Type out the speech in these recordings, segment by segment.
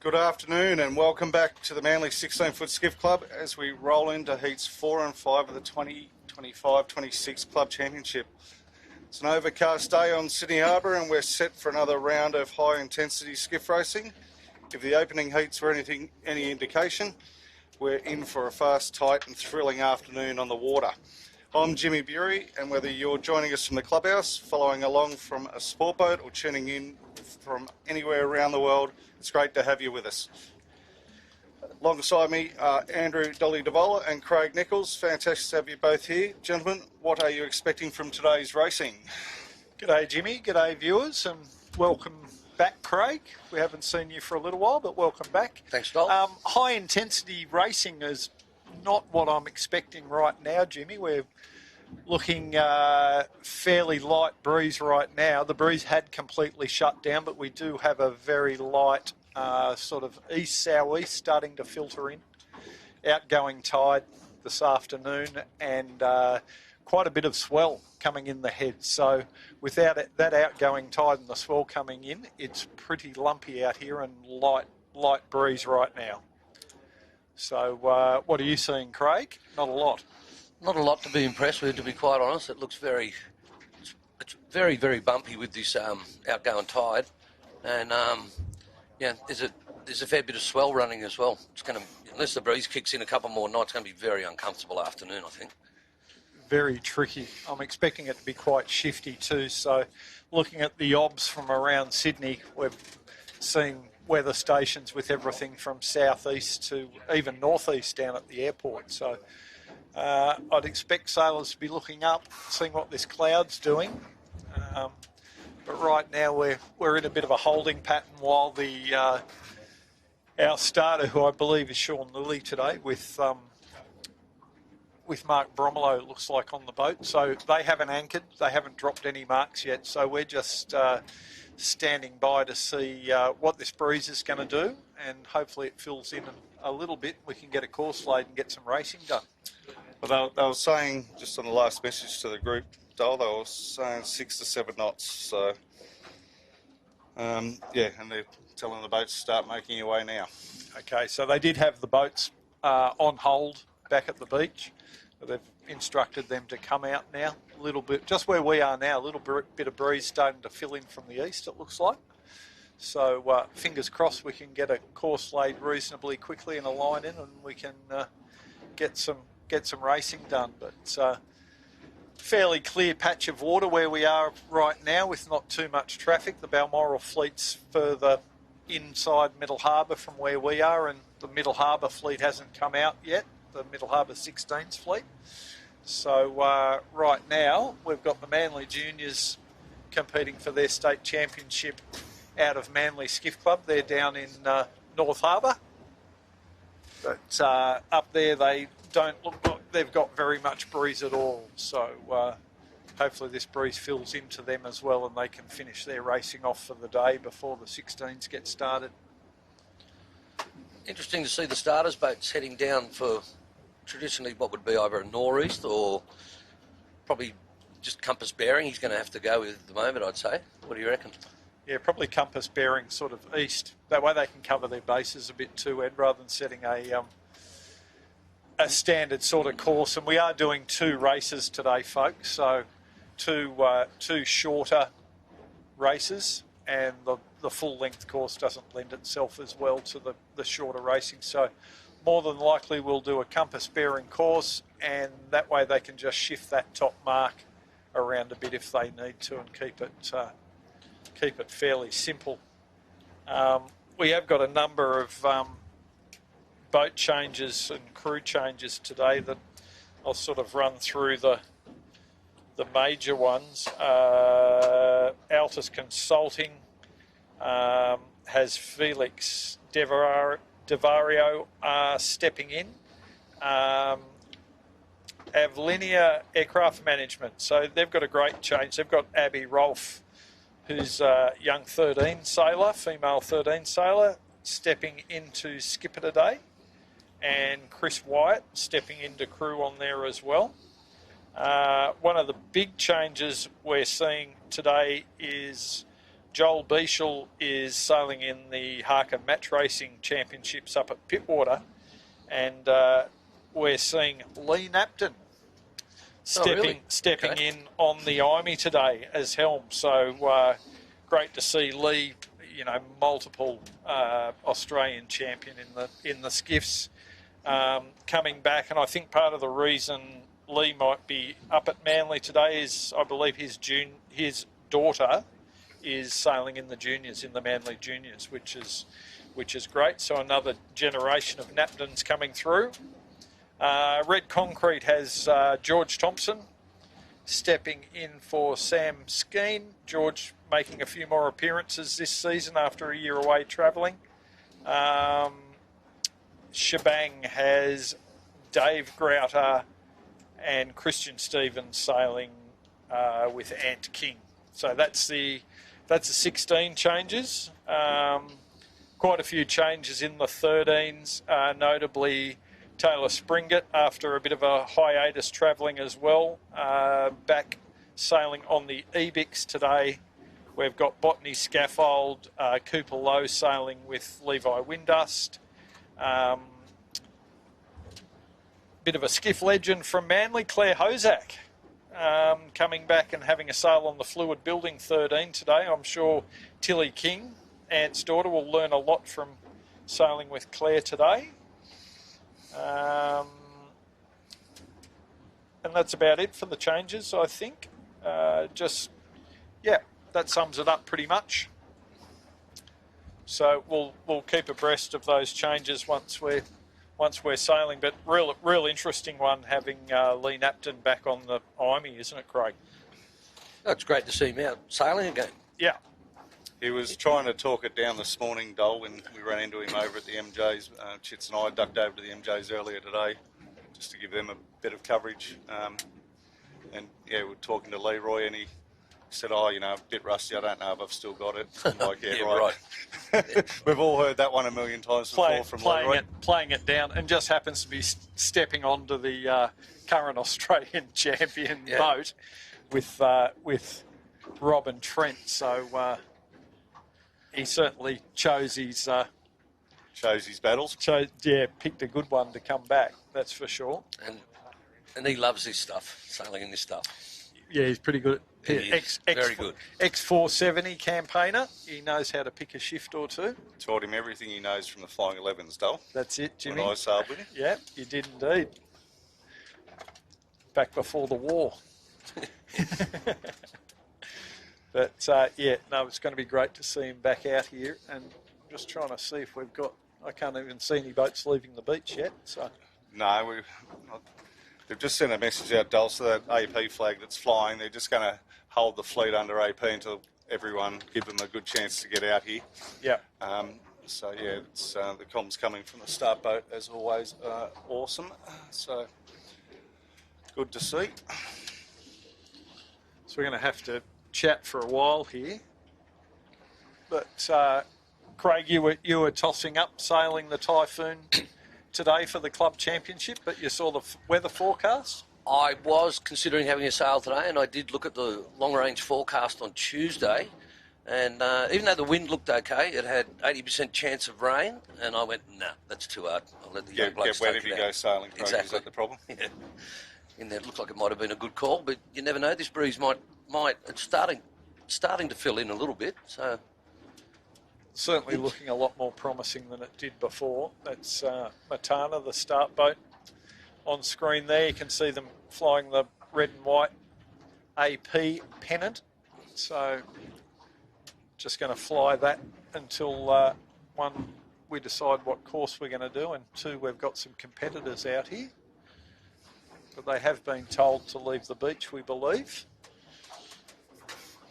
Good afternoon and welcome back to the Manly 16ft Skiff Club as we roll into heats 4 and 5 of the 2025-26 Club Championship. It's an overcast day on Sydney Harbour and we're set for another round of high intensity skiff racing. If the opening heats were any indication, we're in for a fast, tight and thrilling afternoon on the water. I'm Jimmy Bury, and whether you're joining us from the clubhouse, following along from a sport boat or tuning in from anywhere around the world, it's great to have you with us. Alongside me are Andrew Dolly DeVola and Craig Nichols. Fantastic to have you both here. Gentlemen, what are you expecting from today's racing? G'day Jimmy, g'day viewers, and welcome back Craig. We haven't seen you for a little while, but welcome back. Thanks, Dol. High intensity racing is not what I'm expecting right now, Jimmy. We're looking fairly light breeze right now. The breeze had completely shut down, but we do have a very light sort of east-southeast starting to filter in. Outgoing tide this afternoon and quite a bit of swell coming in the head. So without that outgoing tide and the swell coming in, it's pretty lumpy out here and light breeze right now. So what are you seeing, Craig? Not a lot. Not a lot to be impressed with, to be quite honest. It looks it's very, very bumpy with this outgoing tide. And, there's a fair bit of swell running as well. It's going to, unless the breeze kicks in a couple more nights, it's going to be a very uncomfortable afternoon, I think. Very tricky. I'm expecting it to be quite shifty too. So looking at the obs from around Sydney, we're seeing weather stations with everything from southeast to even northeast down at the airport. So I'd expect sailors to be looking up, seeing what this cloud's doing. But right now we're in a bit of a holding pattern while our starter, who I believe is Sean Lilly today, with Mark Bromelo, it looks like, on the boat. So they haven't anchored, they haven't dropped any marks yet. So we're just standing by to see what this breeze is going to do, and hopefully it fills in a little bit. We can get a course laid and get some racing done. Well, they were saying, just on the last message to the group, Dole, they were saying 6 to 7 knots. So, and they're telling the boats to start making away now. Okay, so they did have the boats on hold back at the beach. They've instructed them to come out now a little bit, just where we are now, a little bit of breeze starting to fill in from the east, it looks like. So fingers crossed we can get a course laid reasonably quickly and a line in, and we can get some racing done. But fairly clear patch of water where we are right now with not too much traffic. The Balmoral fleet's further inside Middle Harbour from where we are, and the Middle Harbour fleet hasn't come out yet, the Middle Harbour 16s fleet. So right now we've got the Manly Juniors competing for their state championship out of Manly Skiff Club. They're down in North Harbour, but up there they don't look like they've got very much breeze at all. So hopefully this breeze fills into them as well and they can finish their racing off for the day before the 16s get started. Interesting to see the starters boats heading down for traditionally what would be either a nor'east or probably just compass bearing. He's going to have to go with at the moment, I'd say. What do you reckon? Yeah, probably compass bearing sort of east. That way they can cover their bases a bit too, Ed, rather than setting a standard sort of course. And we are doing 2 races today, folks. So two shorter races, and the full length course doesn't lend itself as well to the shorter racing. So more than likely we'll do a compass bearing course, and that way they can just shift that top mark around a bit if they need to and keep it fairly simple. We have got a number of boat changes and crew changes today that I'll sort of run through the major ones. Altus Consulting has Felix Devario stepping in. Avlinia Aircraft Management, so they've got a great change. They've got Abby Rolfe, who's a young 13 sailor, female 13 sailor, stepping into skipper today, and Chris Wyatt stepping into crew on there as well. One of the big changes we're seeing today is Joel Beechel is sailing in the Harker Match Racing Championships up at Pittwater, and we're seeing Lee Napton stepping Okay. in on the Imey today as helm. So great to see Lee, multiple Australian champion in the skiffs, coming back. And I think part of the reason Lee might be up at Manly today is, I believe, his daughter is sailing in the juniors, in the Manly juniors, which is great. So another generation of Naptons coming through. Red Concrete has George Thompson stepping in for Sam Skeen. George making a few more appearances this season after a year away travelling. Shebang has Dave Grouter and Christian Stevens sailing with Ant King. So that's the 16 changes. Quite a few changes in the 13s, notably Taylor Springett after a bit of a hiatus travelling as well. Back sailing on the Ebix today. We've got Botany Scaffold, Cooper Lowe sailing with Levi Windust. Bit of a skiff legend from Manly, Claire Hozak, coming back and having a sail on the Fluid Building 13 today. I'm sure Tilly King, Ant's daughter, will learn a lot from sailing with Claire today. And that's about it for the changes, I think. That sums it up pretty much. So we'll keep abreast of those changes once we're sailing. But real interesting one having Lee Napton back on the Imey, isn't it, Craig? Oh, it's great to see him out sailing again. Yeah. He was trying to talk it down this morning, Dole, when we ran into him over at the MJs. Chits and I ducked over to the MJs earlier today just to give them a bit of coverage. We're talking to Leroy, and he said, a bit rusty, I don't know if I've still got it. I'm like, yeah, right. We've all heard that one a million times before from Leroy. Playing it down, and just happens to be stepping onto the current Australian champion boat with Rob and Trent. So he certainly chose his battles. Picked a good one to come back, that's for sure. And he loves this stuff, sailing in this stuff. Yeah, he's pretty good. Very good. X470 campaigner. He knows how to pick a shift or two. Taught him everything he knows from the Flying 11s, Dole. That's it, Jimmy. When I sailed with him. Yeah, you did indeed. Back before the war. But, it's going to be great to see him back out here. And I'm just trying to see if we've got... I can't even see any boats leaving the beach yet. So no, they've just sent a message out, Dole, so that AP flag that's flying, they're just going to hold the fleet under AP until everyone, give them a good chance to get out here. Yeah. It's the comms coming from the start boat, as always, awesome. So, good to see. So we're going to have to chat for a while here. But, Craig, you were tossing up, sailing the Typhoon today for the club championship, but you saw the weather forecast? I was considering having a sail today, and I did look at the long-range forecast on Tuesday, and even though the wind looked okay, it had 80% chance of rain, and I went, nah, that's too hard. I'll let the young blokes get wet take if you it go out. sailing, Craig. Exactly. Is that the problem? Yeah. In there, it looked like it might have been a good call, but you never know. This breeze might it's starting to fill in a little bit, so... Certainly looking a lot more promising than it did before. That's Matana, the start boat, on screen there. You can see them flying the red and white AP pennant. So just going to fly that until one, we decide what course we're going to do, and two, we've got some competitors out here. But they have been told to leave the beach, we believe.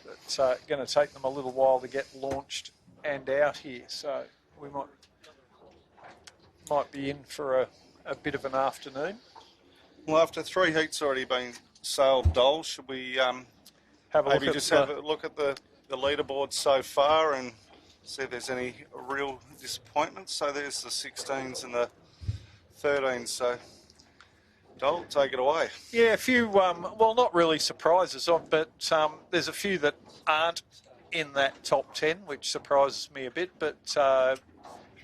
It's going to take them a little while to get launched and out here, so we might be in for a bit of an afternoon. Well, after 3 heats already been sailed, Dole, should we have a look at the leaderboard so far and see if there's any real disappointments? So there's the 16s and the 13s. So, Dole, take it away. Yeah, a few, not really surprises, but there's a few that aren't in that top 10, which surprises me a bit. But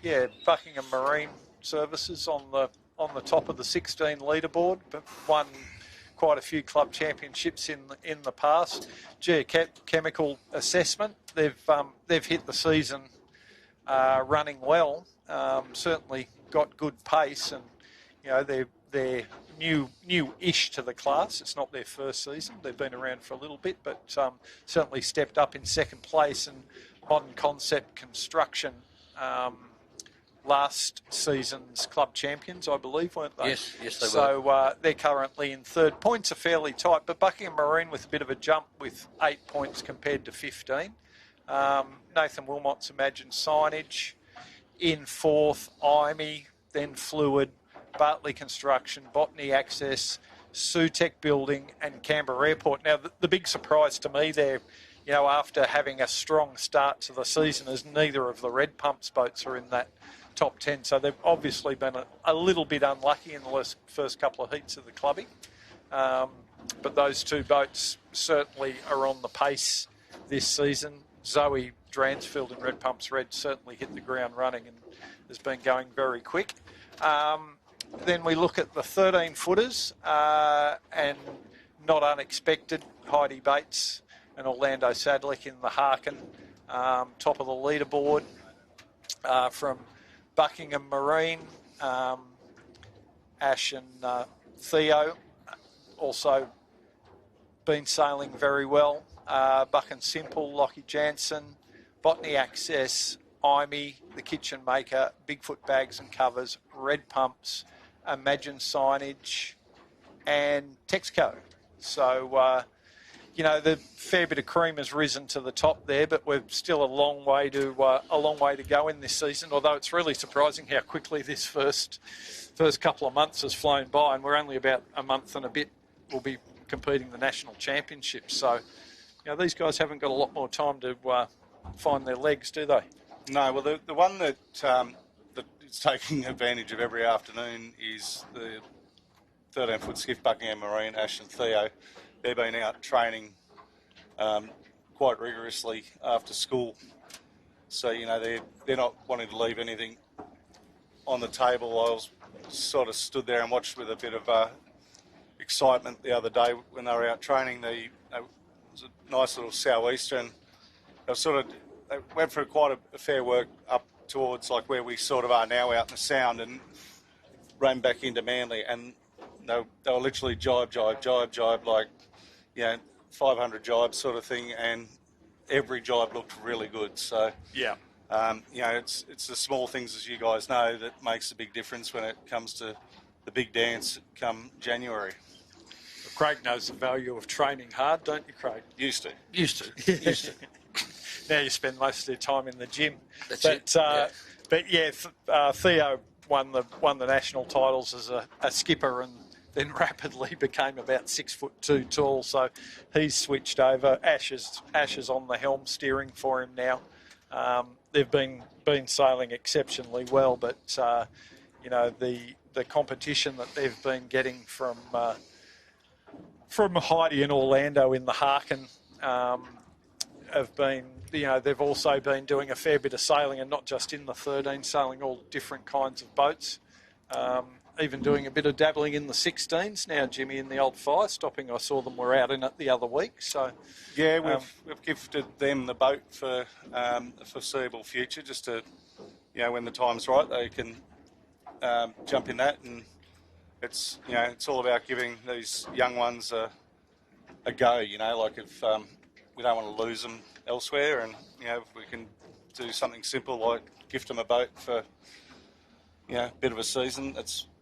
yeah, Buckingham Marine Services on the top of the 16 leaderboard, but won quite a few club championships in the past. Geochemical assessment, they've hit the season running well. Certainly got good pace, and you know they're new-ish to the class. It's not their first season. They've been around for a little bit, but certainly stepped up in second place. And Modern Concept Construction, last season's club champions, I believe, weren't they? Yes, they were. So they're currently in third. Points are fairly tight, but Buckingham Marine with a bit of a jump with 8 points compared to 15. Nathan Wilmot's Imagine Signage in fourth, IME, then Fluid, Bartley Construction, Botany Access, Sutec Building and Canberra Airport. Now, the big surprise to me there, you know, after having a strong start to the season, is neither of the Red Pumps boats are in that top 10. So they've obviously been a little bit unlucky in the first couple of heats of the clubbing. But those two boats certainly are on the pace this season. Zoe Dransfield and Red Pumps Red certainly hit the ground running and has been going very quick. Then we look at the 13-footers and not unexpected, Heidi Bates and Orlando Sadlick in the Harkin, top of the leaderboard. From Buckingham Marine, Ash and Theo also been sailing very well. Buck and Simple, Lockie Jansen, Botany Access, IME, The Kitchen Maker, Bigfoot Bags and Covers, Red Pumps, Imagine Signage and Texco. So, you know, the fair bit of cream has risen to the top there, but we're still a long way to go in this season. Although it's really surprising how quickly this first couple of months has flown by, and we're only about a month and a bit. We'll be competing the national championships. So, you know, these guys haven't got a lot more time to find their legs, do they? No. Well, the one that is taking advantage of every afternoon is the 13-foot skiff Buckingham Marine, Ash and Theo. They've been out training quite rigorously after school. So, you know, they're not wanting to leave anything on the table. I was sort of stood there and watched with a bit of excitement the other day when they were out training. It was a nice little sou'easter, and they went for quite a fair work up towards like where we sort of are now out in the Sound, and ran back into Manly, and they were literally jibe, like, you know, 500 jibes sort of thing, and every jibe looked really good. So, yeah, you know, it's the small things, as you guys know, that makes a big difference when it comes to the big dance come January. Craig knows the value of training hard, don't you, Craig? Used to. Now you spend most of your time in the gym. That's it. Yeah. But yeah, Theo won the national titles as a skipper, and then rapidly became about 6'2" tall. So he's switched over. Ash is on the helm steering for him now. They've been sailing exceptionally well, but you know, the competition that they've been getting from Heidi and Orlando in the Harkin have been, you know, they've also been doing a fair bit of sailing, and not just in the 13, sailing all different kinds of boats. Even doing a bit of dabbling in the 16s now, Jimmy, in the old fire stopping. I saw them were out in it the other week. So yeah, we've gifted them the boat for the foreseeable future, just to, you know, when the time's right, they can jump in that. And it's, you know, it's all about giving these young ones a go. You know, like if we don't want to lose them elsewhere, and you know, if we can do something simple like gift them a boat for, you know, a bit of a season,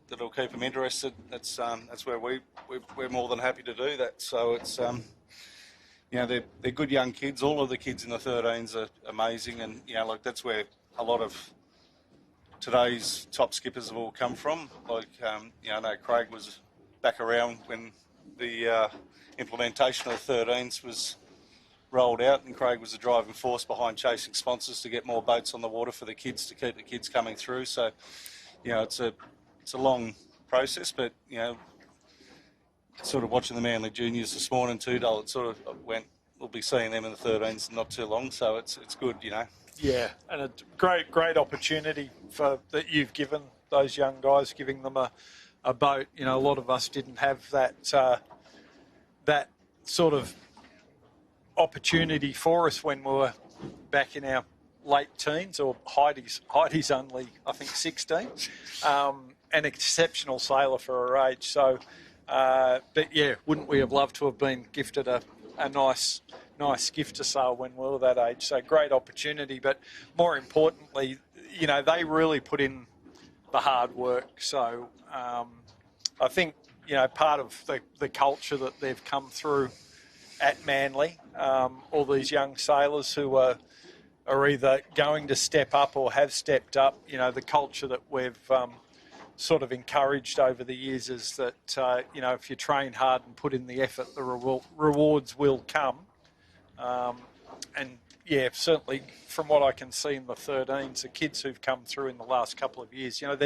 that'll keep them interested. That's where we're more than happy to do that. So it's you know, they're good young kids. All of the kids in the 13s are amazing, and you know, like that's where a lot of today's top skippers have all come from. Like you know, I know Craig was back around when the implementation of the 13s was rolled out, and Craig was the driving force behind chasing sponsors to get more boats on the water for the kids, to keep the kids coming through. So, you know, it's a long process, but you know, sort of watching the Manly Juniors this morning too, Dale, it sort of went we'll be seeing them in the 13s not too long, so it's good, you know. Yeah, and a great opportunity that you've given those young guys, giving them a boat. You know, a lot of us didn't have that sort of opportunity for us when we were back in our late teens, or Heidi's only, I think, 16. An exceptional sailor for her age. So, but yeah, wouldn't we have loved to have been gifted a nice gift to sail when we were that age? So great opportunity, but more importantly, you know, they really put in the hard work. So I think, you know, part of the culture that they've come through at Manly, all these young sailors who are either going to step up or have stepped up, you know, the culture that we've sort of encouraged over the years is that, you know, if you train hard and put in the effort, the rewards will come. And yeah, certainly from what I can see in the 13s, the kids who've come through in the last couple of years, you know,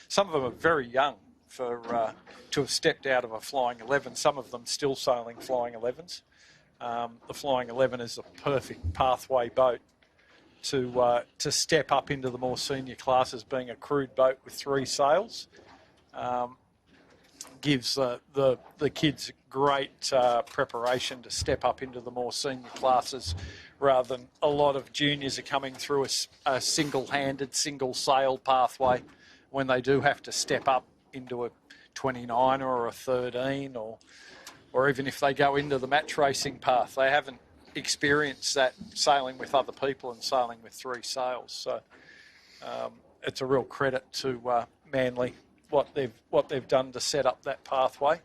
some of them are very young to have stepped out of a flying 11. Some of them still sailing flying 11s. The flying 11 is a perfect pathway boat to step up into the more senior classes, being a crewed boat with 3 sails. Gives the kids great preparation to step up into the more senior classes, rather than a lot of juniors are coming through a single-handed, single-sail pathway when they do have to step up into a 29 or a 13, or even if they go into the match racing path, they haven't experienced that sailing with other people and sailing with 3 sails. So it's a real credit to Manly what they've done to set up that pathway.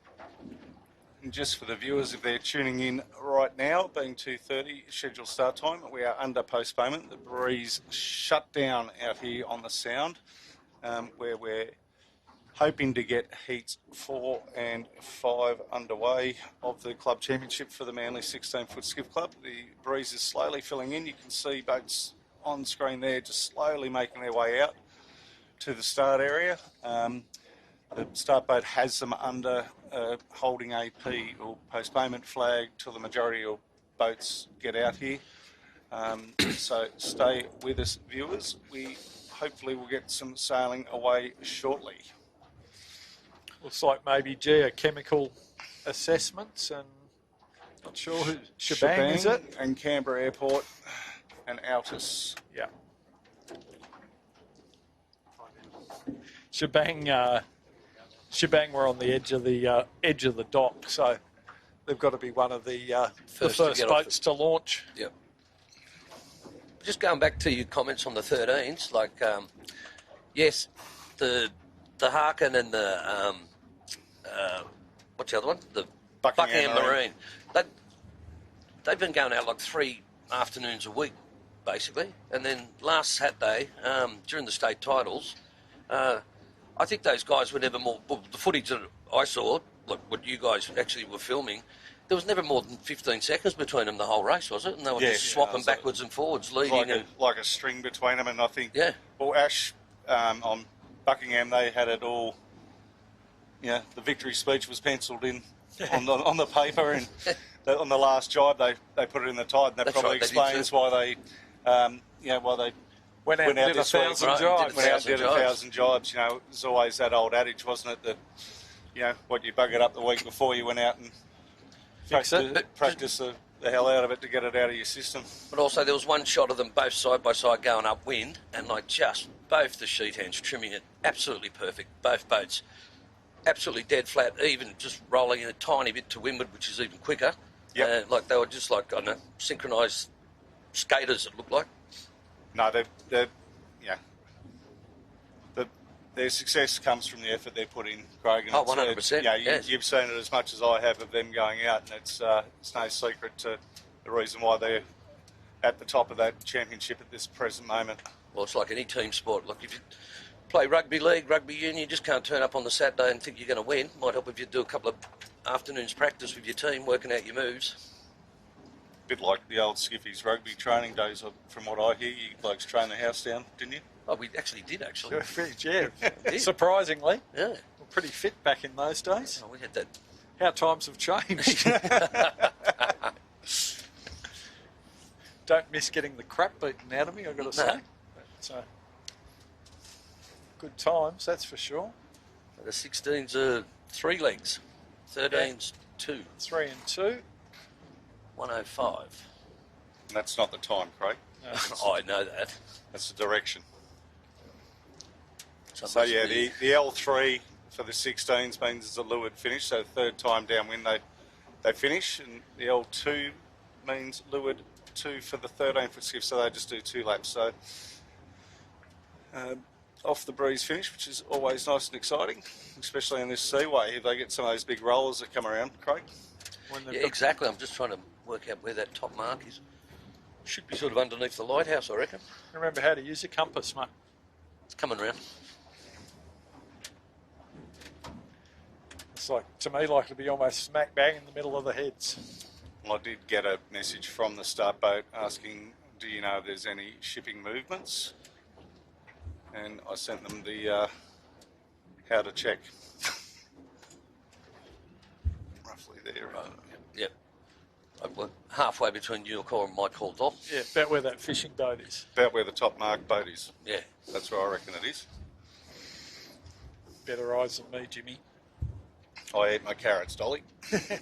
And just for the viewers, if they're tuning in right now, being 2:30 scheduled start time, we are under postponement. The breeze shut down out here on the Sound, where we're hoping to get heats 4 and 5 underway of the club championship for the Manly 16-foot Skiff Club. The breeze is slowly filling in. You can see boats on screen there just slowly making their way out to the start area. The start boat has them under holding AP or postponement flag till the majority of boats get out here. So stay with us, viewers. We hopefully will get some sailing away shortly. Looks like maybe geochemical assessments, and not sure who Shebang is it? And Canberra Airport and Altus. Yeah. Shebang were on the edge of the dock, so they've got to be one of the first boats to launch. Yep. Just going back to your comments on the 13s, like yes, the Harkin and the what's the other one? The Buckingham Marine. They've been going out like 3 afternoons a week, basically. And then last Saturday, during the state titles, I think those guys were never more... Well, the footage that I saw, like what you guys actually were filming, there was never more than 15 seconds between them the whole race, was it? And they were just swapping backwards and forwards, leading. Like a string between them, and I think... Yeah. Well, Ash, on Buckingham, they had it all... Yeah, the victory speech was penciled in on the paper, and on the last jibe they put it in the tide, and that probably explains why they went out and did 1,000 jibes. Went out and did 1,000 jibes. You know, there's always that old adage, wasn't it, that, you know, you buggered up the week before you went out and practice the hell out of it to get it out of your system. But also there was one shot of them both side by side going upwind, and like just both the sheet hands trimming it absolutely perfect. Both boats absolutely dead flat, even just rolling in a tiny bit to windward, which is even quicker. Yep. Like they were just like, I don't know, synchronised skaters, it looked like. No, their success comes from the effort they put in, Craig. And 100%. Yes. You've seen it as much as I have of them going out, and it's no secret to the reason why they're at the top of that championship at this present moment. Well, it's like any team sport. Look, if you play rugby league, rugby union, you just can't turn up on the Saturday and think you're going to win. Might help if you do a couple of afternoons practice with your team, working out your moves. Bit like the old Skiffies rugby training days, from what I hear. You blokes train the house down, didn't you? Oh, we actually did, actually. Yeah, surprisingly. Yeah. We're pretty fit back in those days. Oh, we had that. How times have changed. don't miss getting the crap beaten out of me, I've got to say. But, good times, that's for sure. The 16s are 3 legs. 13s 2. 3 and 2. 105. And that's not the time, Craig. No, I know that. That's the direction. So yeah, the L3 for the 16s means it's a leeward finish, so third time downwind they finish, and the L2 means leeward 2 for the 13-foot skiff, so they just do 2 laps. So off the breeze finish, which is always nice and exciting, especially in this seaway if they get some of those big rollers that come around, Craig. Yeah, exactly. I'm just trying to work out where that top mark is. Should be sort of underneath the lighthouse, I reckon. Remember how to use a compass, mate. It's coming round. It's like, to me, like to be almost smack bang in the middle of the heads. Well, I did get a message from the start boat asking, do you know if there's any shipping movements? And I sent them the how to check. Roughly there. Yep. Halfway between your call and my call, Doc. Yeah, about where that fishing boat is. About where the top mark boat is. Yeah. That's where I reckon it is. Better eyes than me, Jimmy. I eat my carrots, Dolly. The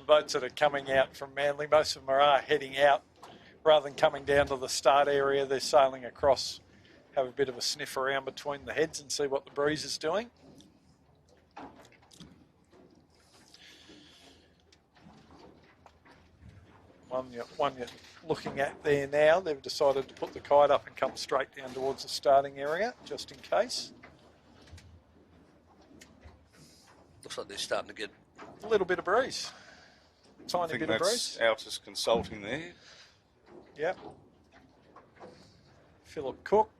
boats that are coming out from Manly, most of them are heading out. Rather than coming down to the start area, they're sailing across, have a bit of a sniff around between the heads and see what the breeze is doing. One you're looking at there now, they've decided to put the kite up and come straight down towards the starting area, just in case. Looks like they're starting to get A little bit of breeze. Tiny bit of breeze. Altus Consulting there. Yep. Philip Cook.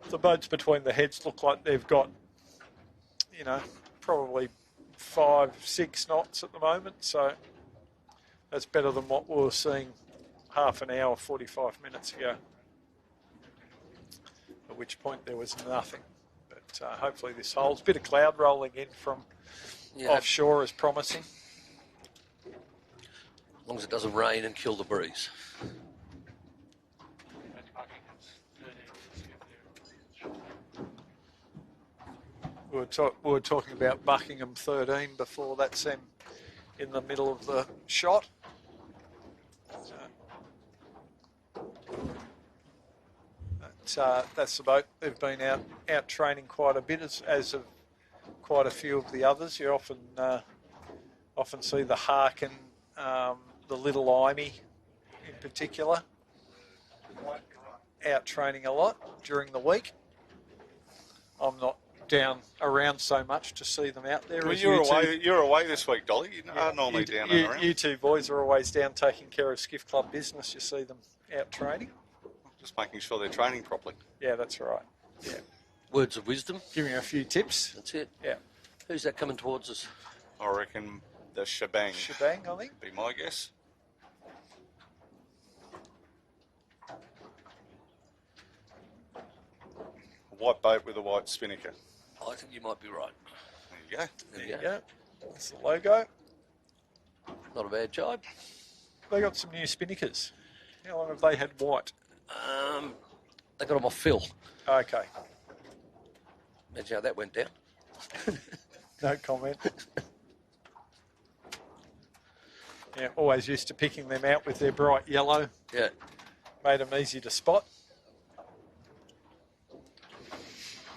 The boats between the heads look like they've got, you know, probably 5-6 knots at the moment, so that's better than what we were seeing half an hour, 45 minutes ago, at which point there was nothing. But hopefully this holds. Bit of cloud rolling in from offshore is promising. As long as it doesn't rain and kill the breeze. We were talking about Buckingham 13 before. That's them in the middle of the shot. That's the boat. They've been out training quite a bit, as of quite a few of the others. You often see the Hark and the Little Imey in particular out training a lot during the week. I'm not down around so much to see them out there. Well, you're away this week, Dolly. You are normally down and around. You two boys are always down taking care of Skiff Club business. You see them out training. Just making sure they're training properly. Yeah, that's right. Yeah. Words of wisdom. Giving a few tips. That's it. Yeah. Who's that coming towards us? I reckon the shebang. Shebang, I think. Be my guess. A white boat with a white spinnaker. I think you might be right. There you go. There you go. That's the logo. Not a bad job. They got some new spinnakers. How long have they had white? They got them off Phil. Okay. Imagine how that went down. No comment. Yeah, always used to picking them out with their bright yellow. Yeah. Made them easy to spot.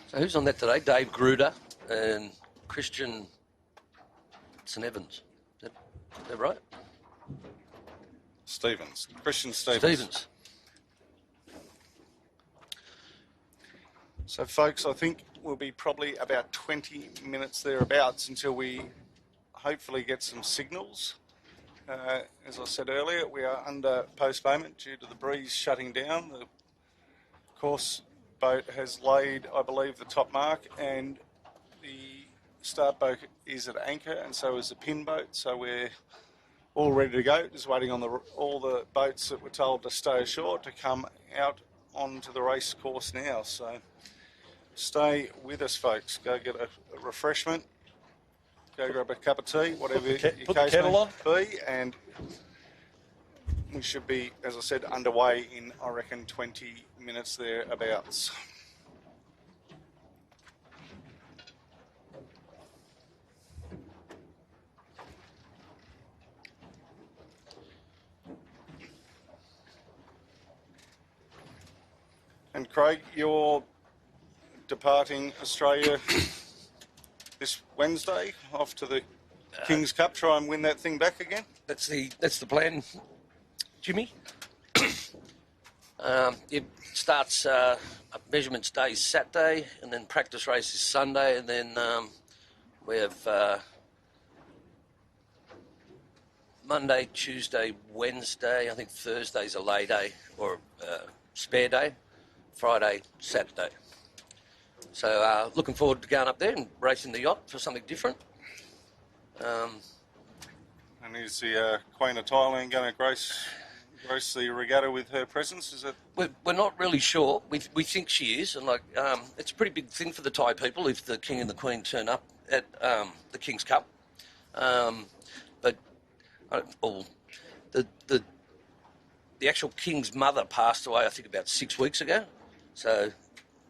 So who's on that today? Dave Gruder and Christian St Evans. Is that right? Stevens. Christian Stevens. Stevens. So, folks, I think we'll be probably about 20 minutes thereabouts until we hopefully get some signals. As I said earlier, we are under postponement due to the breeze shutting down. The course boat has laid, I believe, the top mark, and the start boat is at anchor, and so is the pin boat. So we're all ready to go, just waiting on all the boats that were told to stay ashore to come out onto the race course now. So stay with us, folks. Go get a refreshment. Go grab a cup of tea, whatever your put the case kettle may be, and we should be, as I said, underway in, I reckon, 20 minutes thereabouts. And Craig, you're departing Australia this Wednesday, off to the King's Cup, try and win that thing back again? That's the plan, Jimmy. It starts measurements day Saturday, and then practice race is Sunday, and then we have Monday, Tuesday, Wednesday. I think Thursday's a lay day or spare day. Friday, Saturday. So looking forward to going up there and racing the yacht for something different. And is the Queen of Thailand going to grace the regatta with her presence? Is it? We're not really sure. We think she is, and it's a pretty big thing for the Thai people if the King and the Queen turn up at the King's Cup. But the actual King's mother passed away, I think, about 6 weeks ago. So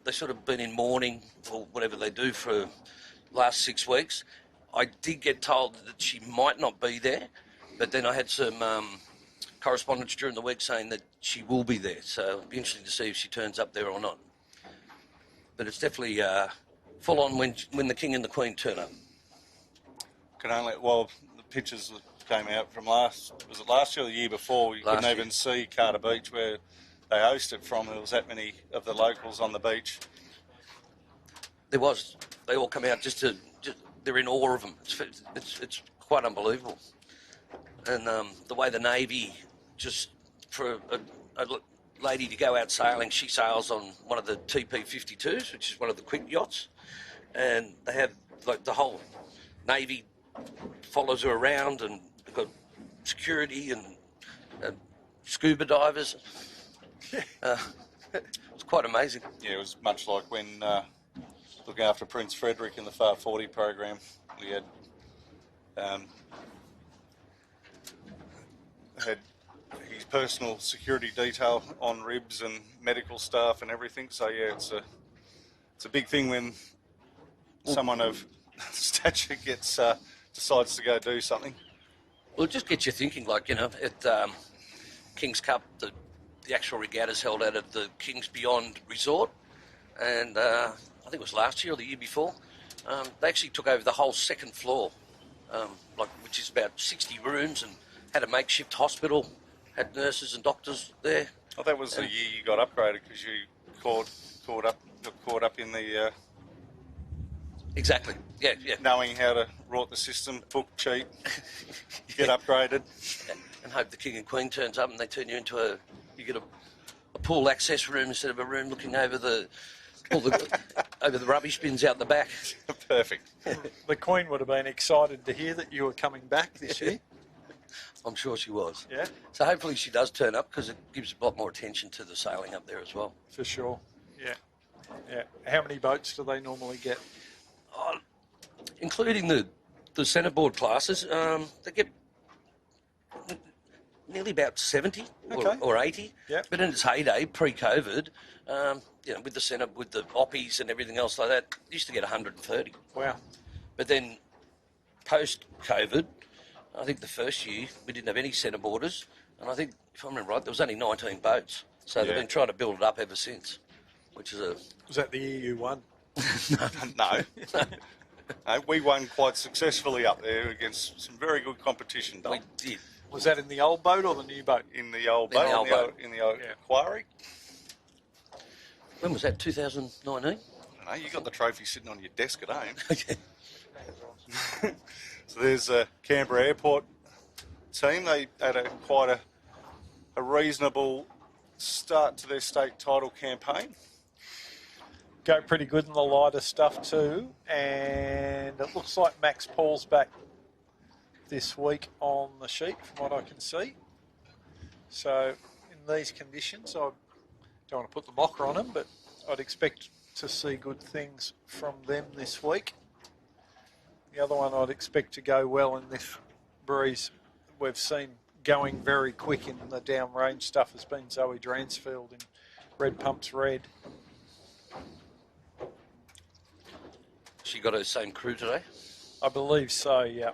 they sort of been in mourning or whatever they do for the last 6 weeks. I did get told that she might not be there, but then I had some correspondence during the week saying that she will be there. So it'll be interesting to see if she turns up there or not. But it's definitely full on when the King and the Queen turn up. The pictures that came out from last year or the year before, you couldn't even see Carter Beach where they hosted from. There was that many of the locals on the beach. There was. They all come out they're in awe of them. It's quite unbelievable. And the way the Navy, just for a lady to go out sailing, she sails on one of the TP-52s, which is one of the quick yachts. And they have, the whole Navy follows her around, and they've got security and scuba divers. It's quite amazing. Yeah, it was much like when looking after Prince Frederick in the Far 40 program. We had his personal security detail on ribs and medical staff and everything. So yeah, it's a big thing when someone of stature decides to go do something. Well, it just gets you thinking, at King's Cup, the actual regatta's held out at the King's Beyond Resort, and I think it was last year or the year before. They actually took over the whole second floor, which is about 60 rooms, and had a makeshift hospital, had nurses and doctors there. Oh, that was the year you got upgraded because you got caught up in the... Exactly, yeah. Knowing how to rort the system, book, cheat, get upgraded. And hope the King and Queen turns up and they turn you into you get a pool access room instead of a room looking over over the rubbish bins out the back. Perfect. The Queen would have been excited to hear that you were coming back this year. I'm sure she was. Yeah. So hopefully she does turn up, because it gives a lot more attention to the sailing up there as well. For sure. Yeah. How many boats do they normally get? Including the centreboard classes, they get nearly about 70 or 80. Yep. But in its heyday, pre-COVID, with the oppies and everything else like that, used to get 130. Wow. But then post-COVID, I think the first year we didn't have any centreboarders, and I think, if I remember right, there was only 19 boats. So they've been trying to build it up ever since, which is Was that the year you won? No. No, we won quite successfully up there against some very good competition. We did. Was that in the old boat or the new boat? In the old boat, in the old quarry. When was that, 2019? I know, you got the trophy sitting on your desk at home. Okay. So there's a Canberra Airport team. They had quite a reasonable start to their state title campaign. Go pretty good in the lighter stuff too, and it looks like Max Paul's back this week on the sheet from what I can see. So in these conditions, I don't want to put the mocker on him, but I'd expect to see good things from them this week. The other one I'd expect to go well in this breeze we've seen going very quick in the downrange stuff has been Zoe Dransfield in Red Pumps Red. She got her same crew today? I believe so, yeah.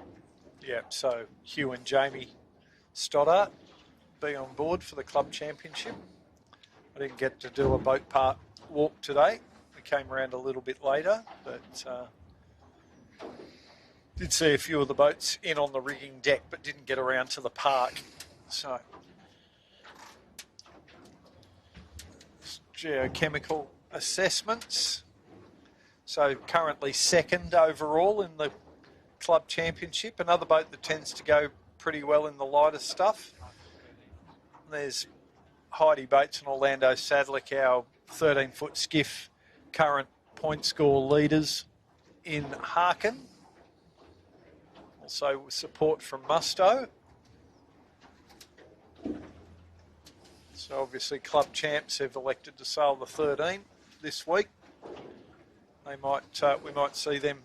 Yeah, so Hugh and Jamie Stoddart be on board for the club championship. I didn't get to do a boat park walk today. We came around a little bit later, but did see a few of the boats in on the rigging deck, but didn't get around to the park. So, geochemical assessments. So currently second overall in the club championship. Another boat that tends to go pretty well in the lighter stuff. There's Heidi Bates and Orlando Sadlick, our 16ft Skiff current point score leaders in Harkin. Also with support from Musto. So obviously club champs have elected to sail the 13 this week. They might we might see them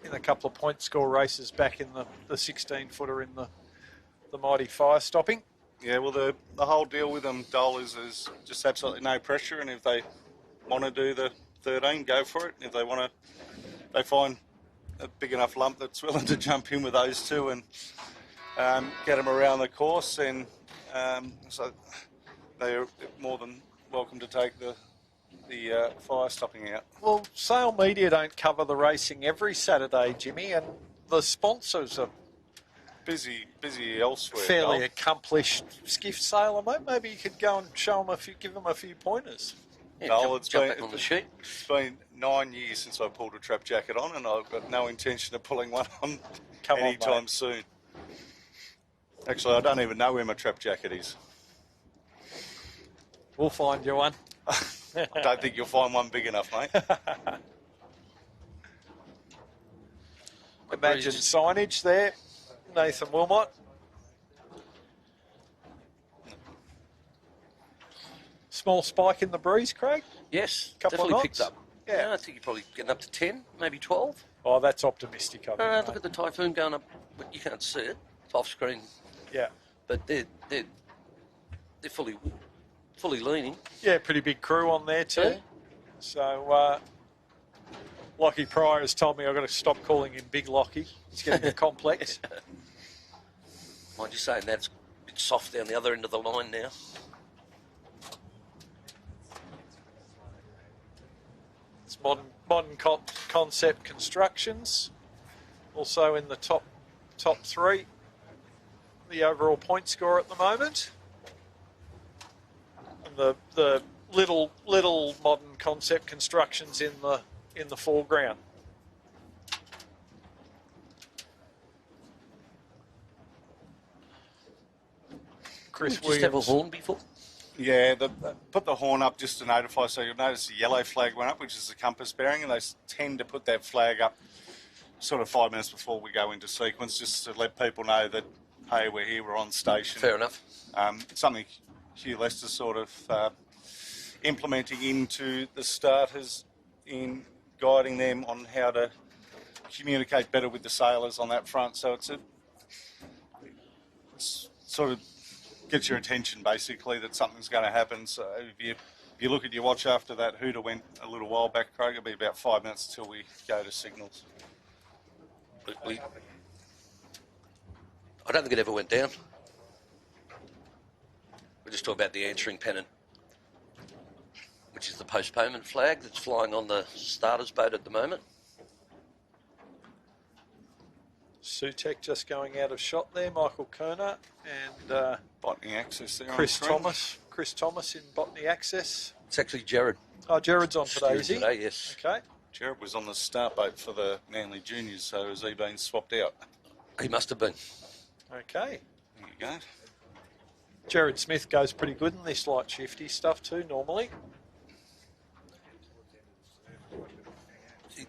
in a couple of point score races back in the 16-footer in the mighty fire stopping. Yeah, well, the whole deal with them, Dole, is just absolutely no pressure, and if they want to do the 13, go for it. If they find a big enough lump that's willing to jump in with those two and get them around the course, then so they're more than welcome to take the fire stopping out. Well, Sail Media don't cover the racing every Saturday, Jimmy, and the sponsors are busy elsewhere. Fairly Dole. accomplished skiff sailor, mate. Maybe you could go and show them give them a few pointers. Yeah, Dole, jump back on the sheet. It's been 9 years since I pulled a trap jacket on, and I've got no intention of pulling one on anytime soon. Actually, I don't even know where my trap jacket is. We'll find you one. I don't think you'll find one big enough, mate. Imagine signage there, Nathan Wilmot. Small spike in the breeze, Craig? Yes, Couple of definitely knots? picked up. Yeah. I think you're probably getting up to 10, maybe 12. Oh, that's optimistic, I think. Look mate. at the typhoon going up, but you can't see it. It's off screen. Yeah. But they're fully leaning. Yeah, pretty big crew on there too. Yeah. So, Lockie Pryor has told me I've got to stop calling him Big Lockie. He's getting a complex. Mind you saying that's a bit soft down the other end of the line now. It's modern concept constructions. Also in the top three, the overall point score at the moment. And the little modern concept constructions in the foreground. Chris Did you just have a Williams. horn before? Yeah, put the horn up just to notify, so you'll notice the yellow flag went up, which is the compass bearing, and they tend to put that flag up sort of 5 minutes before we go into sequence, just to let people know that, hey, we're here, we're on station. Fair enough. Something Hugh Lester's sort of implementing into the starters in guiding them on how to communicate better with the sailors on that front. So it's sort of gets your attention, basically, that something's going to happen. So if you look at your watch after that hooter went a little while back, Craig, it'll be about 5 minutes until we go to signals. I don't think it ever went down. We're just talking about the answering pennant, which is the postponement flag that's flying on the starters boat at the moment. Sutek just going out of shot there, Michael Kerner and Botany access there. Chris on the Thomas. Chris Thomas in Botany Access. It's actually Jared. Oh, Jared's on today, is he? Today, yes. Okay. Jared was on the start boat for the Manly Juniors, so has he been swapped out? He must have been. Okay. There you go. Jared Smith goes pretty good in this light shifty stuff too, normally. He-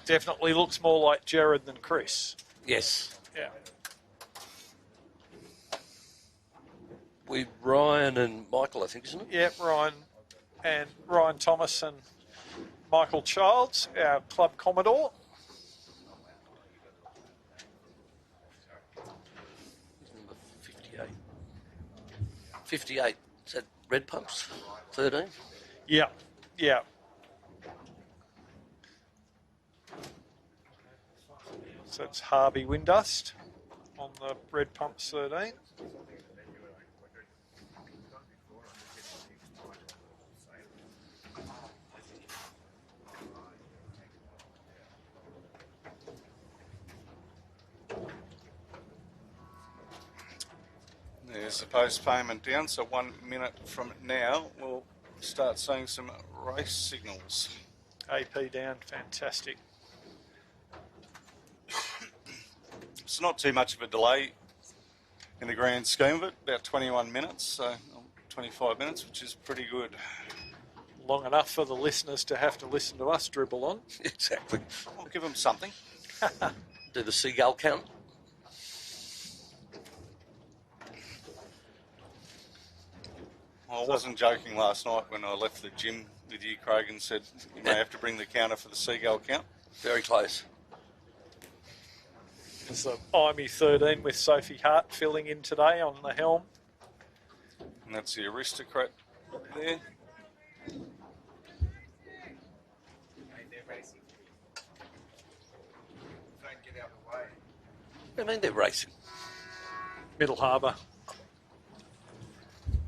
Definitely looks more like Jared than Chris. yes. Yeah. With Ryan and Michael, I think, isn't it? Yeah, Ryan Thomas and Michael Childs, our club commodore. Number 58. 58. Is that red pumps? 13? Yeah, yeah. So it's Harvey Windust on the red pumps 13. There's the post payment down, so 1 minute from now we'll start seeing some race signals. AP down, fantastic. It's not too much of a delay in the grand scheme of it, about 21 minutes, so 25 minutes, which is pretty good. Long enough for the listeners to have to listen to us dribble on. Exactly. I'll give them something. Do the seagull count? I wasn't joking last night when I left the gym with you, Craig, and said you may have to bring the counter for the seagull count. Very close. There's the IME 13 with Sophie Hart filling in today on the helm. And that's the aristocrat there. I mean, they're racing. Middle Harbour.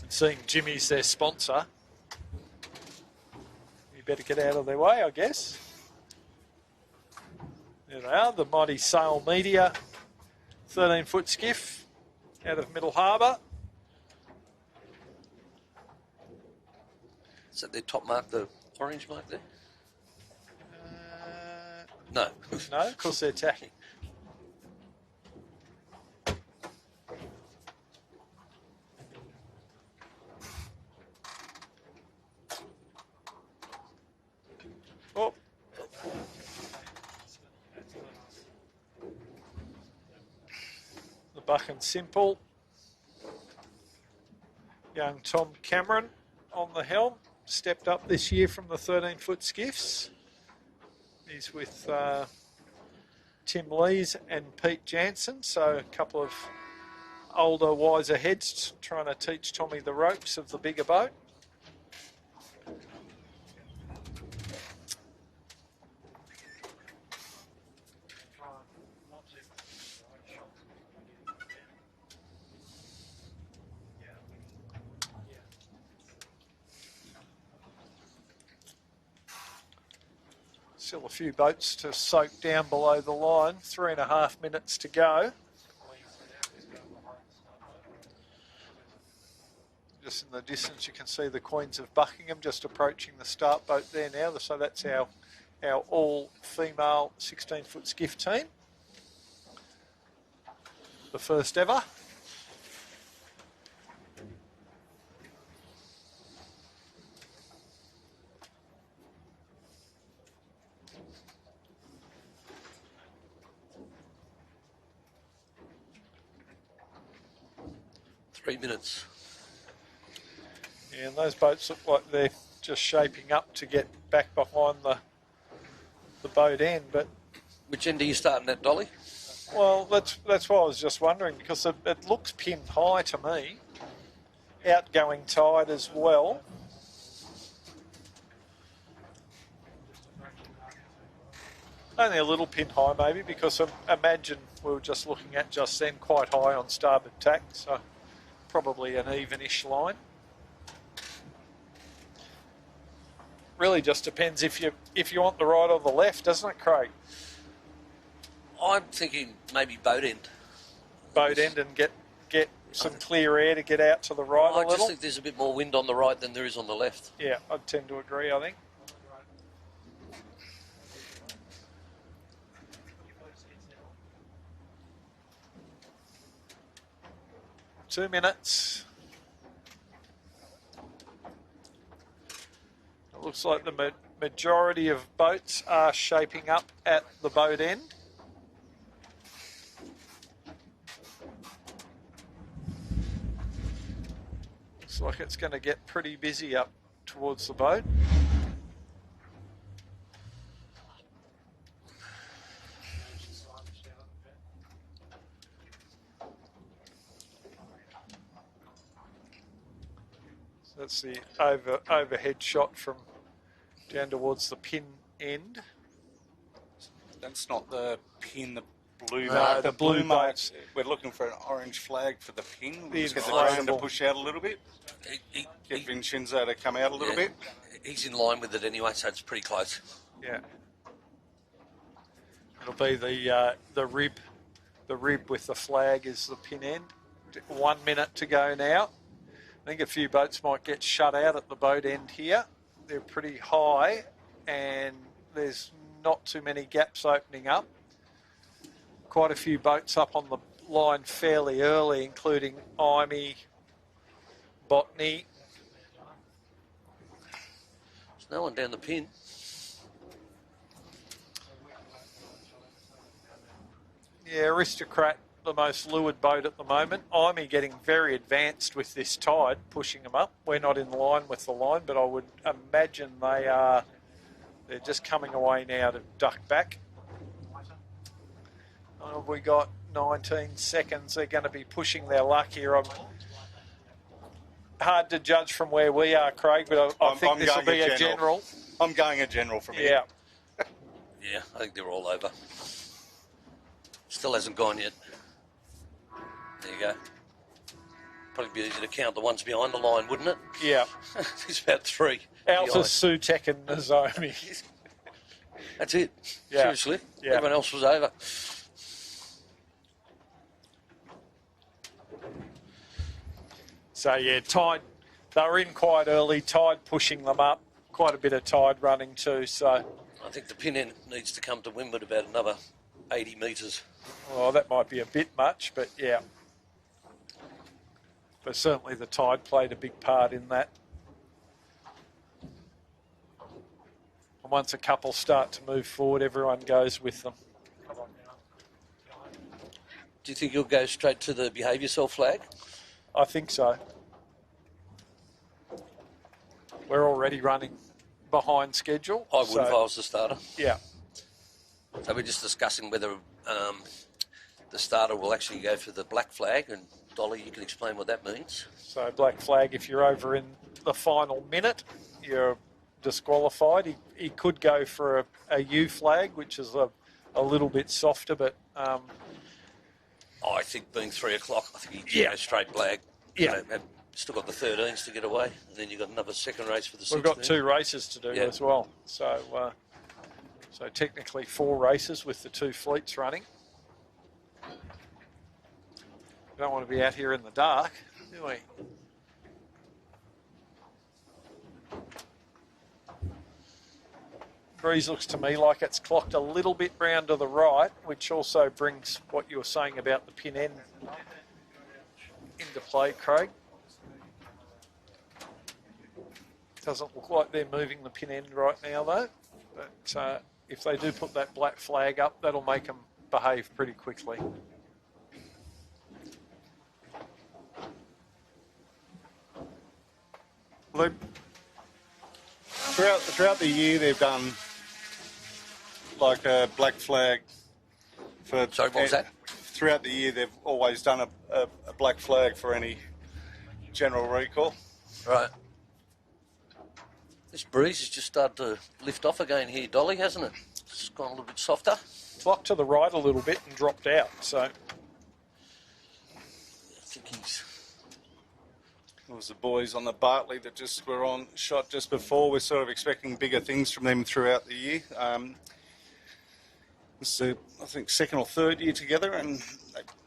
Seeing Jimmy's their sponsor. You better get out of their way, I guess. There they are, the mighty Sail Media 13-foot skiff out of Middle Harbour. Is that their top mark, the orange mark there? No. No, of course they're tacking. Oh. The Buck and Simple. Young Tom Cameron on the helm. Stepped up this year from the 13-foot skiffs. He's with Tim Lees and Pete Jansen, so a couple of older, wiser heads trying to teach Tommy the ropes of the bigger boat. Still a few boats to soak down below the line. 3.5 minutes to go. Just in the distance you can see the Queens of Buckingham just approaching the start boat there now. So that's our all-female 16-foot skiff team. The first ever. Minutes. Yeah, and those boats look like they're just shaping up to get back behind the boat end. But which end are you starting at, Dolly? Well, that's what I was just wondering, because it looks pinned high to me. Outgoing tide as well. Only a little pin high maybe, because I imagine we were just looking at just then quite high on starboard tack, so probably an even-ish line. Really just depends if you want the right or the left, doesn't it, Craig? I'm thinking maybe boat end. Boat end and get some clear air to get out to the right a little. I just think there's a bit more wind on the right than there is on the left. Yeah, I tend to agree, I think. Two minutes. It looks like the majority of boats are shaping up at the boat end. Looks like it's going to get pretty busy up towards the boat. That's the overhead shot from down towards the pin end. That's not the pin, the blue No, mark. the The blue blue marks. boats. We're looking for an orange flag for the pin. The Just get the grain to inflatable. push out a little bit. Get Vincenzo to come out a little bit. He's in line with it anyway, so it's pretty close. Yeah. It'll be the rib with the flag is the pin end. 1 minute to go now. I think a few boats might get shut out at the boat end here. They're pretty high and there's not too many gaps opening up. Quite a few boats up on the line fairly early, including Imey, Botany. There's no one down the pin. Yeah, Aristocrat, the most lured boat at the moment. Imey getting very advanced with this tide, pushing them up. We're not in line with the line, but I would imagine they're just coming away now to duck back. We got 19 seconds. They're going to be pushing their luck here. Hard to judge from where we are, Craig, but I think this will be a general. I'm going a general from here. Yeah. Yeah, I think they're all over. Still hasn't gone yet. There you go. Probably be easy to count the ones behind the line, wouldn't it? Yeah. There's about 3. Alta, Sutek and Nozomi. That's it. Yeah. Seriously. Yeah. Everyone else was over. So, yeah, tide, they were in quite early, tide pushing them up, quite a bit of tide running too, so... I think the pin end needs to come to windward about another 80 metres. Well, that might be a bit much, but yeah. But certainly the tide played a big part in that. And once a couple start to move forward, everyone goes with them. Do you think you'll go straight to the behave yourself flag? I think so. We're already running behind schedule. I would if I was the starter. Yeah. So we're just discussing whether the starter will actually go for the black flag, and Dolly, you can explain what that means. So black flag, if you're over in the final minute, you're disqualified. He could go for a U flag, which is a little bit softer, but... I think being 3 o'clock, I think you can go straight black. Yeah. Still got the 13s to get away, and then you've got another second race for the 16s. We've got 2 races to do as well. So technically 4 races with the 2 fleets running. We don't want to be out here in the dark, do we? Breeze looks to me like it's clocked a little bit round to the right, which also brings what you were saying about the pin end into play, Craig. Doesn't look like they're moving the pin end right now, though. But if they do put that black flag up, that'll make them behave pretty quickly. Look, throughout the year, they've done like a black flag for... Sorry, what was that? Throughout the year, they've always done a black flag for any general recall. Right. This breeze has just started to lift off again here, Dolly, hasn't it? It's gone a little bit softer. Flocked to the right a little bit and dropped out, so... I think he's... It was the boys on the Bartley that just were on shot just before. We're sort of expecting bigger things from them throughout the year. This is, I think, second or third year together, and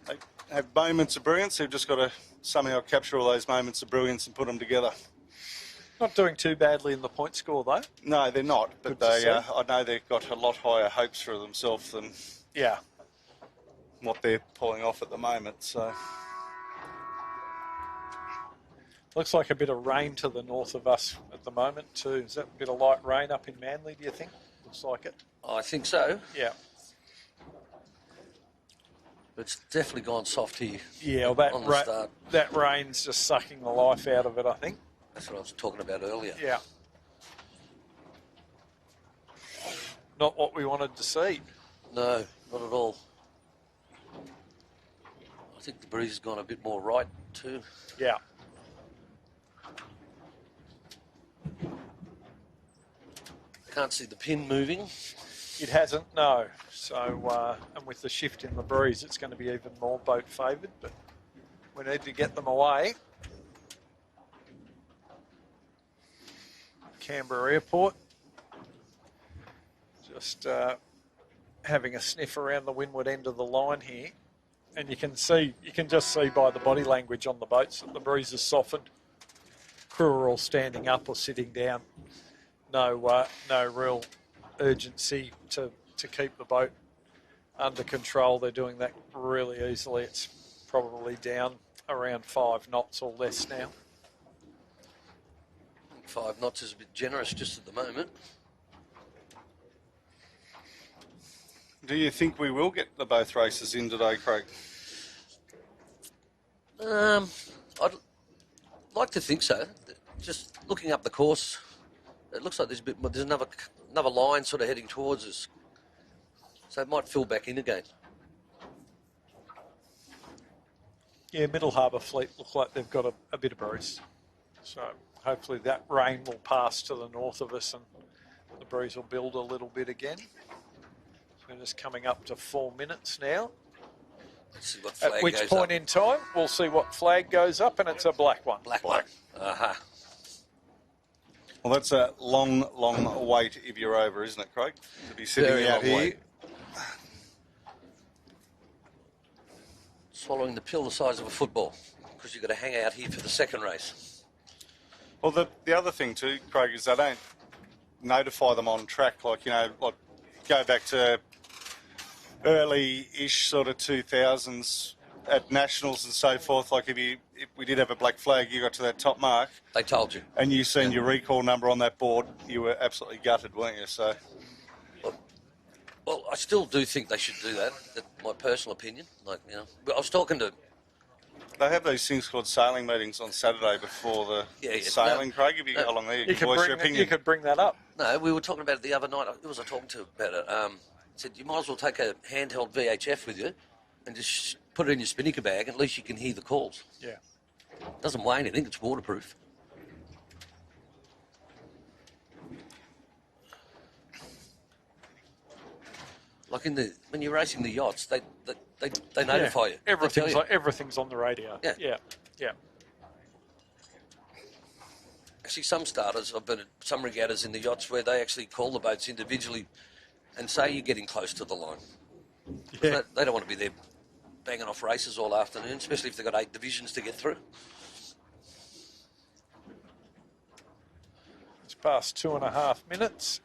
they have moments of brilliance. They've just got to somehow capture all those moments of brilliance and put them together. Not doing too badly in the point score, though. No, they're not, but Good to I know they've got a lot higher hopes for themselves than what they're pulling off at the moment. So. Looks like a bit of rain to the north of us at the moment too. Is that a bit of light rain up in Manly, do you think? Looks like it. I think so. Yeah. It's definitely gone soft here. Yeah, well, on the start. that rain's just sucking the life out of it, I think. That's what I was talking about earlier. Yeah. Not what we wanted to see. No, not at all. I think the breeze has gone a bit more right too. Yeah. Can't see the pin moving. It hasn't, no. So, and with the shift in the breeze, it's going to be even more boat favoured, but we need to get them away. Canberra Airport. Just having a sniff around the windward end of the line here. And you can just see by the body language on the boats that the breeze has softened. Crew are all standing up or sitting down. No real urgency to keep the boat under control. They're doing that really easily. It's probably down around 5 knots or less now. 5 knots is a bit generous just at the moment. Do you think we will get the both races in today, Craig? I'd like to think so. Just looking up the course, it looks like there's another line sort of heading towards us. So it might fill back in again. Yeah, Middle Harbour fleet look like they've got a bit of breeze. So hopefully that rain will pass to the north of us and the breeze will build a little bit again. So we're just coming up to 4 minutes now. Let's see what flag At which goes point up. in time, we'll see what flag goes up, and it's a black one. Black one. Uh-huh. Well, that's a long, long wait if you're over, isn't it, Craig? To be sitting Very out long here. wait. Swallowing the pill the size of a football, because you've got to hang out here for the second race. Well, the other thing too, Craig, is they don't notify them on track. Like, like go back to early-ish sort of 2000s at nationals and so forth. Like if we did have a black flag, you got to that top mark. They told you. And you seen your recall number on that board, you were absolutely gutted, weren't you? So. Well, I still do think they should do that. That's my personal opinion. But I was talking to... They have these things called sailing meetings on Saturday before the sailing, no, Craig. If you go along there, you can voice your opinion. You could bring that up. No, we were talking about it the other night. Who was I talking to about it? Said you might as well take a handheld VHF with you and just put it in your spinnaker bag. At least you can hear the calls. Yeah. Doesn't weigh anything. It's waterproof. Like when you're racing the yachts, they notify you. Everything's on the radio. Yeah. Actually, some starters, I've been at some regattas in the yachts where they actually call the boats individually and say you're getting close to the line. Yeah. They don't want to be there banging off races all afternoon, especially if they've got 8 divisions to get through. It's past 2.5 minutes.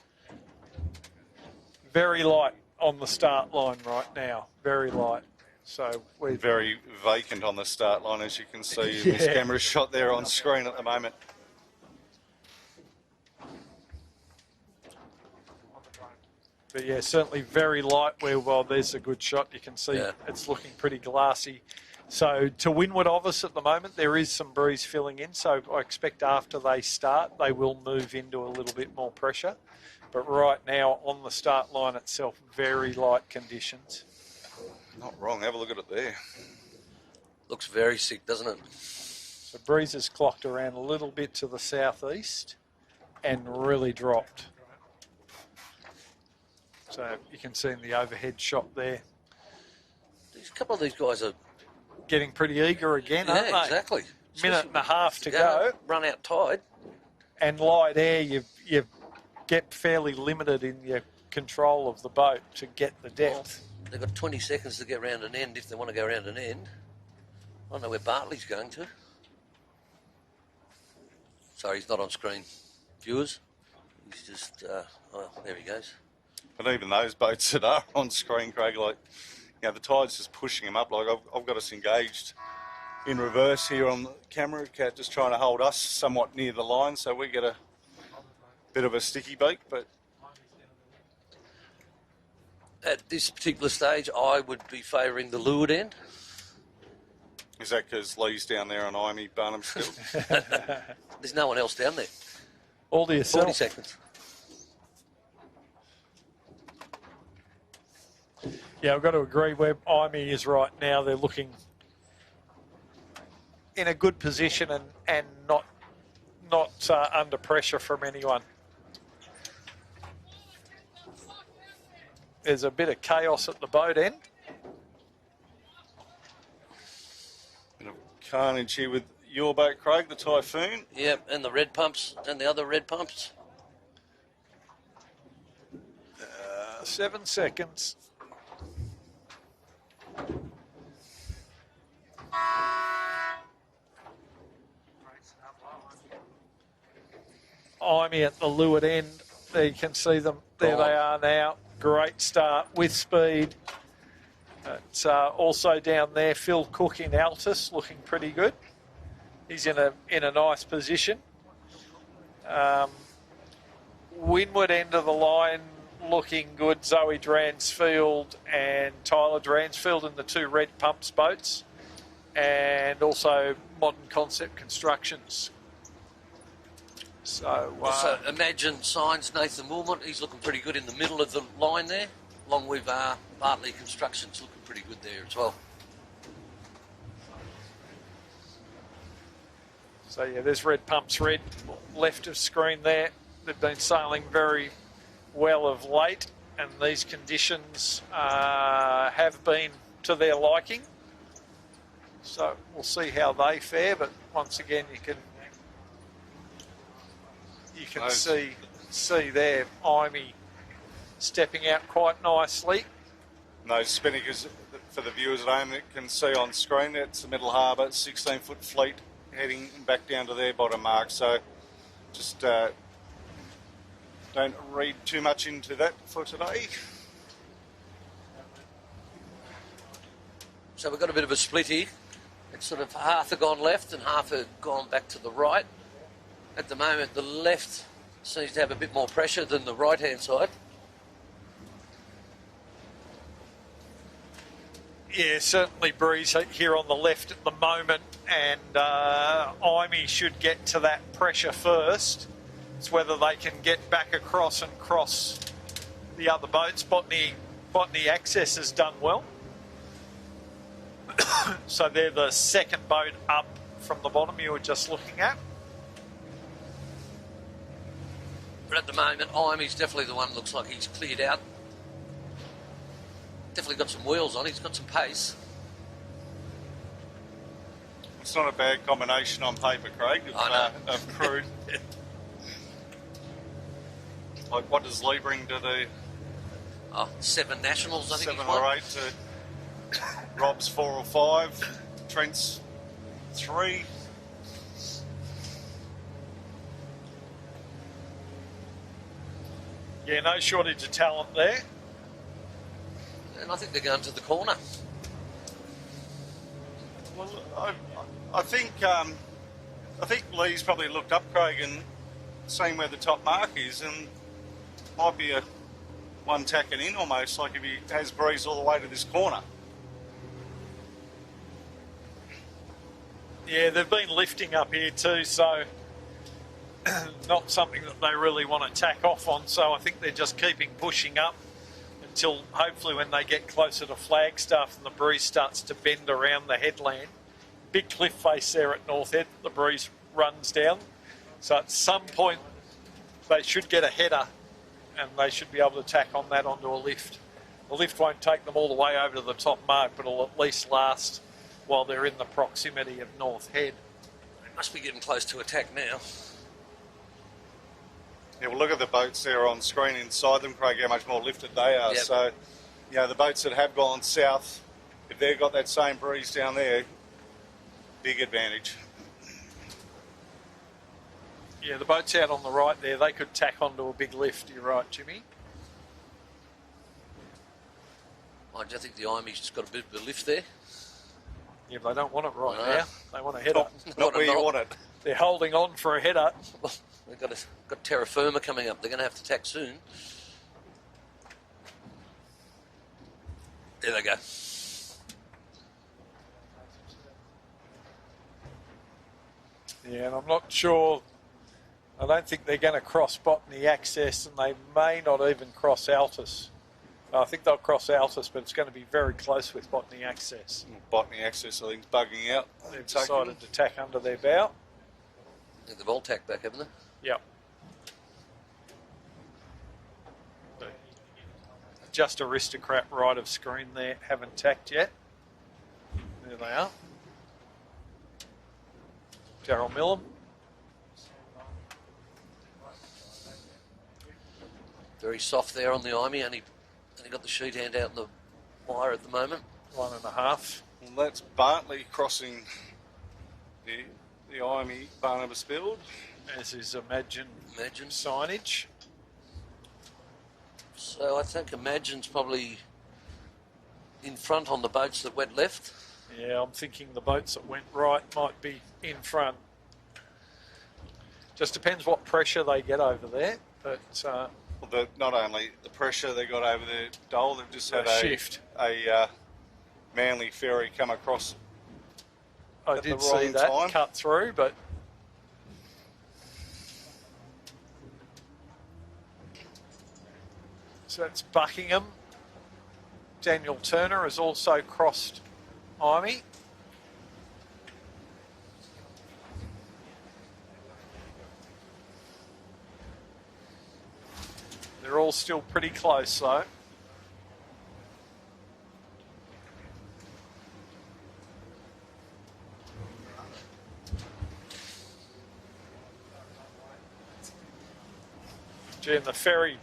Very light on the start line right now. Very light. So we're very vacant on the start line, as you can see in this camera shot there on screen at the moment. But yeah, certainly very light where, well, there's a good shot. You can see it's looking pretty glassy. So to windward of us at the moment, there is some breeze filling in. So I expect after they start, they will move into a little bit more pressure. But right now on the start line itself, very light conditions. Not wrong. Have a look at it there. Looks very sick, doesn't it? So breeze has clocked around a little bit to the southeast and really dropped. So you can see in the overhead shot there. A couple of these guys are getting pretty eager again, aren't they? Exactly. Minute and a half to go. Run out tide. And light air, you get fairly limited in your control of the boat to get the depth. Well, they've got 20 seconds to get round an end if they want to go round an end. I don't know where Bartley's going to. Sorry, he's not on screen. Viewers, he's just, there he goes. But even those boats that are on screen, Craig, the tide's just pushing them up. Like I've got us engaged in reverse here on the camera, Cat, just trying to hold us somewhat near the line so we get a bit of a sticky beak. But at this particular stage, I would be favouring the leeward end. Is that because Lee's down there on Imey Barnum still? There's no one else down there. All to yourself. 40 seconds. Yeah, I've got to agree where Imey is right now. They're looking in a good position and not under pressure from anyone. there's a bit of chaos at the boat end. Bit of carnage here with your boat, Craig, the Typhoon. Yep, and the red pumps, and the other red pumps. 7 seconds. Imey at the leeward end. There you can see them. There they are now. Great start with speed. It's also down there, Phil Cook in Altus, looking pretty good. He's in a nice position. Windward end of the line, looking good. Zoe Dransfield and Tyler Dransfield in the 2 red pumps boats, and also Modern Concept Constructions. So, Imagine Signs, Nathan Wilmot, he's looking pretty good in the middle of the line there, along with Bartley Constructions looking pretty good there as well. So yeah, there's red pumps red, left of screen there. They've been sailing very well of late, and these conditions have been to their liking. So we'll see how they fare, but once again you can see there Imey stepping out quite nicely. And those spinnakers, for the viewers at home that can see on screen, that's the Middle Harbour 16-foot fleet heading back down to their bottom mark. So just don't read too much into that for today. So we've got a bit of a split here. It's sort of half have gone left and half have gone back to the right. At the moment, the left seems to have a bit more pressure than the right-hand side. Yeah, certainly breeze here on the left at the moment, and Imey should get to that pressure first. It's whether they can get back across and cross the other boats. Botany Access has done well. So they're the second boat up from the bottom you were just looking at. But at the moment, Imey's definitely the one that looks like he's cleared out. Definitely got some wheels on, he's got some pace. It's not a bad combination on paper, Craig, of crude. Like, what does Lee bring to the... 7 nationals, I think. 7 or 8 to Rob's 4 or 5, Trent's 3. Yeah, no shortage of talent there. And I think they're going to the corner. Well, I think Lee's probably looked up, Craig, and seen where the top mark is, and might be a one tacking in almost, like if he has breeze all the way to this corner. Yeah, they've been lifting up here too, so not something that they really want to tack off on. So I think they're just keeping pushing up until hopefully when they get closer to Flagstaff and the breeze starts to bend around the headland. Big cliff face there at North Head, the breeze runs down. So at some point they should get a header and they should be able to tack on that onto a lift. The lift won't take them all the way over to the top mark, but it'll at least last while they're in the proximity of North Head. They must be getting close to attack now. Yeah, well, look at the boats there on screen inside them, Craig, how much more lifted they are. Yep. So, you know, the boats that have gone south, if they've got that same breeze down there, big advantage. Yeah, the boats out on the right there, they could tack onto a big lift. You're right, Jimmy. I do think the Imey's just got a bit of a lift there. Yeah, but they don't want it right now. They want a header. Not where you want it. They're holding on for a header. They've got Terra Firma coming up. They're going to have to tack soon. There they go. Yeah, and I'm not sure. I don't think they're going to cross Botany Access, and they may not even cross Altus. I think they'll cross Altus, but it's going to be very close with Botany Access. Botany Access, I think, is bugging out. They've decided to tack under their bow. I think they've all tacked back, haven't they? Yep. just Aristocrat right of screen there, haven't tacked yet. There they are. Daryl Millam. Very soft there on the Imey, only got the sheet hand out in the wire at the moment. 1.5. Well, that's Bartley crossing the Imey Barnabas build. As is Imagine signage. So I think Imagine's probably in front on the boats that went left. Yeah, I'm thinking the boats that went right might be in front. Just depends what pressure they get over there. But Well, not only the pressure they got over there, Dole, they've just had shift. a Manly ferry come across. I did see that time. cut through, but so that's Buckingham. Daniel Turner has also crossed Imey. They're all still pretty close though. Gee, and the ferry.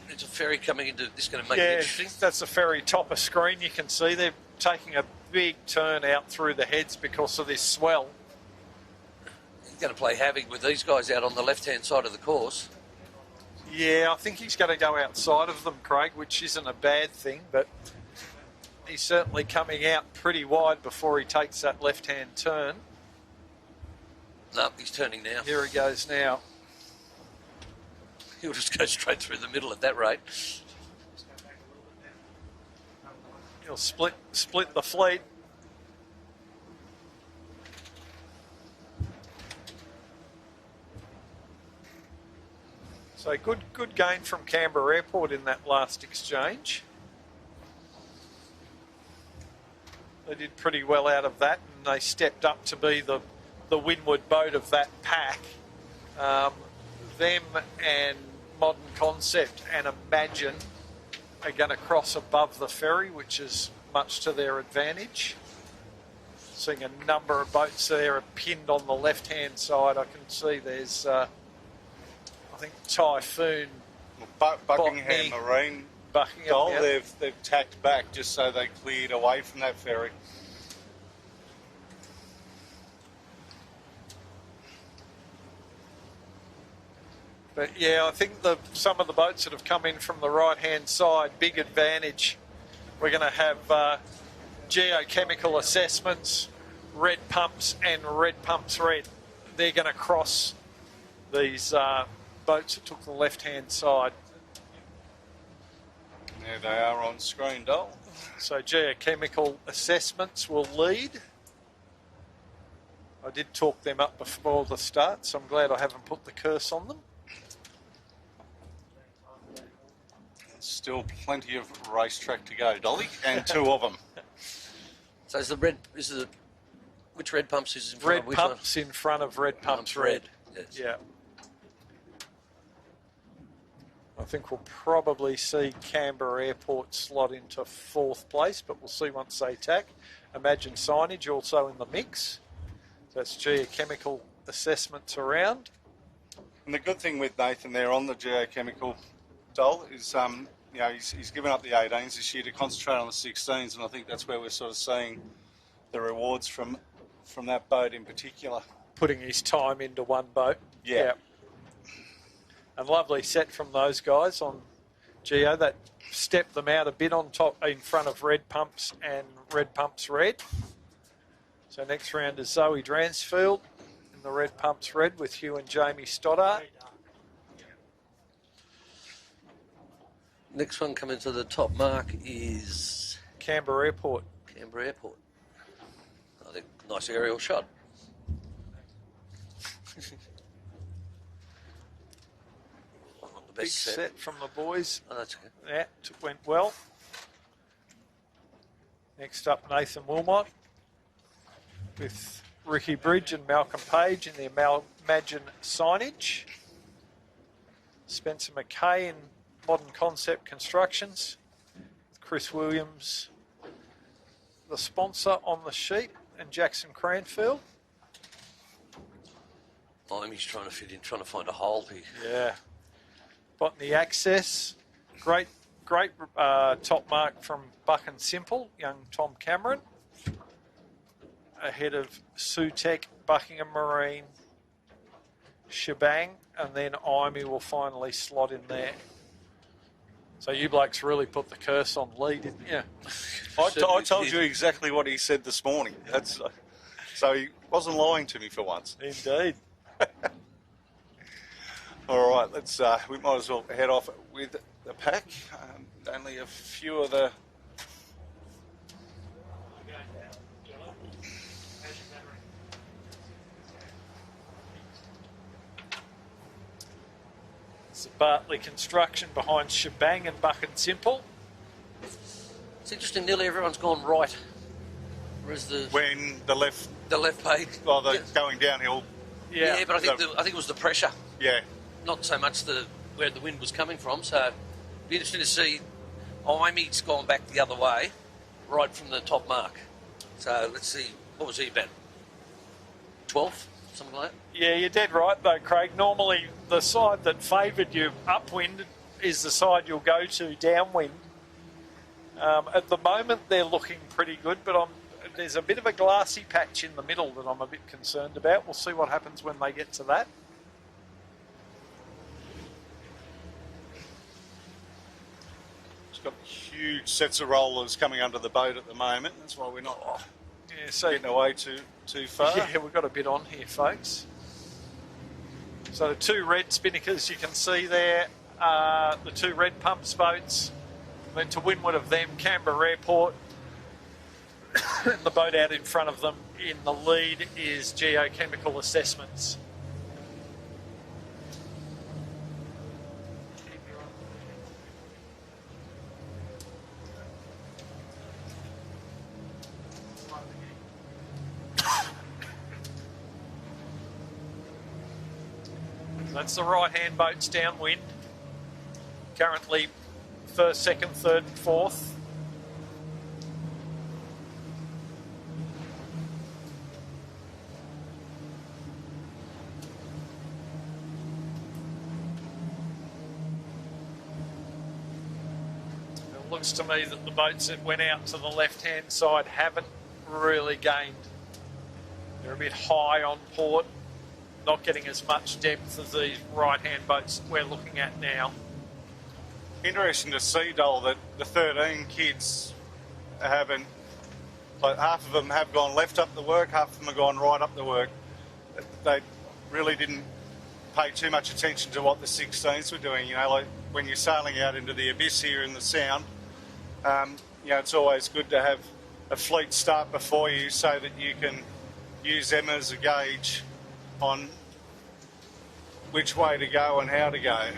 There's a ferry coming into this, going to make it Yeah, interesting. that's the ferry top of screen. You can see they're taking a big turn out through the heads because of this swell. He's going to play havoc with these guys out on the left-hand side of the course. Yeah, I think he's going to go outside of them, Craig, which isn't a bad thing, but he's certainly coming out pretty wide before he takes that left-hand turn. No, he's turning now. Here he goes now. He'll just go straight through the middle at that rate. He'll split the fleet. So good gain from Canberra Airport in that last exchange. They did pretty well out of that, and they stepped up to be the windward boat of that pack. Them and Modern Concept and Imagine are going to cross above the ferry, which is much to their advantage. Seeing a number of boats there are pinned on the left-hand side. I can see there's, I think, Typhoon, Buckingham Botany, Marine, Buckingham. Dole, Yep. they've tacked back just so they cleared away from that ferry. But yeah, I think some of the boats that have come in from the right-hand side, big advantage. We're going to have geochemical assessments, red pumps and red pumps red. They're going to cross these boats that took the left-hand side. There they are on screen, Dole. So geochemical assessments will lead. I did talk them up before the start, so I'm glad I haven't put the curse on them. Still plenty of racetrack to go, Dolly, and two of them. So is which red pumps is in front Red of which pumps in front of red pumps red. Yes. Yeah. I think we'll probably see Canberra Airport slot into fourth place, but we'll see once they tack. Imagine signage also in the mix. So that's geochemical assessments around. And the good thing with Nathan there on the geochemical, Dole, is he's given up the 18s this year to concentrate on the 16s, and I think that's where we're sort of seeing the rewards from that boat in particular. Putting his time into one boat. Yeah. And lovely set from those guys on Geo. That stepped them out a bit on top in front of red pumps and red pumps red. So next round is Zoe Dransfield in the red pumps red with Hugh and Jamie Stoddart. Next one coming to the top mark is Canberra Airport. Canberra Airport. I think nice aerial shot. Not the Big best set from the boys. Oh, that's okay. Yeah, it went well. Next up, Nathan Wilmot with Ricky Bridge and Malcolm Page in the Imagine signage. Spencer McKay in Modern Concept Constructions. Chris Williams, the sponsor on the sheet, and Jackson Cranfield. He's trying to fit in, trying to find a hole here. Yeah. Botany Access. Great top mark from Buck and Simple, young Tom Cameron. Ahead of Sutek, Buckingham Marine, Shebang, and then Imey will finally slot in there. So you blokes really put the curse on Lee, didn't you? I told you exactly what he said this morning. So he wasn't lying to me for once. Indeed. All right, we might as well head off with the pack. Only a few of the... It's Bartley Construction behind Shebang and Buck and Simple. It's interesting, nearly everyone's gone right. Whereas when the left page... Oh, going downhill. Yeah, but I think it was the pressure. Yeah. Not so much where the wind was coming from. So it'd be interesting to see. Imey's gone back the other way, right from the top mark. So let's see. What was he about? 12? Something like that? Yeah, you're dead right though, Craig. Normally the side that favoured you upwind is the side you'll go to downwind. At the moment they're looking pretty good, but there's a bit of a glassy patch in the middle that I'm a bit concerned about. We'll see what happens when they get to that. It's got huge sets of rollers coming under the boat at the moment. That's why we're not getting away too far. Yeah, we've got a bit on here, folks. So the two red spinnakers you can see there, the two red pumps boats. Then to windward of them, Canberra Airport. And the boat out in front of them in the lead is Geochemical Assessments. That's the right-hand boats downwind. Currently first, second, third and fourth. It looks to me that the boats that went out to the left-hand side haven't really gained. They're a bit high on port, not getting as much depth as these right-hand boats that we're looking at now. Interesting to see, Dole, that the 13 kids haven't, like half of them have gone left up the work, half of them have gone right up the work. They really didn't pay too much attention to what the 16s were doing. You know, like when you're sailing out into the abyss here in the Sound, you know, it's always good to have a fleet start before you so that you can use them as a gauge on which way to go and how to go.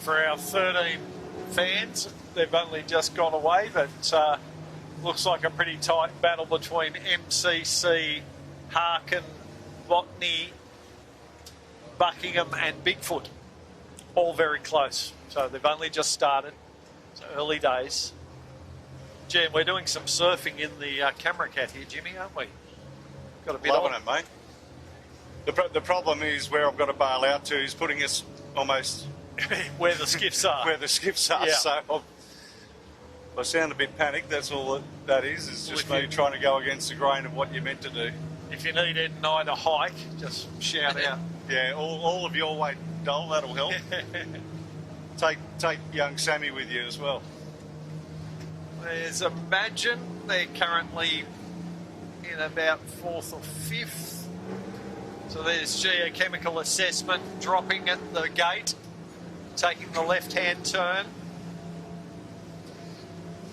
For our 13 fans, they've only just gone away, but looks like a pretty tight battle between MCC, Harkin, Botany, Buckingham and Bigfoot. All very close. So they've only just started. So early days. Jim, we're doing some surfing in the camera cat here, Jimmy, aren't we? Got a bit Loving on. it, mate. The problem is where I've got to bail out to is putting us almost where the skiffs are. where the skiffs are. Yeah. So I sound a bit panicked. That's all that is just me trying to go against the grain of what you're meant to do. If you need Ed and I to hike, just shout out. Yeah, all of your weight, Dole, that'll help. Take young Sammy with you as well. There's Imagine. They're currently in about 4th or 5th. So there's Geochemical Assessment dropping at the gate, taking the left-hand turn.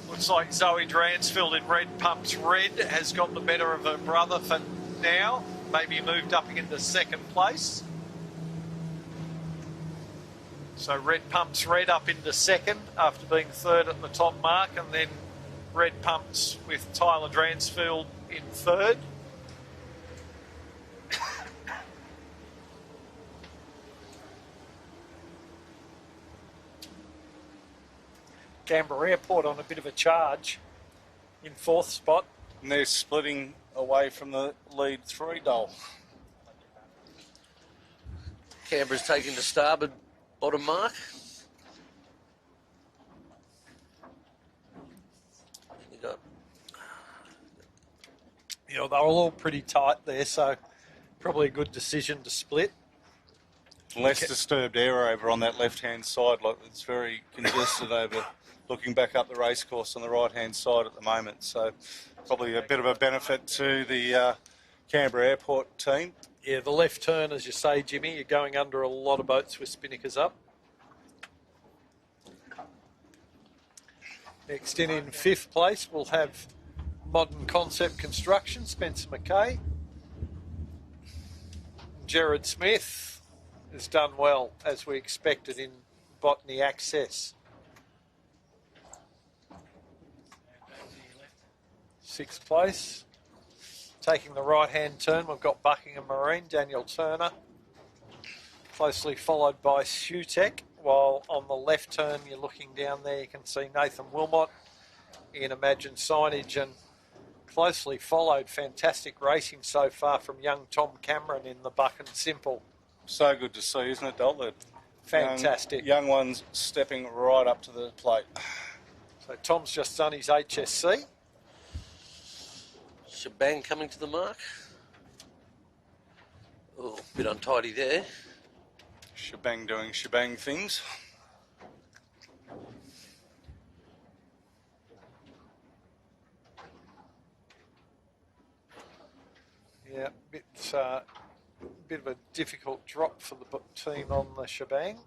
Looks like Zoe Dransfield in red pumps red has got the better of her brother for now. Maybe moved up into second place. So red pumps red up into second after being third at the top mark, and then red pumps with Tyler Dransfield in third. Canberra Airport on a bit of a charge in 4th spot. And they're splitting away from the lead 3 doll. Canberra's taking the starboard bottom mark. You got You know, they were all pretty tight there, so probably a good decision to split. Less disturbed air over on that left-hand side. Like, it's very congested over looking back up the racecourse on the right-hand side at the moment. So probably a bit of a benefit to the Canberra Airport team. Yeah, the left turn, as you say, Jimmy, you're going under a lot of boats with spinnakers up. Next in 5th place, we'll have Modern Concept Construction, Spencer McKay. Jared Smith has done well, as we expected, in Botany Access. 6th place. Taking the right-hand turn, we've got Buckingham Marine, Daniel Turner. Closely followed by Sutek, while on the left turn, you're looking down there, you can see Nathan Wilmot in Imagine Signage, and closely followed, fantastic racing so far from young Tom Cameron in the Buck and Simple. So good to see, isn't it, Dol? That Fantastic. Young ones stepping right up to the plate. So Tom's just done his HSC. Shebang coming to the mark. Oh, a bit untidy there. Shebang doing shebang things. Yeah, bit of a difficult drop for the team on the shebang.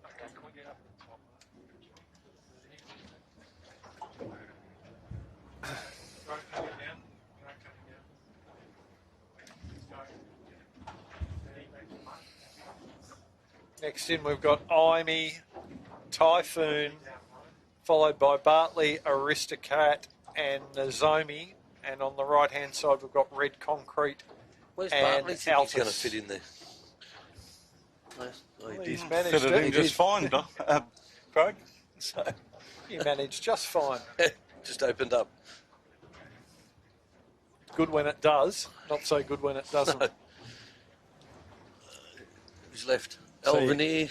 Next in, we've got Imey, Typhoon, followed by Bartley, Aristocrat, and Nozomi. And on the right-hand side, we've got Red Concrete. Where's and Bartley? Think he's going to Alphys. fit in there. No, he He's did. managed Fitted it. in just fine, Craig. So, He managed just fine. Just opened up. Good when it does, not so good when it doesn't. Who's left? So you- Alvini.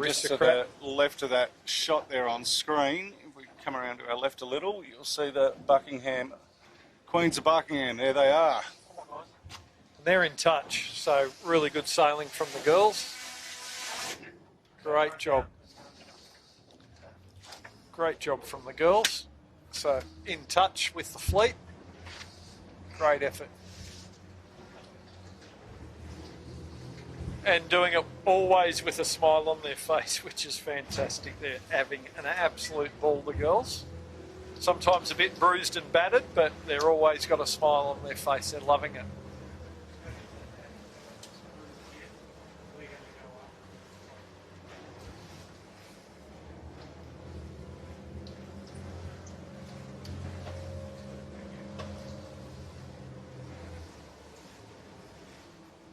just to Aristocrat. the left of that shot there on screen, if we come around to our left a little, you'll see the Buckingham, Queens of Buckingham. There they are. They're in touch, so really good sailing from the girls. Great job. Great job from the girls. So in touch with the fleet. Great effort. And doing it always with a smile on their face, which is fantastic. They're having an absolute ball, the girls. Sometimes a bit bruised and battered, but they're always got a smile on their face. They're loving it.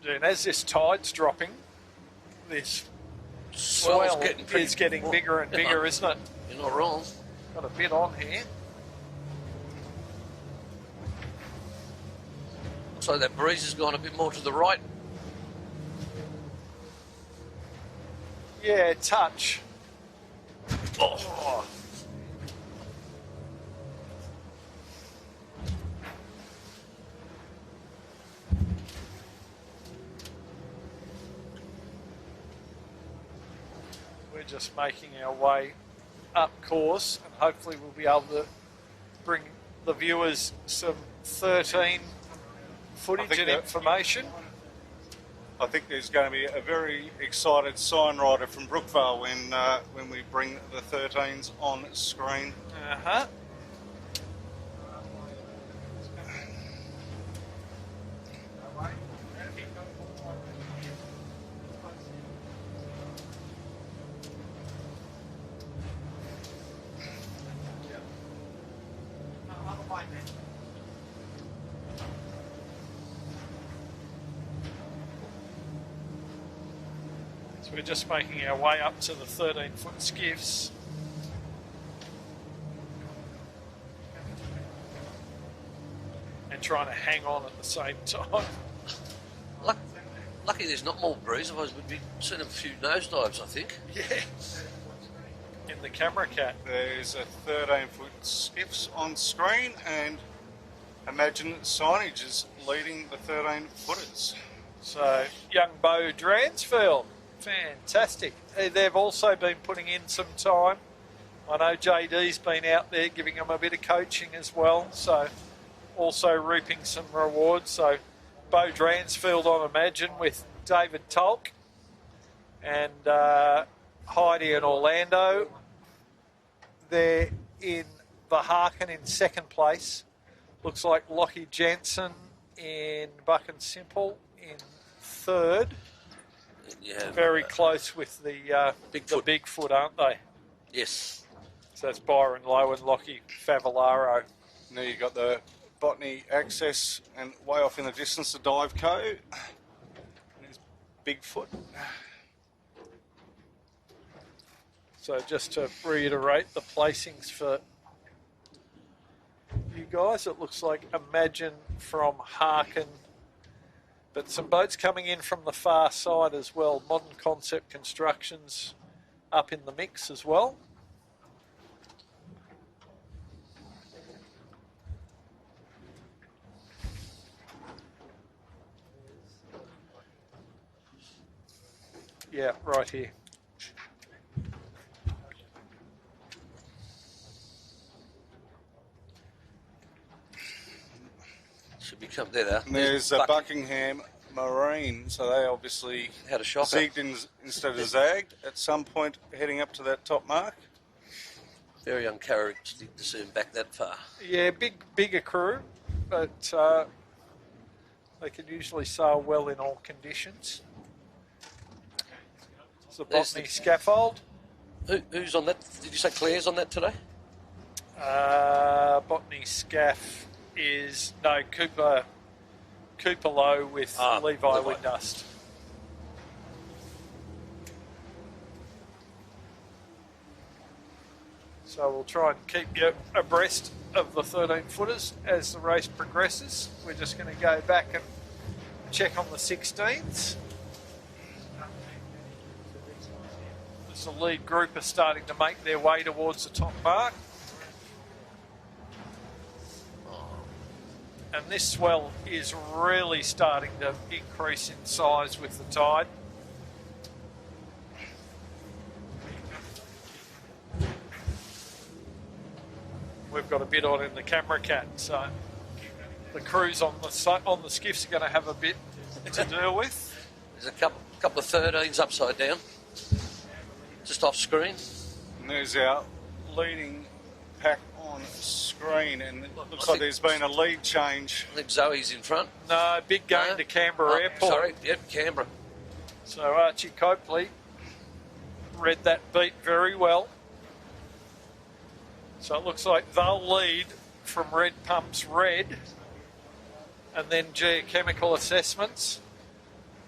And as this tide's dropping, this swell is getting bigger and bigger, isn't it? You're not wrong. Got a bit on here. Looks like that breeze has gone a bit more to the right. Yeah, touch. Oh. We're just making our way up course, and hopefully we'll be able to bring the viewers some 13 footage and information. I think there's going to be a very excited sign rider from Brookvale when we bring the 13s on screen. Uh-huh. So we're just making our way up to the 13-foot skiffs. And trying to hang on at the same time. Lucky there's not more breeze, otherwise we'd be seeing a few nosedives, I think. Yeah. In the camera cat. There's a 13-foot skiffs on screen, and imagine signage is leading the 13-footers. So, young Bo Dransfield, fantastic. They've also been putting in some time. I know JD's been out there giving them a bit of coaching as well, so also reaping some rewards. So, Bo Dransfield on Imagine with David Tolk and Heidi and Orlando. They're in the Harkin in second place. Looks like Lockie Jensen in Buck and Simple in third. Yeah, very close with the Bigfoot, aren't they? Yes. So that's Byron Lowe and Lockie Favalaro. Now you've got the Botany Access, and way off in the distance the Diveco. There's Bigfoot. So just to reiterate the placings for you guys, it looks like Imagine from Harkin, but some boats coming in from the far side as well. Modern Concept Constructions up in the mix as well. Yeah, right here. Should be come there. And there's Buckingham Marine, so they obviously had a shocker. Zigged instead of zagged at some point heading up to that top mark. Very uncharacteristic to see them back that far. Yeah, bigger crew, but they can usually sail well in all conditions. It's the Botany Scaffold. Who's on that? Did you say Claire's on that today? Botany Scaff is, no, Cooper Lowe with Levi Windust. So we'll try and keep you abreast of the 13-footers as the race progresses. We're just going to go back and check on the 16s. As the lead group are starting to make their way towards the top mark. And this swell is really starting to increase in size with the tide. We've got a bit on in the camera cat, so the crews on the skiffs are going to have a bit to deal with. There's a couple of 13s upside down, just off screen. And there's our leading pack on screen, and it looks like there's been a lead change. I think Zoe's in front. No, big gain to Canberra Airport. Sorry, yep, Canberra. So Archie Copley read that beat very well. So it looks like they'll lead from Red Pumps Red, and then Geochemical Assessments.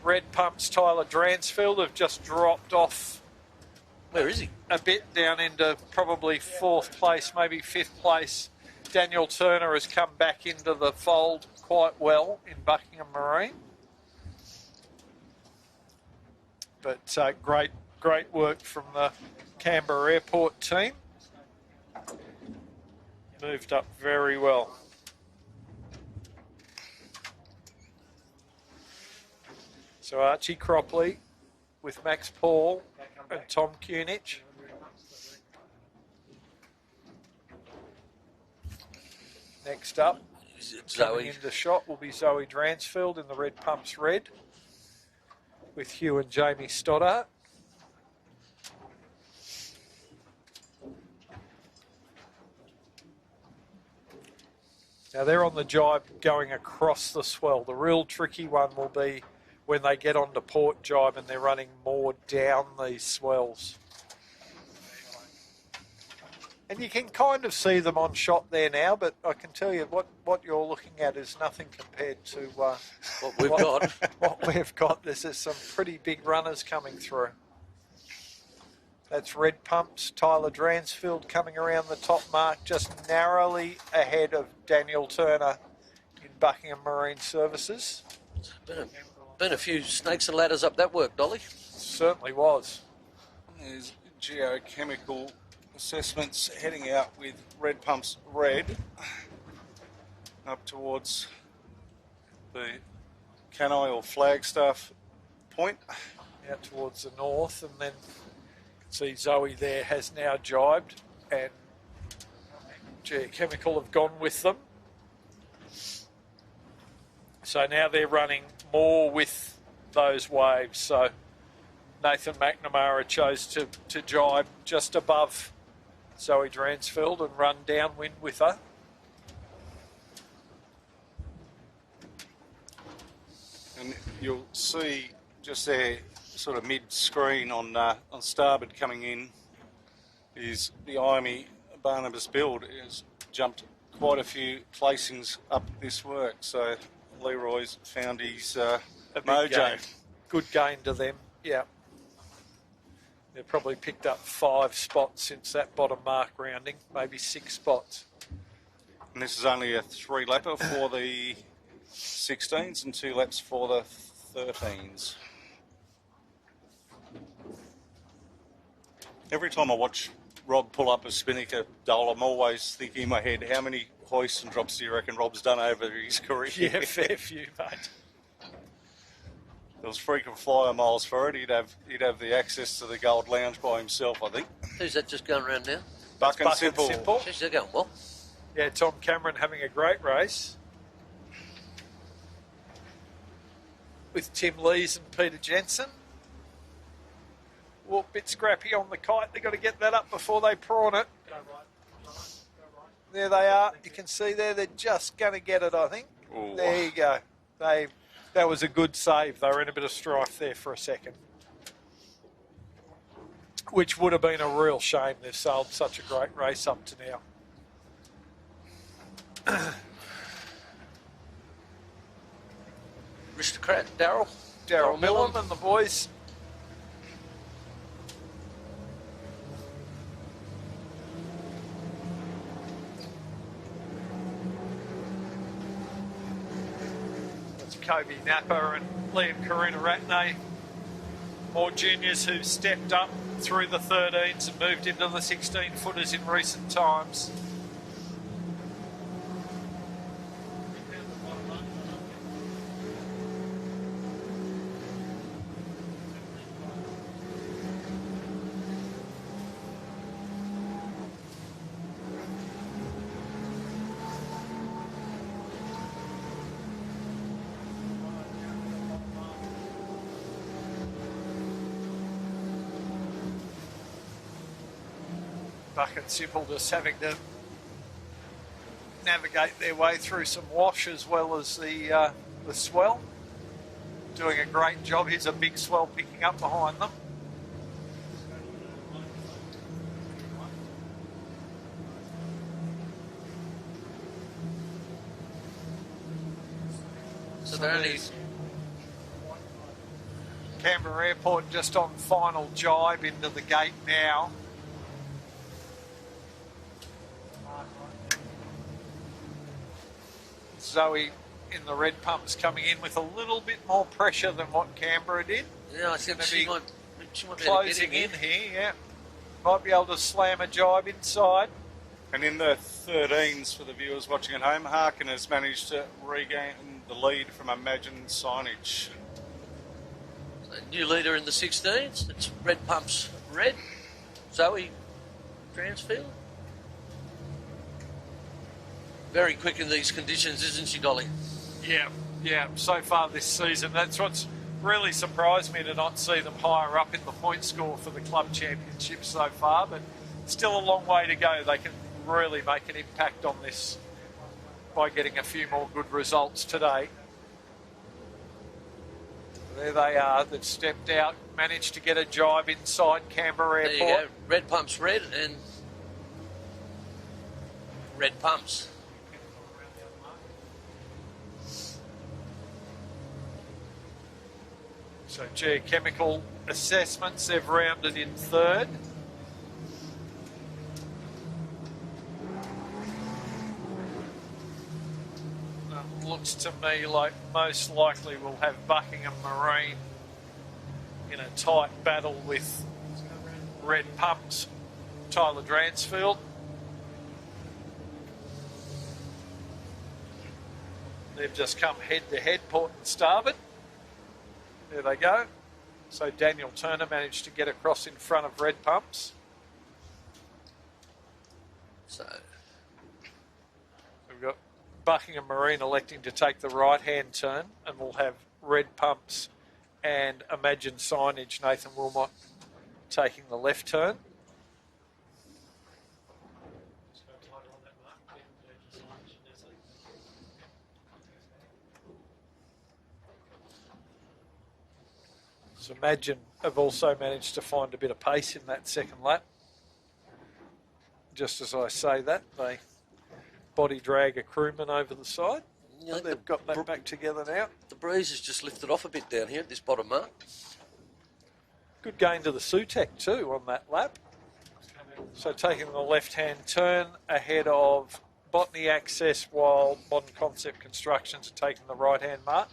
Red Pumps Tyler Dransfield have just dropped off. Where is he? A bit down into probably fourth place, maybe fifth place. Daniel Turner has come back into the fold quite well in Buckingham Marine. But great work from the Canberra Airport team. Moved up very well. So Archie Cropley with Max Paul and Tom Kunich. Next up, coming into shot will be Zoe Dransfield in the Red Pumps Red with Hugh and Jamie Stoddart. Now they're on the jibe going across the swell. The real tricky one will be when they get onto port jibe and they're running more down these swells. And you can kind of see them on shot there now, but I can tell you what you're looking at is nothing compared to what we've got. What we've got. There's some pretty big runners coming through. That's Red Pumps, Tyler Dransfield coming around the top mark, just narrowly ahead of Daniel Turner in Buckingham Marine Services. Been a few snakes and ladders up that work, Dolly. Certainly was. There's geochemical assessments heading out with Red Pumps Red up towards the Canai or Flagstaff point. Out towards the north, and then see Zoe there has now jibed, and Geochemical have gone with them. So now they're running more with those waves. So Nathan McNamara chose to jibe just above Zoe Dransfield and run downwind with her. And you'll see just there, sort of mid-screen on starboard coming in, is the Iamy Barnabas build. It has jumped quite a few placings up this work, so Leroy's found his mojo. Gain. Good gain to them, yeah. They've probably picked up 5 spots since that bottom mark rounding, maybe 6 spots. And this is only a 3-lapper for the 16s and 2 laps for the 13s. Every time I watch Rob pull up a spinnaker, Dole, I'm always thinking in my head, how many hoists and drops do you reckon Rob's done over his career? Yeah, fair few, mate. There was frequent flyer miles for it. He'd have the access to the Gold Lounge by himself, I think. Who's that just going around now? Buck and Buck and Simple. Simple. Jeez, they're going well. Yeah, Tom Cameron having a great race with Tim Lees and Peter Jensen. Well, a bit scrappy on the kite. They've got to get that up before they prawn it. There they are. You can see there, they're just going to get it, I think. Ooh. There you go. That was a good save. They were in a bit of strife there for a second, which would have been a real shame. They've sailed such a great race up to now. Aristocrat, Daryl Millam and the boys. That's Kobe Napper and Liam Karuna-Ratne. More juniors who've stepped up through the 13s and moved into the 16-footers in recent times. Buck and Simple just having to navigate their way through some wash as well as the swell. Doing a great job. Here's a big swell picking up behind them. So they're only... Canberra Airport just on final jibe into the gate now. Zoe in the red pumps coming in with a little bit more pressure than what Canberra did. Yeah, I think she might be able to Closing get in here, yeah. Might be able to slam a jibe inside. And in the 13s, for the viewers watching at home, Harkin has managed to regain the lead from Imagine Signage. A new leader in the 16s. It's Red Pumps Red. Zoe Dransfield. Very quick in these conditions, isn't she, Dolly? Yeah. So far this season, that's what's really surprised me to not see them higher up in the point score for the club championship so far. But still a long way to go. They can really make an impact on this by getting a few more good results today. There they are. They've stepped out, managed to get a jibe inside Canberra Airport. There you go. Red Pumps Red and Red Pumps. So geochemical assessments, they've rounded in third. reads to me like most likely we'll have Buckingham Marine in a tight battle with Red Pumps, Tyler Dransfield. They've just come head to head, port and starboard. There they go. So Daniel Turner managed to get across in front of Red Pumps. So we've got Buckingham Marine electing to take the right-hand turn, and we'll have Red Pumps and Imagine Signage, Nathan Wilmot, taking the left turn. So Imagine have also managed to find a bit of pace in that second lap. Just as I say that, they body drag a crewman over the side. Yeah, They've got that back together now. the breeze has just lifted off a bit down here at this bottom mark. Good gain to the Sutec too on that lap. So taking the left-hand turn ahead of Botany Access, while Modern Concept Constructions are taking the right-hand mark.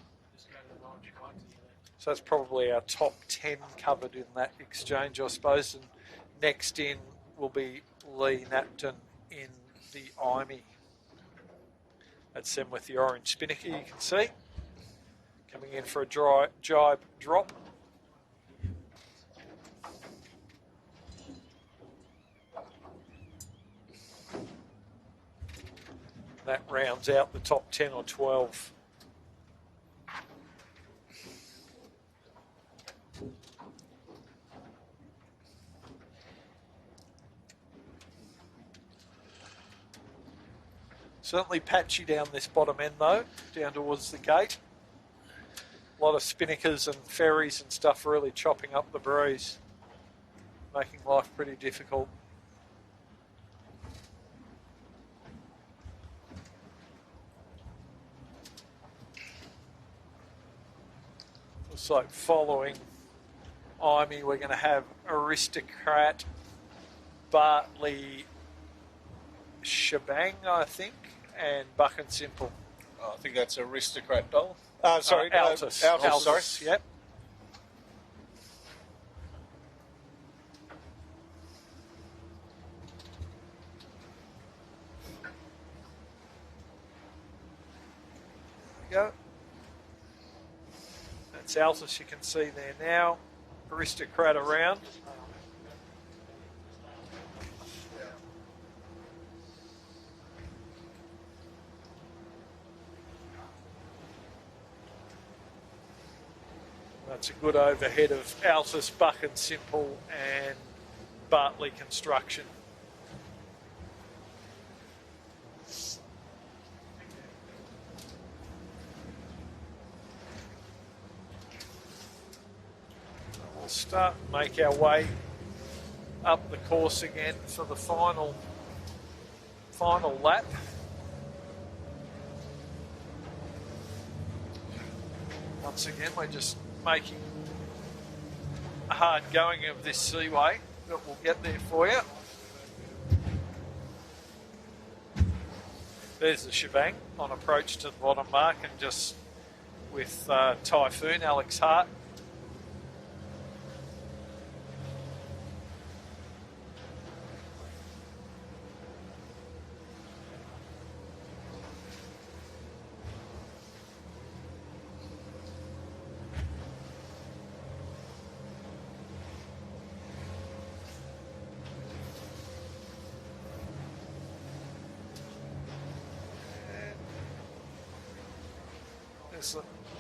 So that's probably our top 10 covered in that exchange, I suppose. And next in will be Lee Napton in the IME. That's them with the orange spinnaker, you can see. Coming in for a jibe drop. That rounds out the top 10 or 12. Certainly patchy down this bottom end though, down towards the gate. A lot of spinnakers and ferries and stuff really chopping up the breeze, making life pretty difficult. Looks like following IME we're going to have Aristocrat, Bartley, Shebang, I think, and Buck and Simple. Oh, I think that's Aristocrat doll. Altus. Altus, sorry. Yep. There we go. That's Altus, you can see there now. Aristocrat around. That's a good overhead of Altus, Buck and Simple and Bartley Construction. We'll start and make our way up the course again for the final lap. Once again, we're just making a hard going of this seaway, but we'll get there for you. There's the Shebang on approach to the bottom mark, and just with Typhoon, Alex Hart.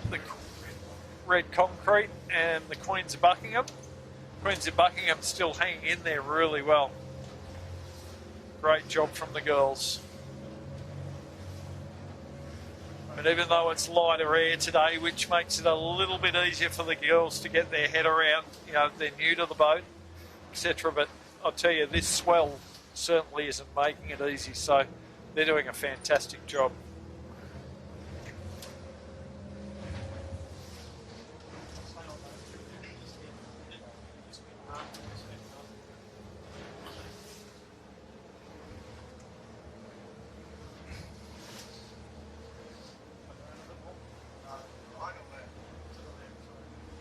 The red concrete and the Queens of Buckingham. Queens of Buckingham still hanging in there really well. Great job from the girls. But even though it's lighter air today, which makes it a little bit easier for the girls to get their head around, you know, they're new to the boat, etc. But I'll tell you, this swell certainly isn't making it easy, so they're doing a fantastic job.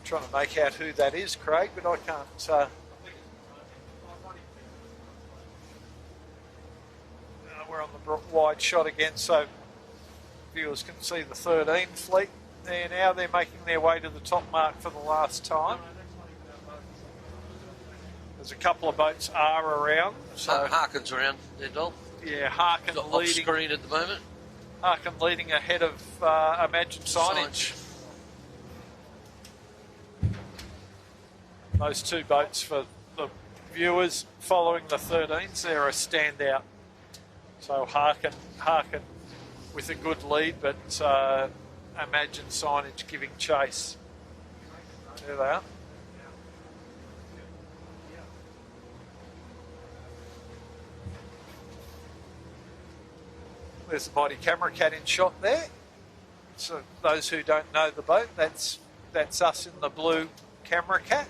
trying to make out who that is, Craig, but I can't. We're on the wide shot again, so viewers can see the 13 fleet there now. They're making their way to the top mark for the last time. There's a couple of boats are around. So Harkin's around there, Dol. yeah, Harkin Off leading. screen at the moment. Harkin leading ahead of Imagine Signage. Those two boats for the viewers following the 13s, they're a standout. So Harkin with a good lead, but Imagine Signage giving chase. There they are. There's the Mighty Camera Cat in shot there. So those who don't know the boat, that's us in the blue Camera Cat.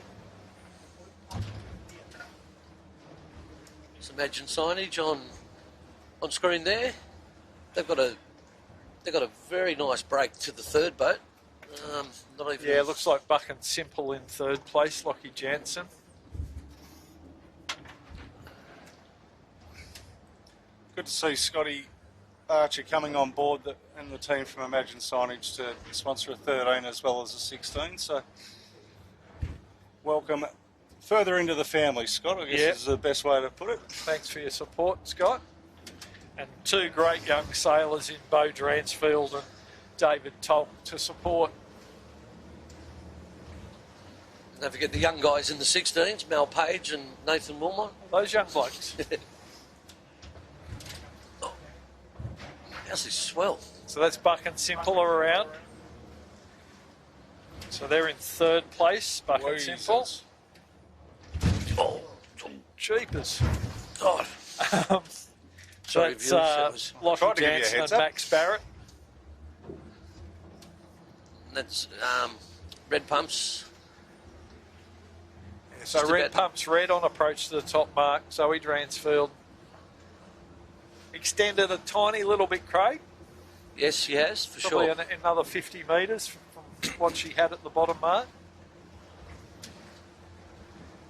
Just Imagine Signage on screen there. They've got a very nice break to the third boat. Not even. Yeah, it looks like Buck and Simple in third place, Lockie Jansen. Good to see Scotty Archer coming on board and the team from Imagine Signage to sponsor a 13 as well as a 16. So welcome further into the family, Scott, I guess is the best way to put it. Thanks for your support, Scott. And two great young sailors in Beau Dransfield and David Tolk to support. Don't forget the young guys in the 16s, Mel Page and Nathan Wilmot. Those young blokes. How's this swell? So that's Buck and Simple are around. So they're in third place, Buck and Simple. Oh, Jeepers. God. So Sorry, that's viewers, Lockie Tried to give you a Jansen heads and up. Max Barrett. That's Red Pumps. So Just Red about- Pumps red on approach to the top mark. Zoe Dransfield extended a tiny little bit, Craig. Yes, she has, for Probably sure. another 50 metres from what she had at the bottom mark.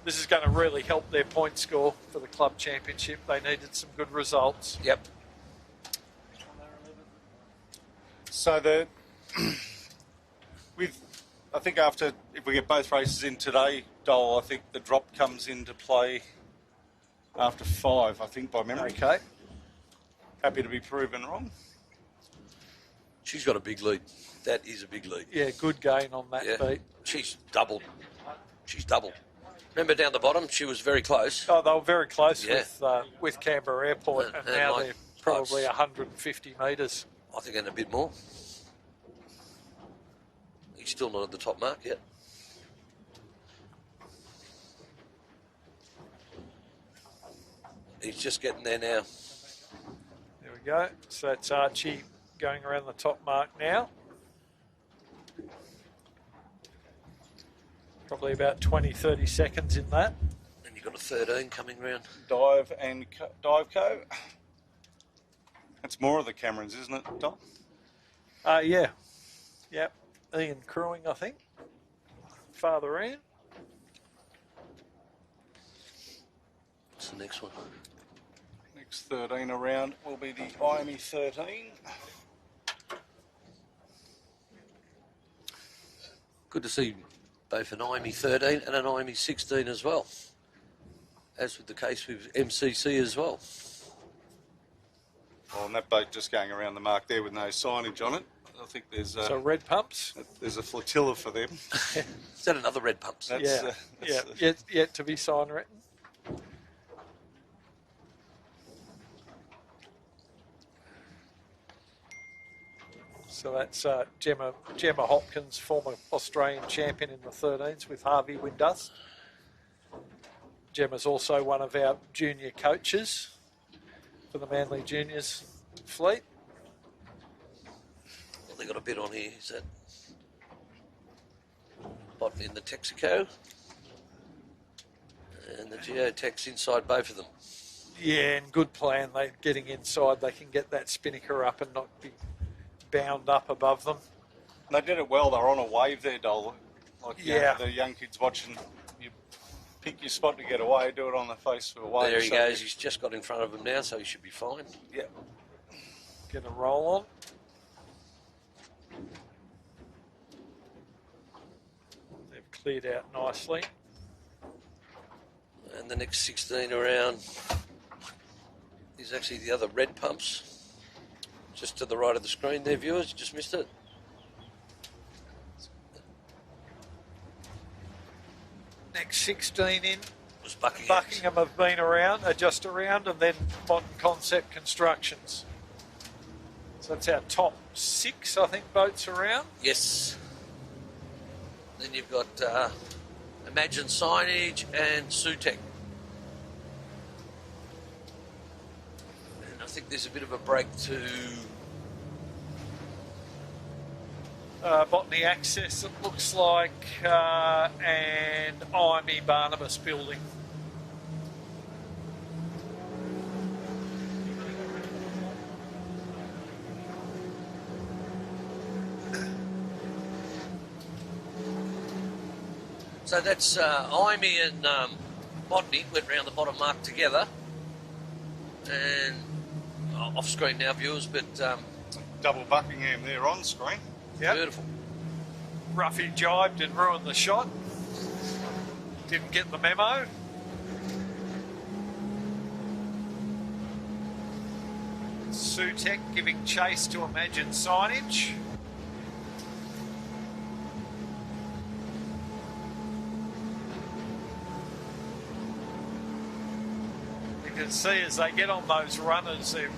This is going to really help their point score for the club championship. They needed some good results. Yep. So I think after, if we get both races in today, Dole, I think the drop comes into play after 5, I think, by memory. Okay. Happy to be proven wrong. She's got a big lead. That is a big lead. Yeah, good gain on that Yeah. beat. She's doubled. Remember down the bottom, she was very close. Oh, they were very close Yeah. with Canberra Airport, and And now like they're probably close. 150 metres. I think, and a bit more. He's still not at the top mark yet. He's just getting there now. There we go. So that's Archie going around the top mark now. Probably about 20, 30 seconds in that. And you've got a 13 coming round. Dive and Diveco. That's more of the Camerons, isn't it, Dom? Yeah. Yep. Ian Crewing, I think. Father Ian. What's the next one? Next 13 around will be the IME 13. Good to see both an IME 13 and an IME 16 as well. As with the case with MCC as well. Well, and that boat just going around the mark there with no signage on it. I think there's So red pumps. a flotilla for them. Is that another Red Pumps? That's, Yet to be sign written. So that's Gemma Hopkins, former Australian champion in the 13s with Harvey Windus. Gemma's also one of our junior coaches for the Manly Juniors fleet. Well, they got a bit on here. Is that bottom in the Texaco? And the Geotex inside both of them. Yeah, and good plan. They're getting inside. They can get that spinnaker up and not be bound up above them. They did it well. They were on a wave there, Dole. Like Yeah. the young kids watching, you pick your spot to get away, do it on the face for a wave. There he goes. He's just got in front of him now, so he should be fine. Yeah. Get a roll on. They've cleared out nicely. And the next 16 around is actually the other red pumps. Just to the right of the screen there, viewers. You just missed it. Next 16 in. Was Buckingham. Buckingham have been around, are just around, and then Modern Concept Constructions. So that's our top 6, I think, boats around. Yes. Then you've got Imagine Signage and Sutek. And I think there's a bit of a break to Botany Access, it looks like, and IME Barnabas Building. So that's IME and Botany went round the bottom mark together. And off screen now, viewers, but Double Buckingham there on screen. Yep. beautiful. Ruffy jibed and ruined the shot. Didn't get the memo. Sutek giving chase to Imagine Signage. You can see as they get on those runners, they're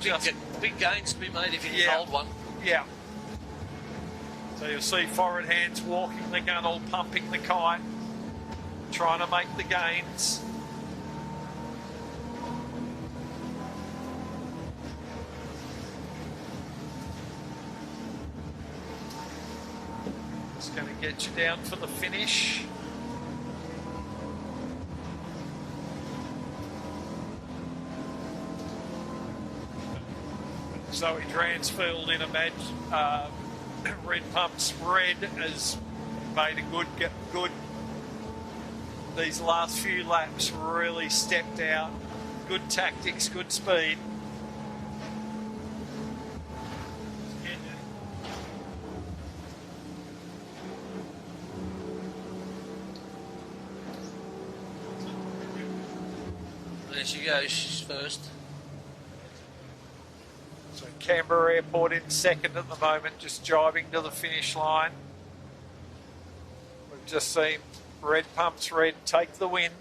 just Big gains to be made if you can Yeah. hold one. yeah. So you'll see forward hands walking the gunnel, pumping the kite, trying to make the gains. It's going to get you down for the finish. Zoe Dransfield in Red Pumps. Red has made a good. These last few laps really stepped out. Good tactics, good speed. There she goes, she's first. So Canberra Airport in second at the moment, just jibing to the finish line. We've just seen Red Pumps Red take the win.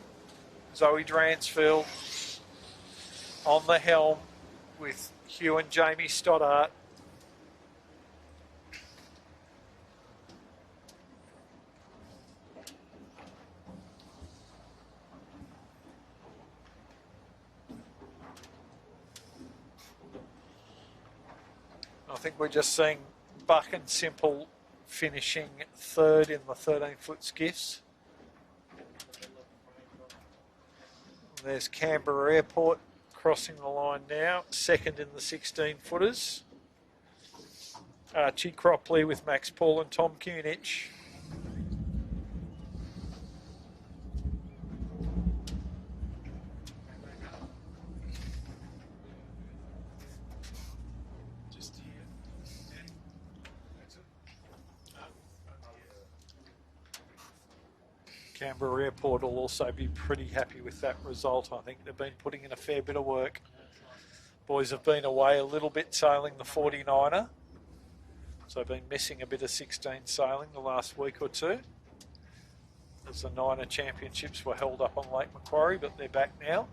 Zoe Dransfield on the helm with Hugh and Jamie Stoddart. I think we're just seeing Buck and Simple finishing third in the 13-foot skiffs. There's Canberra Airport crossing the line now, second in the 16-footers. Archie Cropley with Max Paul and Tom Kunich. Canberra Airport will also be pretty happy with that result. I think they've been putting in a fair bit of work. Boys have been away a little bit sailing the 49er. So been missing a bit of 16 sailing the last week or two. As the Niner Championships were held up on Lake Macquarie, but they're back now.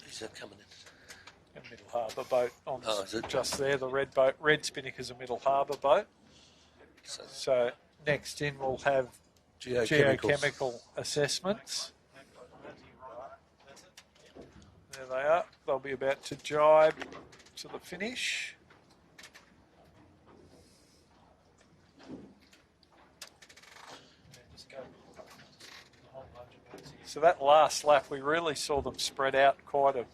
Who's that coming in? A Middle Harbour boat on is it? just there, the red boat. Red Spinnaker's a Middle Harbour boat. So next in we'll have geochemical assessments. There they are. They'll be about to jibe to the finish. So that last lap, we really saw them spread out quite a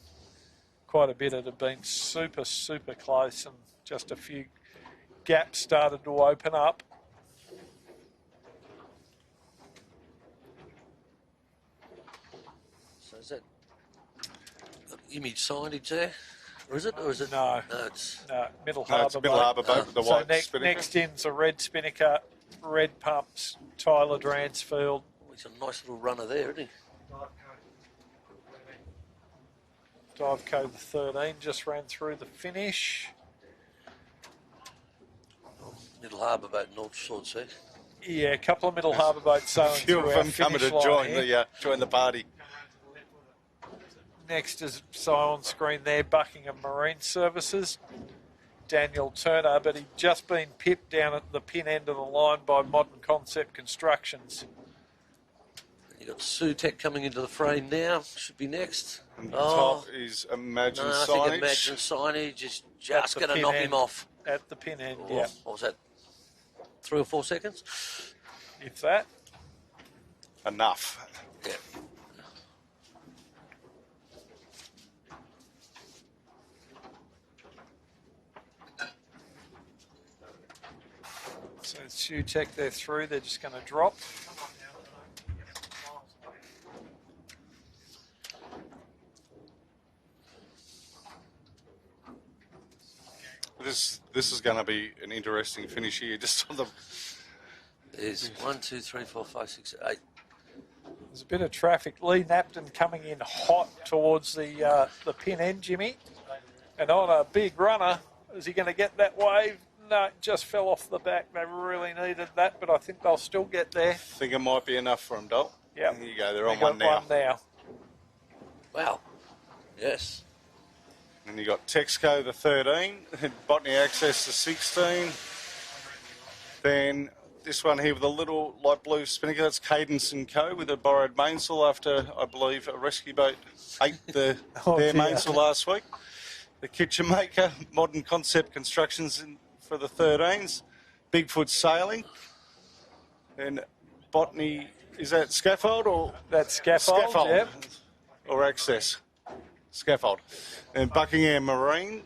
bit. It had been super, super close, and just a few gaps started to open up. So is that image signage there? Or is it? Or is it? No. No, it's... No, Middle No, it's a Harbour Middle Harbour boat with the So white next spinnaker. in's a red spinnaker, red pumps, Tyler Dransfield. He's a nice little runner there, isn't he? Diveco the 13 just ran through the finish. Middle Harbour boat and all sorts there. Yeah, a couple of Middle Harbour boats A sailing few through of our them coming finish to line join the party. Next is so on screen there, Buckingham Marine Services, Daniel Turner, but he'd just been pipped down at the pin end of the line by Modern Concept Constructions. You got Sutek coming into the frame now. Should be next. And top is Imagine no, I Signage. think Imagine Signage is just the going to pin knock end. him off. At the pin end, Oh, yeah. What was that? 3 or 4 seconds? If that. Enough. Yeah. So Sutek, they're through, they're just going to drop. This is going to be an interesting finish here. Just on the There's 1, 2, 3, 4, 5, 6, 8. There's a bit of traffic. Lee Napton coming in hot towards the pin end, Jimmy. And on a big runner, is he going to get that wave? No, it just fell off the back. They really needed that, but I think they'll still get there. think it might be enough for him, Dol. Yeah. There you go. They're on Got one now. one now. Wow. Yes. And you got Texco the 13, Botany Access the 16. Then this one here with a little light blue spinnaker, that's Cadence & Co. with a borrowed mainsail after, I believe, a rescue boat ate their dear. mainsail last week. The Kitchen Maker, Modern Concept Constructions for the 13s. Bigfoot Sailing. And Botany, is that Scaffold or? That's Scaffold, yep. Or Access. Scaffold. And Buckingham Marine.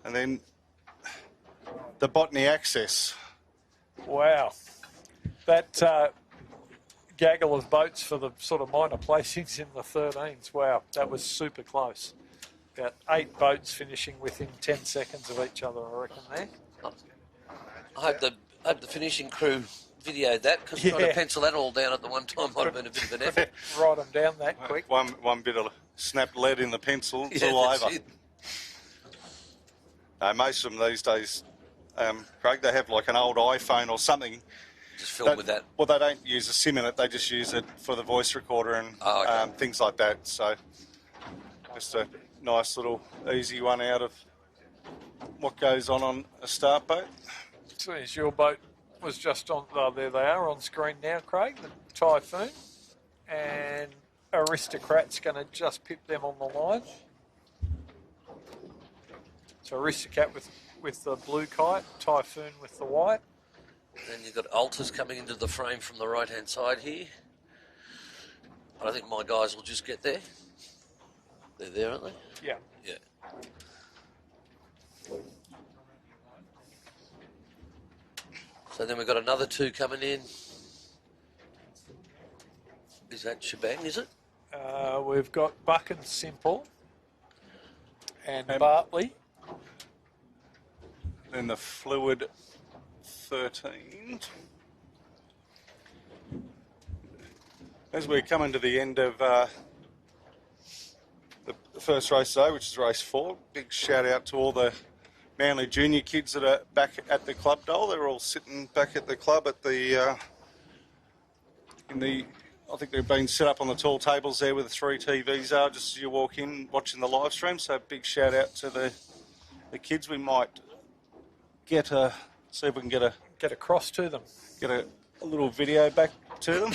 And then the Botany Access. Wow. That gaggle of boats for the sort of minor placings in the 13s. Wow, that was super close. About 8 boats finishing within 10 seconds of each other, I reckon, there. I hope the finishing crew videoed that, because trying to pencil that all down at the one time might have been a bit of an effort. Write them down that quick. One bit of snapped lead in the pencil, it's Yeah, all that's over. it. Most of them these days, Craig, they have like an old iPhone or something. Just film with that. Well, they don't use a SIM in it, they just use it for the voice recorder and things like that. So just a nice little easy one out of what goes on a start boat. So your boat was just on, oh, there they are on screen now, Craig, the Typhoon. And Aristocrat's going to just pip them on the line. So Aristocrat with the blue kite, Typhoon with the white. Then you've got Alters coming into the frame from the right-hand side here. But I think my guys will just get there. They're there, aren't they? Yeah. Yeah. So then we've got another 2 coming in. Is that Shebang, is it? We've got Buck and Simple and Bartley. Then the Fluid 13. As we're coming to the end of the first race today, which is race 4, big shout out to all the Manly junior kids that are back at the club, Dole. They're all sitting back at the club at the I think they've been set up on the tall tables there with the 3 TVs are just as you walk in watching the live stream. So big shout out to the kids. We might see if we can get across to them. Get a little video back to them.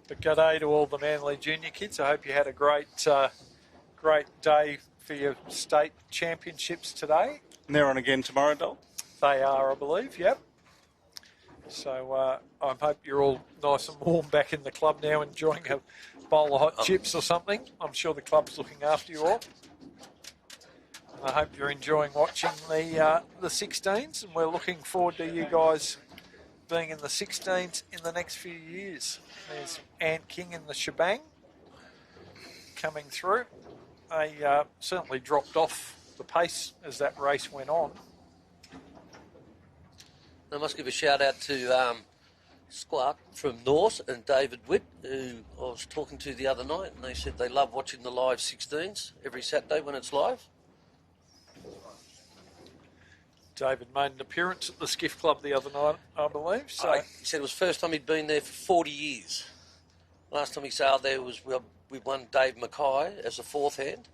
But good day to all the Manly junior kids. I hope you had a great day for your state championships today. And they're on again tomorrow, Dol. They are, I believe, yep. So I hope you're all nice and warm back in the club now, enjoying a bowl of hot chips or something. I'm sure the club's looking after you all. I hope you're enjoying watching the 16s, and we're looking forward to you guys being in the 16s in the next few years. There's Ant King in the shebang coming through. They certainly dropped off the pace as that race went on. I must give a shout out to Squark from North and David Witt, who I was talking to the other night, and they said they love watching the live 16s every Saturday when it's live. David made an appearance at the Skiff Club the other night, I believe. So He said it was the first time he'd been there for 40 years. Last time he sailed there was we won Dave Mackay as a fourth hand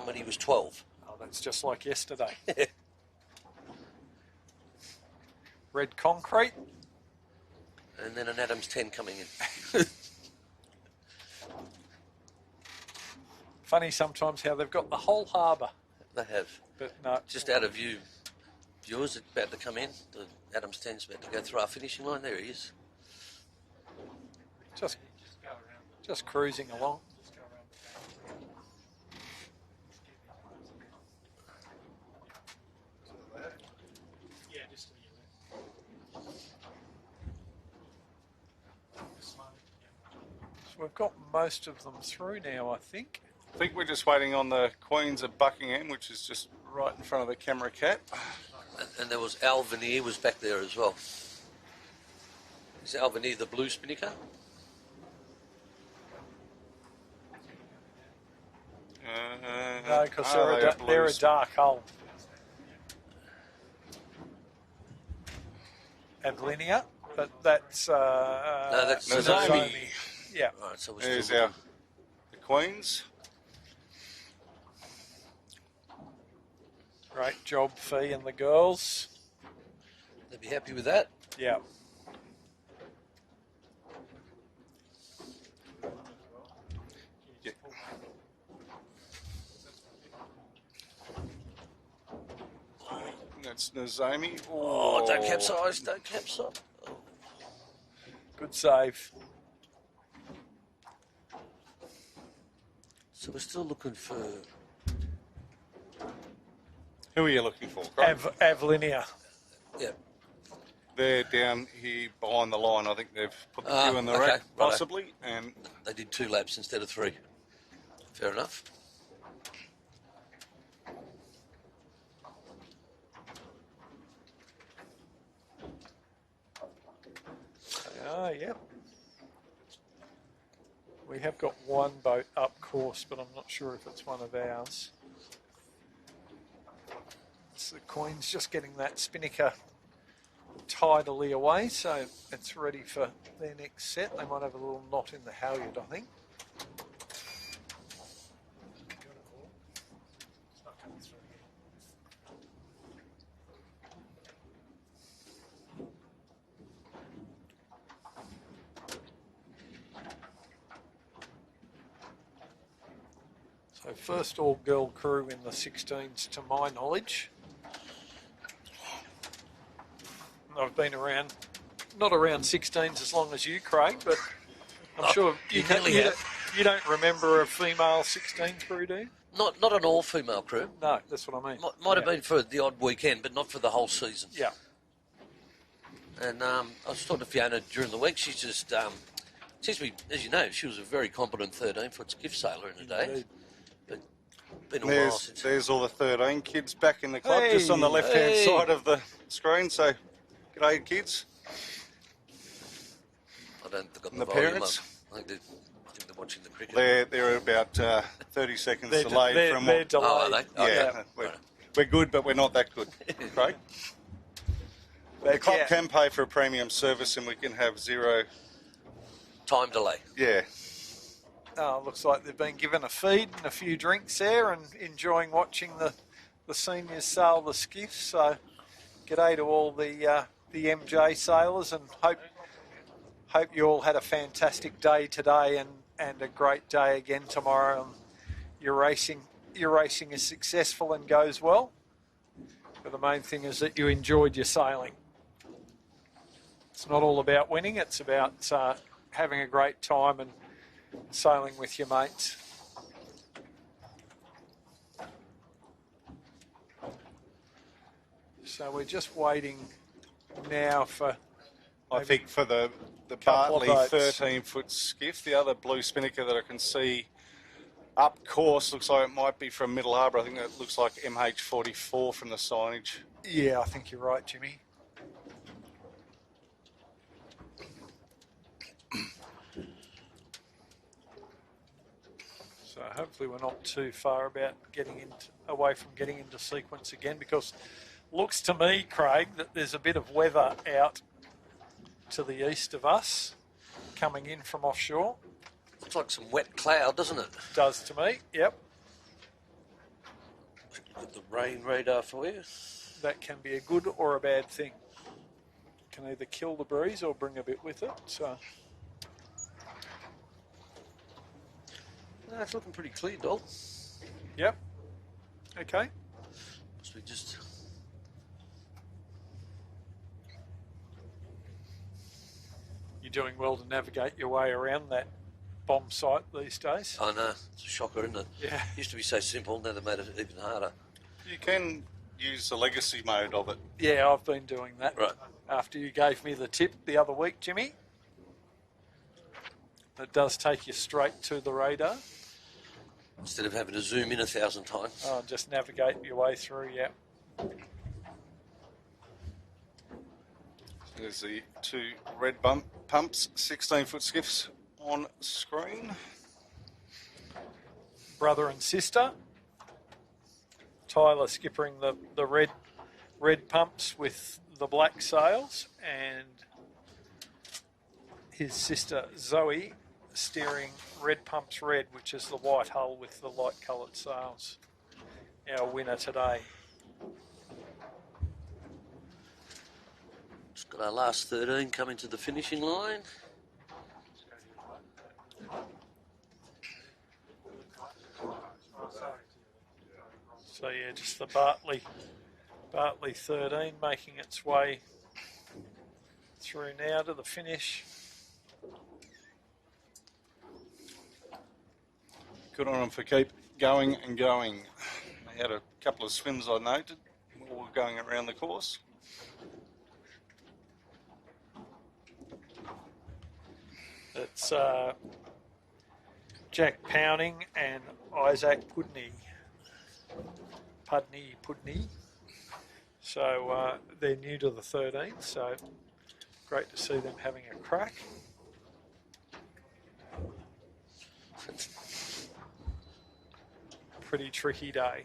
when he was 12. Oh, that's just like yesterday. Red concrete. And then an Adams 10 coming in. Funny sometimes how they've got the whole harbour. They have. But no. Just out of view. Viewers about to come in. The Adams 10's about to go through our finishing line. There he is. Just cruising along. So we've got most of them through now, I think. I think we're just waiting on the Queens of Buckingham, which is just right in front of the camera cat. And there was Al Veneer was back there as well. Is Al Veneer the blue spinnaker? No, because they're a dark hull. Avlinia, but that's... No, that's Nozomi. Yeah. Right, so we're There's still the Queens. Great job, Fee and the girls. They'd be happy with that. Yeah. That's Nozomi. Oh, don't capsize, don't capsize. Oh. Good save. So we're still looking for... Who are you looking for, Craig? Avlinia. Yeah. They're down here behind the line. I think they've put the queue in the okay, rack, righto. possibly. And They did 2 laps instead of 3. Fair enough. Yeah. We have got one boat up course, but I'm not sure if it's one of ours. It's the Queen's just getting that spinnaker tidily away, so it's ready for their next set. They might have a little knot in the halyard, I think. So first all-girl crew in the 16s to my knowledge. I've been around, not around 16s as long as you, Craig, but I'm sure you don't remember a female 16 crew, do you? Not an all-female crew. No, that's what I mean. Might have been for the odd weekend, but not for the whole season. Yeah. And I was talking to Fiona during the week. She's just, seems to be, as you know, she was a very competent 13-foot skiff sailor in the day. Indeed. But been a while since. There's all the 13 kids back in the club, just on the left-hand side of the screen. So, g'day, kids. I don't think I've got And the the volume parents? up. I think they're watching the cricket. They're about 30 seconds They're delayed from they're what... delayed. Oh, are they? Oh, Yeah, okay. we're good, but we're not that good, Craig. The club can pay for a premium service and we can have 0... Time delay. Yeah. Oh, looks like they've been given a feed and a few drinks there and enjoying watching the seniors sail the skiff. So g'day to all the MJ sailors, and hope you all had a fantastic day today and a great day again tomorrow. And your racing is successful and goes well. But the main thing is that you enjoyed your sailing. It's not all about winning, it's about having a great time and sailing with your mates. So we're just waiting now for... I think for the couple of Bartley votes. 13-foot skiff, the other blue spinnaker that I can see up course looks like it might be from Middle Harbour. I think that looks like MH44 from the signage. Yeah, I think you're right, Jimmy. So hopefully we're not too far about away from getting into sequence again, because looks to me, Craig, that there's a bit of weather out to the east of us coming in from offshore. Looks like some wet cloud, doesn't it? Does to me, yep. Got the rain radar for you. That can be a good or a bad thing. Can either kill the breeze or bring a bit with it. So No, it's looking pretty clear, Dol. yep. Okay. Must be just... You're doing well to navigate your way around that bomb site these days. I know, it's a shocker, isn't it? Yeah. Used to be so simple, now they've made it even harder. You can use the legacy mode of it. Yeah, I've been doing that. Right. After you gave me the tip the other week, Jimmy. It does take you straight to the radar. Instead of having to zoom in 1,000 times. Oh, just navigate your way through, yeah. There's the two red pumps, 16-foot skiffs on screen. Brother and sister. Tyler skippering the red pumps with the black sails, and his sister Zoe steering red pumps red, which is the white hull with the light coloured sails. Our winner today. Just got our last 13 coming to the finishing line. So yeah, just the Bartley 13 making its way through now to the finish. Good on them for keep going and going. They had a couple of swims I noted while we were going around the course. It's Jack Pounding and Isaac Pudney. So they're new to the 13, so great to see them having a crack. Pretty tricky day.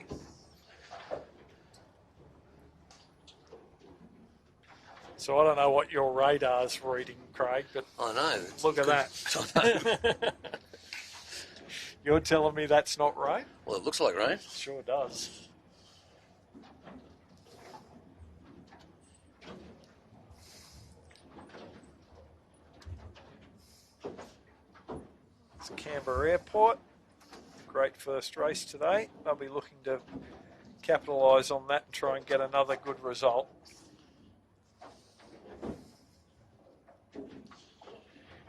So I don't know what your radar's reading, Craig, but I know. look at that. You're telling me that's not rain? Well, it looks like rain. Sure does. It's Canberra Airport. Great first race today. They'll be looking to capitalise on that and try and get another good result.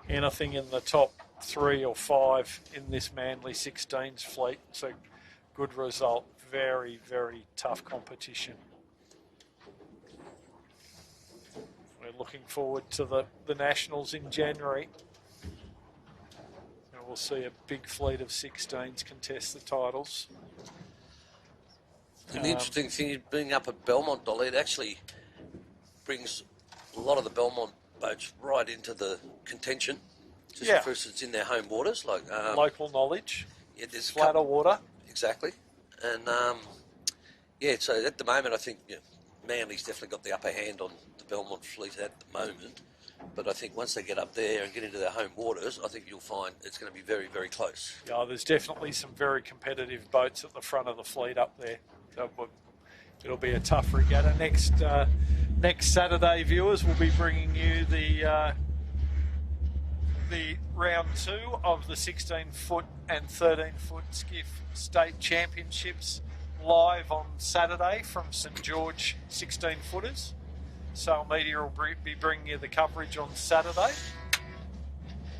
Anything in the top 3 or 5 in this Manly 16s fleet. It's a good result. Very, very tough competition. We're looking forward to the Nationals in January. And we'll see a big fleet of 16s contest the titles. And the interesting thing is being up at Belmont, Dolly, it actually brings a lot of the Belmont boats right into the contention. Just Yeah. first, it's in their home waters, like Local knowledge, yeah, there's a flatter couple- water. exactly, and yeah. So at the moment, I think Manly's definitely got the upper hand on the Belmont fleet at the moment. But I think once they get up there and get into their home waters, I think you'll find it's going to be very, very close. Yeah, there's definitely some very competitive boats at the front of the fleet up there. So it'll be a tough regatta. Next Saturday, viewers, we'll be bringing you the round 2 of the 16-foot and 13-foot skiff state championships live on Saturday from St George 16-footers. Sail Media will be bringing you the coverage on Saturday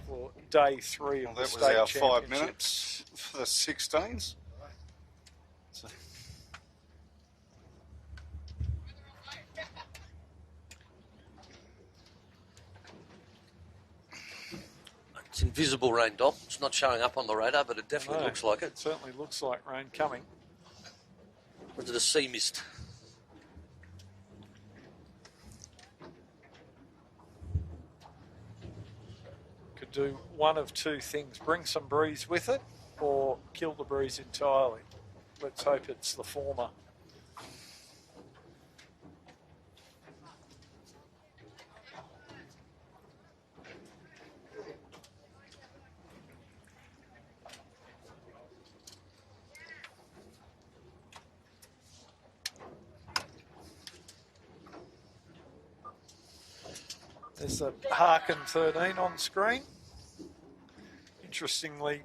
for day 3 of the That was state our championship. 5 minutes for the 16s. So, It's invisible rain, Dom. It's not showing up on the radar, but it definitely No, looks like it it. certainly looks like rain coming. Or is it a sea mist? Could do one of two things: bring some breeze with it, or kill the breeze entirely. Let's hope it's the former. There's a Harkin 13 on screen. Interestingly,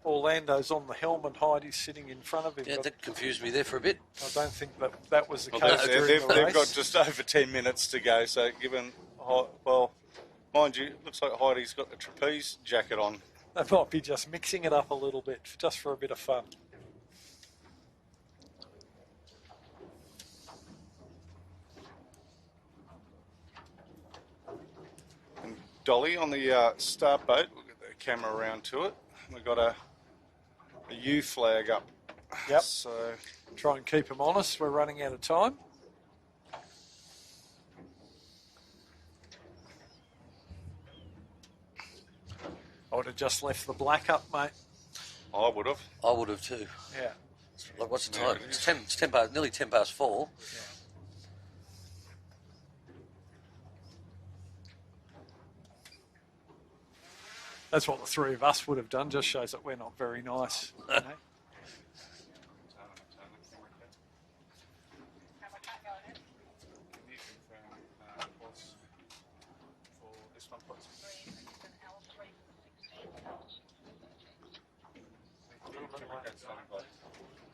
Orlando's on the helm and Heidi's sitting in front of him. Yeah, but that confused me there for a bit. I don't think that was the well, case during the they've race. got just over 10 minutes to go, so given, well, mind you, it looks like Heidi's got the trapeze jacket on. They might be just mixing it up a little bit, just for a bit of fun. And Dolly on the start boat, we'll get the camera around to it. We've got a U flag up. Yep. So Try and keep them honest. We're running out of time. I would have just left the black up, mate. I would have. I would have too. Yeah. Like, what's the Yeah, time? it It's is. 10, it's 10 past, nearly 10 past 4. Yeah. That's what the three of us would have done. Just shows that we're not very nice. You know?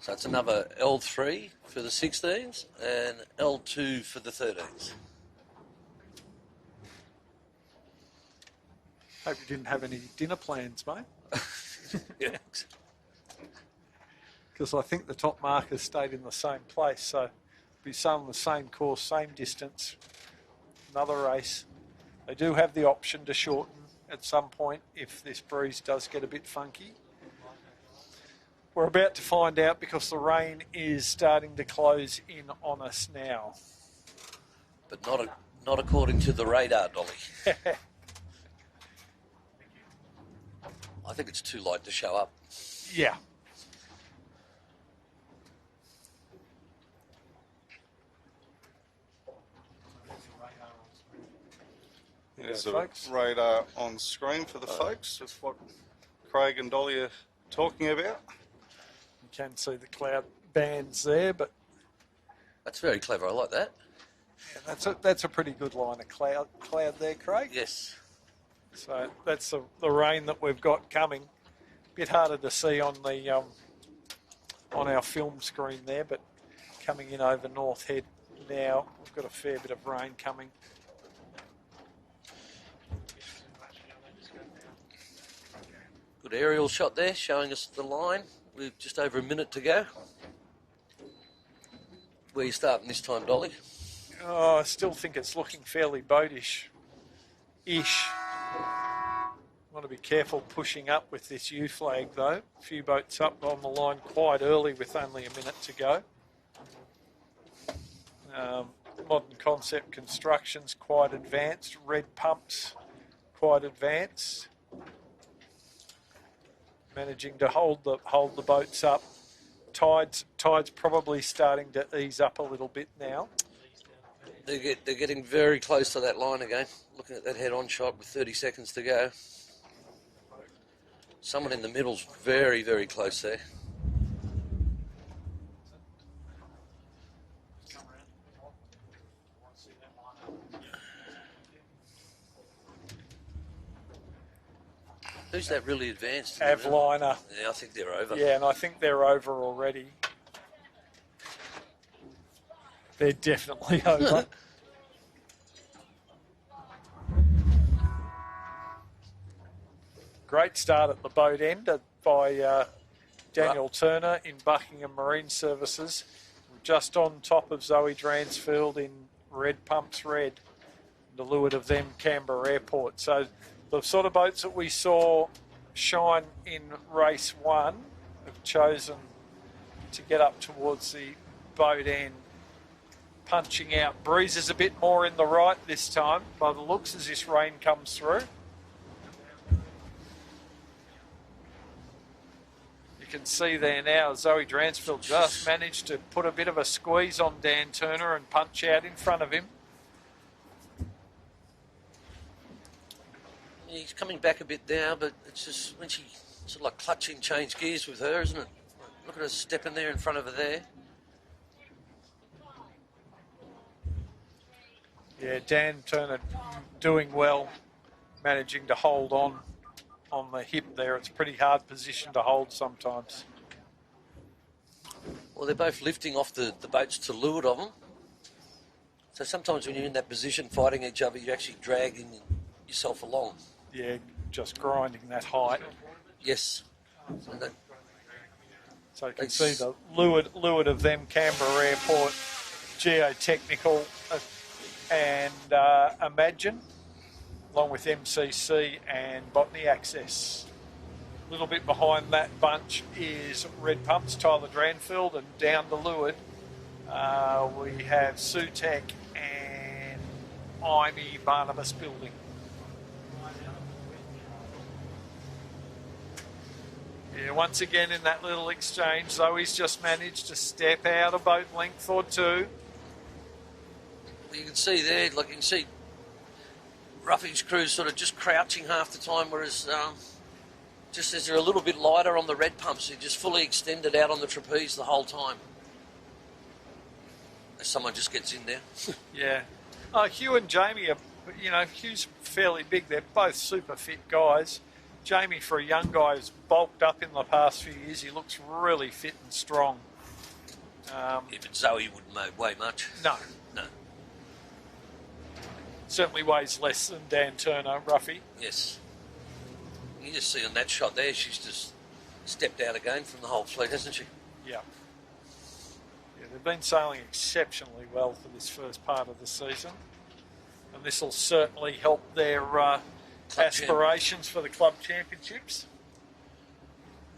So it's another L3 for the 16s and L2 for the 13s. Hope you didn't have any dinner plans, mate. Yeah. Because I think the top markers stayed in the same place, so be sailing the same course, same distance, another race. They do have the option to shorten at some point if this breeze does get a bit funky. We're about to find out because the rain is starting to close in on us now. But not according to the radar, Dolly. I think it's too light to show up. Yeah. There's go, a folks. radar on screen for the folks. That's what Craig and Dolly are talking about. You can see the cloud bands there, but That's very clever. I like that. yeah, that's a pretty good line of cloud there, Craig. Yes. So that's the rain that we've got coming. Bit harder to see on the on our film screen there, but coming in over North Head now, we've got a fair bit of rain coming. Good aerial shot there, showing us the line. We've just over a minute to go. Where are you starting this time, Dolly? Oh, I still think it's looking fairly boatish-ish. Want to be careful pushing up with this U flag though. A few boats up on the line quite early with only a minute to go. Modern concept construction's quite advanced. Red pumps quite advanced. Managing to hold the boats up. Tide's probably starting to ease up a little bit now. They're getting very close to that line again. Looking at that head-on shot with 30 seconds to go. Someone in the middle's very, very close there. Who's that really advanced? in the middle? Avliner. Yeah, I think they're over. Yeah, and I think they're over already. They're definitely over. Great start at the boat end by Daniel Turner in Buckingham Marine Services. Just on top of Zoe Dransfield in Red Pumps Red, the leeward of them Canberra Airport. So the sort of boats that we saw shine in race 1 have chosen to get up towards the boat end, punching out. Breeze is a bit more in the right this time by the looks as this rain comes through. You can see there now Zoe Dransfield just managed to put a bit of a squeeze on Dan Turner and punch out in front of him. He's coming back a bit now, but it's just when she sort of like clutching change gears with her, isn't it? Look at her stepping there in front of her there. Yeah, Dan Turner doing well, managing to hold on the hip there. It's a pretty hard position to hold sometimes. Well, they're both lifting off the boats to leeward of them. So sometimes when you're in that position fighting each other, you're actually dragging yourself along. Yeah, just grinding that height. Yes. So you can see the leeward of them, Canberra Airport, Geotechnical and Imagine, along with MCC and Botany Access. A little bit behind that bunch is Red Pumps, Tyler Dranfield, and down the leeward we have Sutec and Imey Barnabas Building. Yeah, once again in that little exchange, Zoe's just managed to step out a boat length or two. You can see there, like you can see Ruffy's crew's sort of just crouching half the time, whereas just as they're a little bit lighter on the red pumps, they're just fully extended out on the trapeze the whole time. As someone just gets in there. Yeah. Hugh and Jamie are, Hugh's fairly big. They're both super fit guys. Jamie, for a young guy, has bulked up in the past few years. He looks really fit and strong. But Zoe wouldn't weigh much. No. No. Certainly weighs less than Dan Turner, Ruffy. Yes. You just see on that shot there, she's just stepped out again from the whole fleet, hasn't she? Yeah. Yeah, they've been sailing exceptionally well for this first part of the season. And this will certainly help their aspirations for the club championships.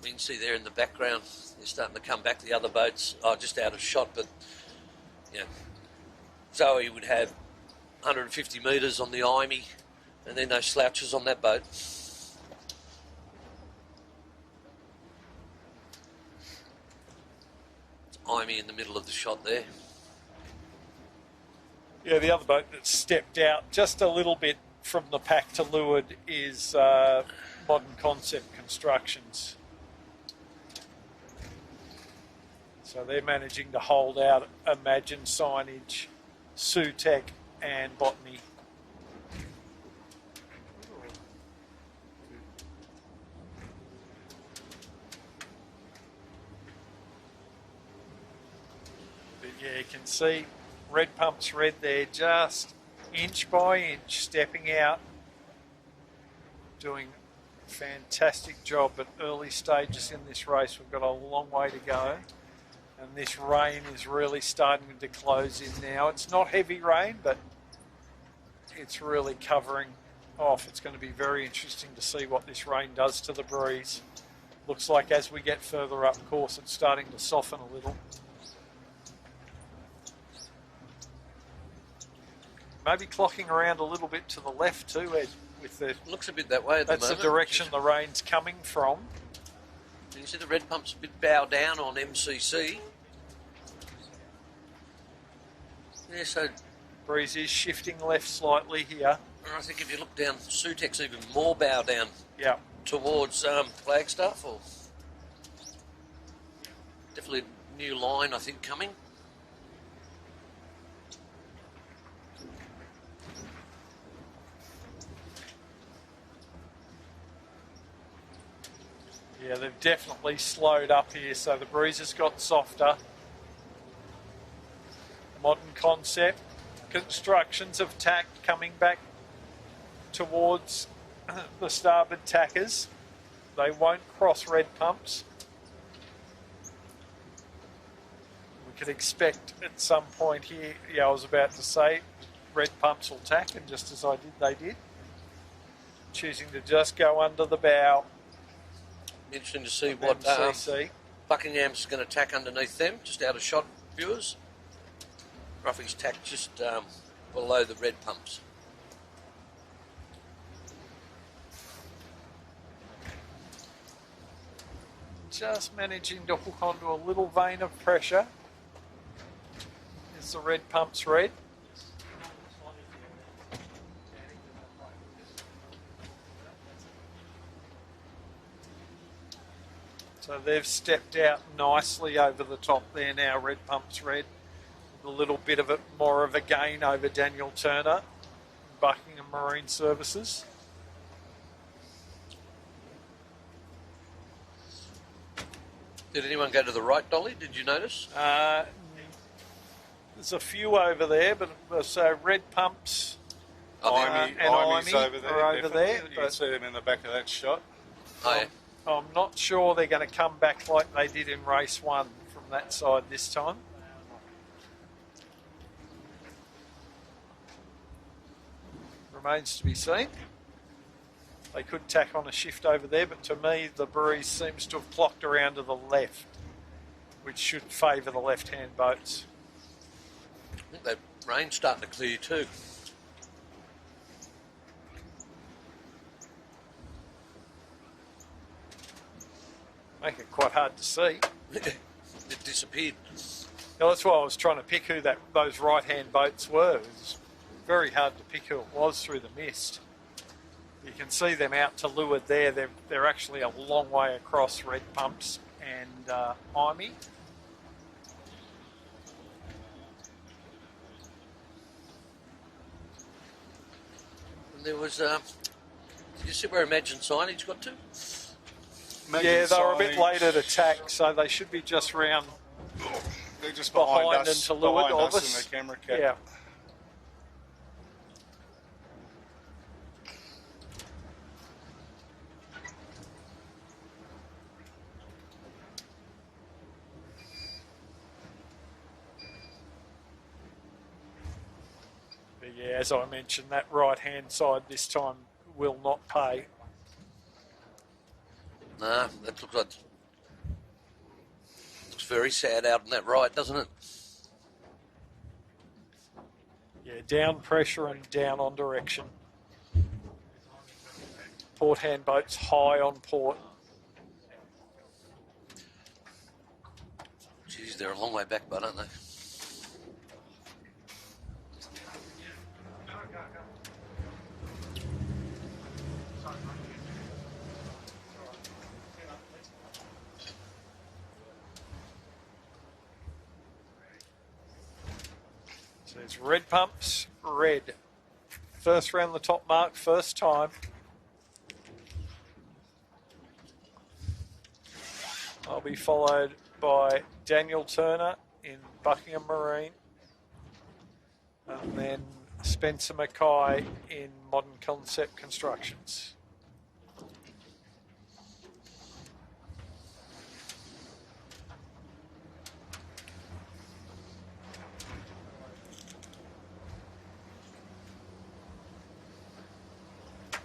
We can see there in the background, they're starting to come back, the other boats are just out of shot, but Zoe would have 150 metres on the Imey, and then no slouches on that boat. It's Imey in the middle of the shot there. Yeah, the other boat that stepped out just a little bit from the pack to leeward is Modern Concept Constructions. So they're managing to hold out Imagine signage, Sutec and Botany. But yeah, you can see Red Pumps Red there, just inch by inch stepping out, doing a fantastic job at early stages in this race. We've got a long way to go. And this rain is really starting to close in now. It's not heavy rain, but it's really covering off. It's going to be very interesting to see what this rain does to the breeze. Looks like as we get further up course, it's starting to soften a little. Maybe clocking around a little bit to the left too, Ed. With the looks a bit that way at the moment. That's the direction the rain's coming from. You can see the red pump's a bit bow down on MCC. Yeah, so breeze is shifting left slightly here. I think if you look down, Sutec's even more bow down. Yeah. Towards Flagstaff, or definitely a new line, I think, coming. Yeah, they've definitely slowed up here, so the breeze has got softer. Modern Concept Constructions of tack coming back towards the starboard tackers. they won't cross red pumps. We could expect at some point here, I was about to say, red pumps will tack, and just as I did, they did. Choosing to just go under the bow. Interesting to see what Buckingham's going to tack underneath them, just out of shot, viewers. Ruffy's tack just below the red pumps. Just managing to hook onto a little vein of pressure. Is the red pumps red? So they've stepped out nicely over the top there now, red pumps red. A little bit of it, more of a gain over Daniel Turner, Buckingham Marine Services. Did anyone go to the right, Dolly? Did you notice? There's a few over there, but so red pumps and Imey's Imey over there. are over there. You can see them in the back of that shot. Oh, yeah. I'm not sure they're going to come back like they did in race one from that side this time. Remains to be seen. They could tack on a shift over there, but to me the breeze seems to have clocked around to the left, which should favour the left-hand boats. I think that rain's starting to clear too. Make it quite hard to see. It disappeared. Now, that's why I was trying to pick who those right-hand boats were. It was very hard to pick who it was through the mist. You can see them out to leeward there. They're actually a long way across red pumps and Imey. And there was, did you see where Imagine Signage got to? Yeah, they were a bit late at attack, so they should be just round. They're just behind us, and to leeward behind of us us. in the camera cap. Yeah. But yeah, as I mentioned, that right-hand side this time will not pay. Nah, that looks very sad out on that right, doesn't it? Yeah, down pressure and down on direction. Port hand boats high on port. Geez, they're a long way back, but aren't they? So it's red pumps, red. First round the top mark, first time. I'll be followed by Daniel Turner in Buckingham Marine, and then Spencer Mackay in Modern Concept Constructions.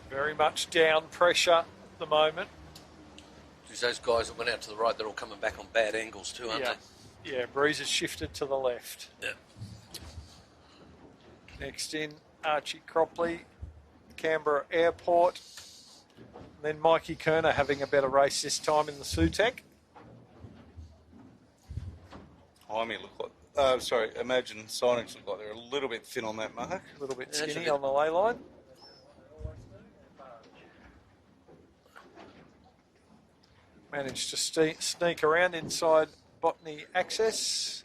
Very much down pressure at the moment. Geez, those guys that went out to the right, they're all coming back on bad angles too, aren't they? Yeah, breeze has shifted to the left. Yeah. Next in, Archie Cropley, Canberra Airport. Then Mikey Kerner having a better race this time in the Sutek. Imey look like, Imagine Signage look like they're a little bit thin on that mark. A little bit Yeah, skinny on the lay line. Managed to sneak around inside Botany Access.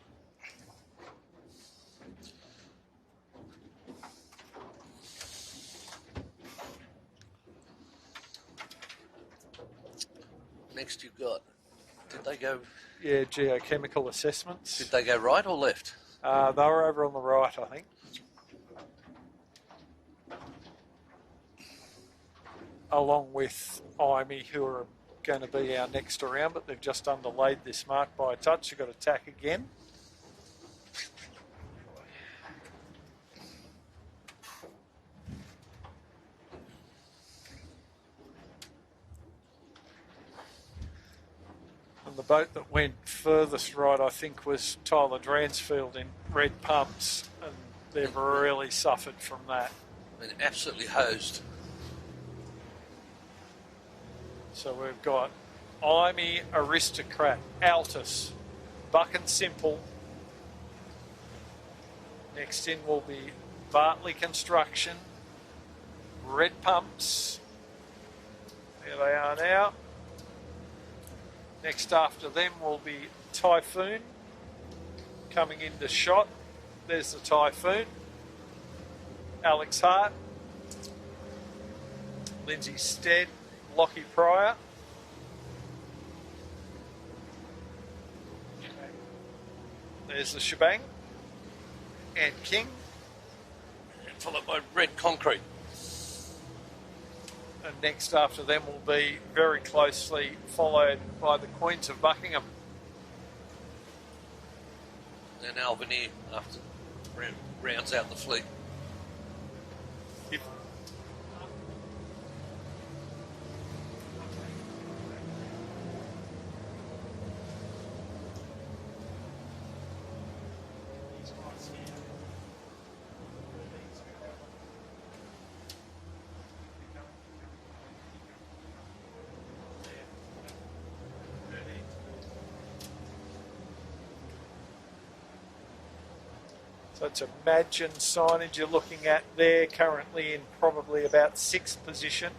Next you've got, did they go Geochemical assessments. Did they go right or left? They were over on the right, I think. Along with Imey, who are a going to be our next around, but they've just underlaid this mark by a touch. They've got to tack again. And the boat that went furthest right, I think, was Tyler Dransfield in red pumps, and they've really suffered from that. Been absolutely hosed. So we've got Imey, Aristocrat, Altus, Buck and Simple. Next in will be Bartley Construction, red pumps. There they are now. Next after them will be Typhoon coming into shot. There's the Typhoon. Alex Hart, Lindsay Stead, Lockie Pryor. There's the Shebang. And King. And followed by Red Concrete. And next after them will be very closely followed by the Queens of Buckingham. And Alvenier after rounds out the fleet. So it's Imagine signage you're looking at there, currently in probably about 6th position.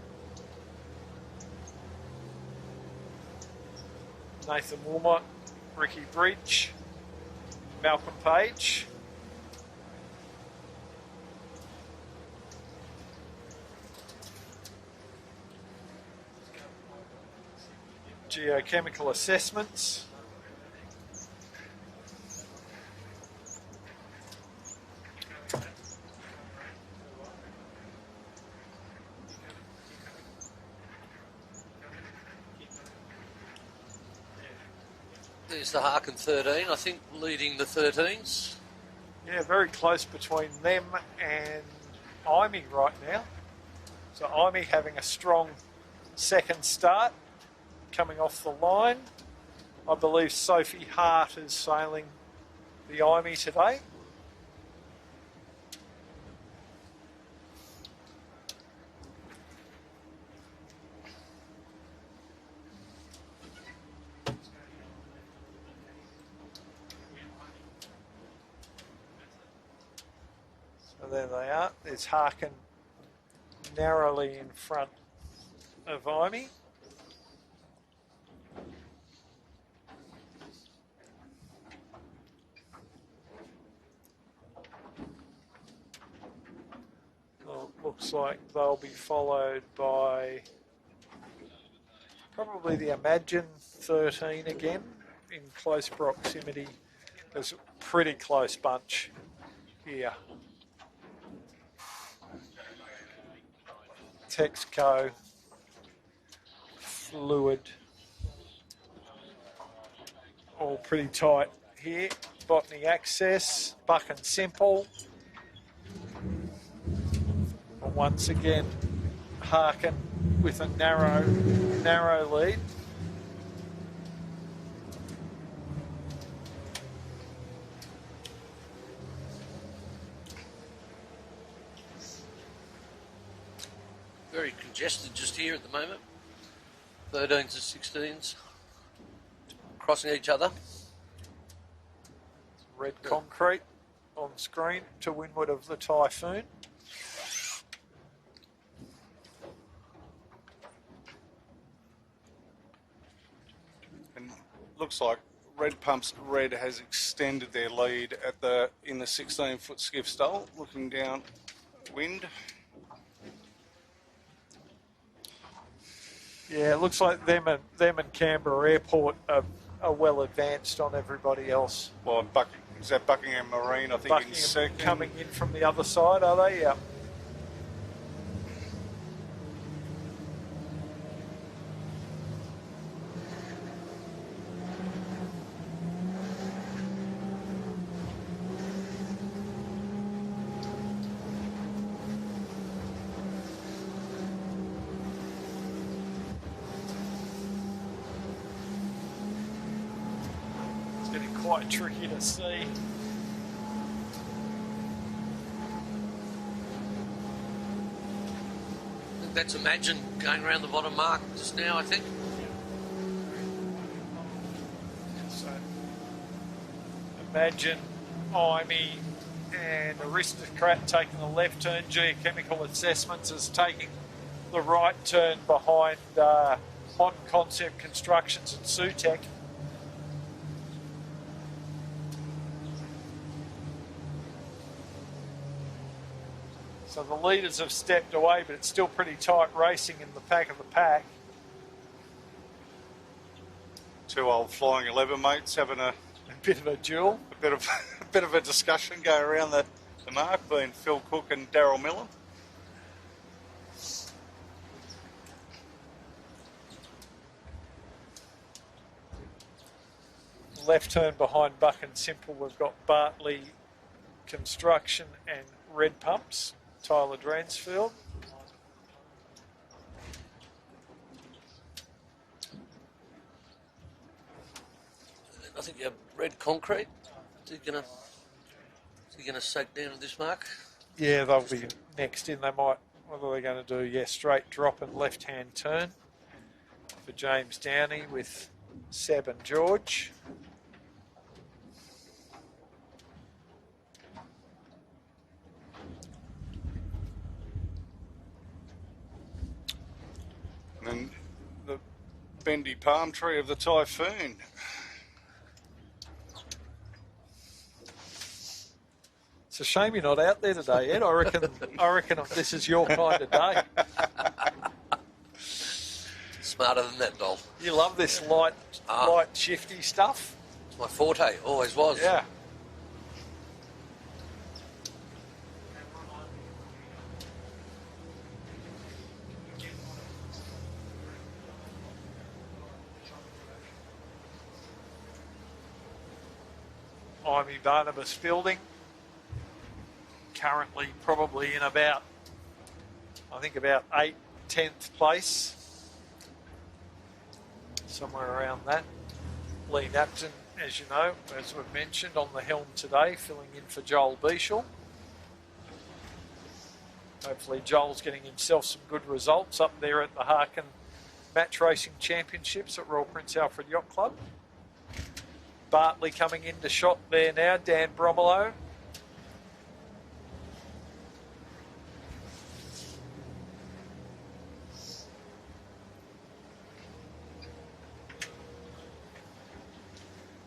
Nathan Wilmot, Ricky Bridge, Malcolm Page. Geochemical assessments. There's the Harkin 13, I think, leading the 13s. Yeah, very close between them and Imey right now. So Imey having a strong second start, coming off the line. I believe Sophie Hart is sailing the Imey today. So there they are. There's Harkin narrowly in front of Imey. Well, it looks like they'll be followed by probably the Imagine 13 again in close proximity. There's a pretty close bunch here. Texco, Fluid, all pretty tight here. Botany Access, Buck and Simple. And once again, Harkin with a narrow lead. Very congested just here at the moment. 13s and 16s crossing each other. Red Concrete on screen to windward of the Typhoon. And looks like Red Pumps Red has extended their lead at in the 16-foot skiff style, looking down wind. Yeah, it looks like them and Canberra Airport are well advanced on everybody else. Well, is that Buckingham Marine, I think, Buckingham in second. coming in from the other side, are they? Yeah. quite tricky to see. That's Imagine going around the bottom mark just now, I think. So, Imagine, Imey and Aristocrat taking the left turn. Geochemical Assessments is taking the right turn behind Modern Concept Constructions and Sutec. So the leaders have stepped away, but it's still pretty tight racing in the pack of the pack. 2 old Flying 11 mates having a bit of a duel. a bit of a discussion go around the mark between Phil Cook and Daryl Millen. Left turn behind Buck and Simple, we've got Bartley Construction and Red Pumps, Tyler Dransfield. I think you have Red Concrete. Is he gonna soak down at this mark? Yeah, they'll be next in. They might, what are they going to do? Yeah, straight drop and left-hand turn for James Downey with Seb and George. And then the bendy palm tree of the Typhoon. It's a shame you're not out there today, Ed. I reckon this is your kind of day. Smarter than that, doll. You love this light, shifty stuff. It's my forte, always was. Yeah. Imey Barnabas Fielding. Currently probably in about 8th, 10th place. Somewhere around that. Lee Napton, as you know, as we've mentioned, on the helm today, filling in for Joel Beashall. Hopefully Joel's getting himself some good results up there at the Harkin Match Racing Championships at Royal Prince Alfred Yacht Club. Bartley coming into shot there now, Dan Bromelo.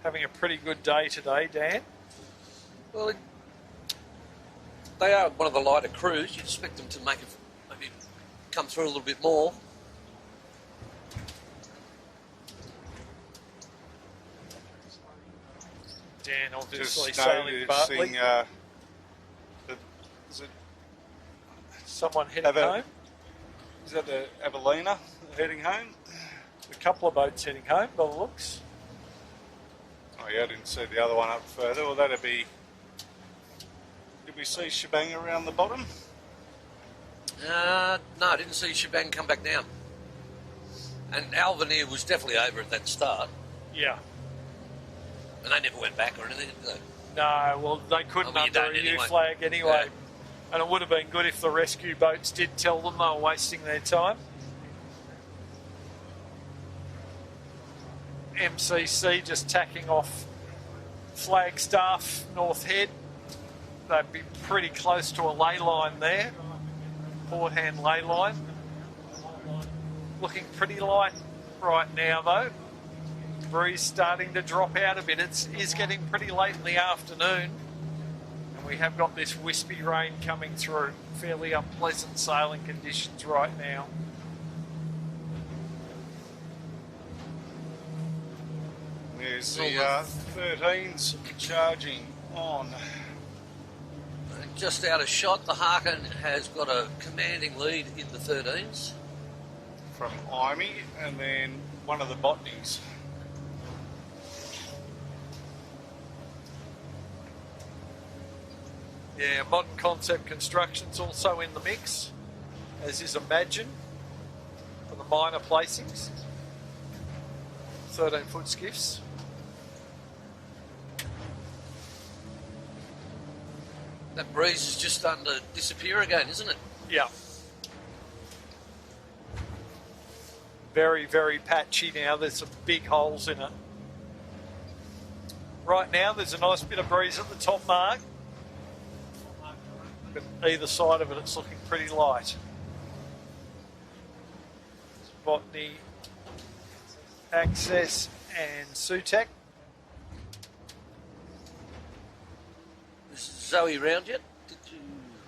Having a pretty good day today, Dan. Well, they are one of the lighter crews. You'd expect them to maybe come through a little bit more. Dan obviously Just sailing Bartley. noticing, is it Someone heading home. Is that the Avelina heading home? A couple of boats heading home by the looks. Oh yeah, I didn't see the other one up further. Well, that'd be... Did we see Shebang around the bottom? No, I didn't see Shebang come back down. And Alvanier was definitely over at that start. Yeah. And they never went back or anything, did they? No, well, they couldn't Well, you under a don't U anyway. flag anyway. Yeah. And it would have been good if the rescue boats did tell them they were wasting their time. MCC just tacking off Flagstaff, North Head. They'd be pretty close to a ley line there. Port hand ley line. Looking pretty light right now though. Breeze starting to drop out a bit. It is getting pretty late in the afternoon. And we have got this wispy rain coming through. Fairly unpleasant sailing conditions right now. There's the 13s charging on. Just out of shot, the Harkin has got a commanding lead in the 13s. From Imey, and then one of the botanies. Yeah, Modern Concept Construction's also in the mix, as is Imagine for the minor placings. 13-foot skiffs. That breeze is just starting to disappear again, isn't it? Yeah. Very, very patchy now. There's some big holes in it. Right now, there's a nice bit of breeze at the top mark. But either side of it, it's looking pretty light. Botany, Access and Sutek. Is Zoe round yet? Did you...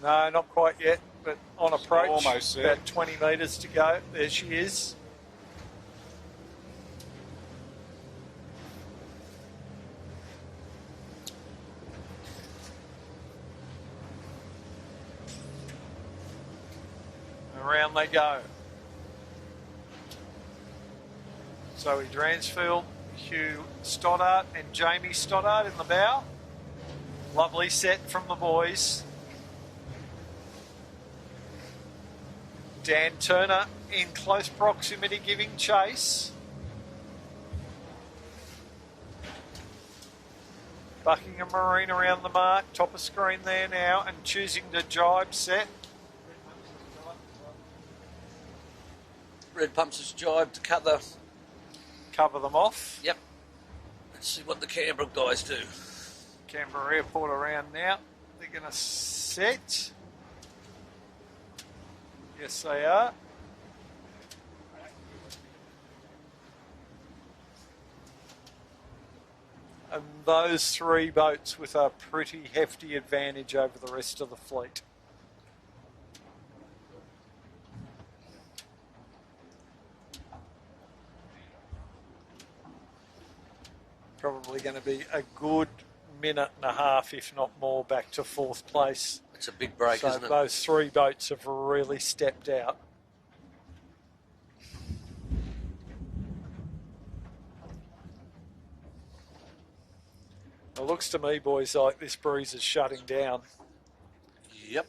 No, not quite yet, but on approach. Almost there. About 20 metres to go. There she is. Around they go. Zoe Dransfield, Hugh Stoddart and Jamie Stoddart in the bow. Lovely set from the boys. Dan Turner in close proximity giving chase. Buckingham Marine around the mark, top of screen there now and choosing to jibe set. Red Pumps has jibed to Cover them off. Yep. Let's see what the Canberra guys do. Canberra Airport around now. They're going to set. Yes, they are. And those three boats with a pretty hefty advantage over the rest of the fleet. Probably going to be a good minute and a half, if not more, back to fourth place. It's a big break, So isn't it? those three boats have really stepped out. It looks to me, boys, like this breeze is shutting down. Yep.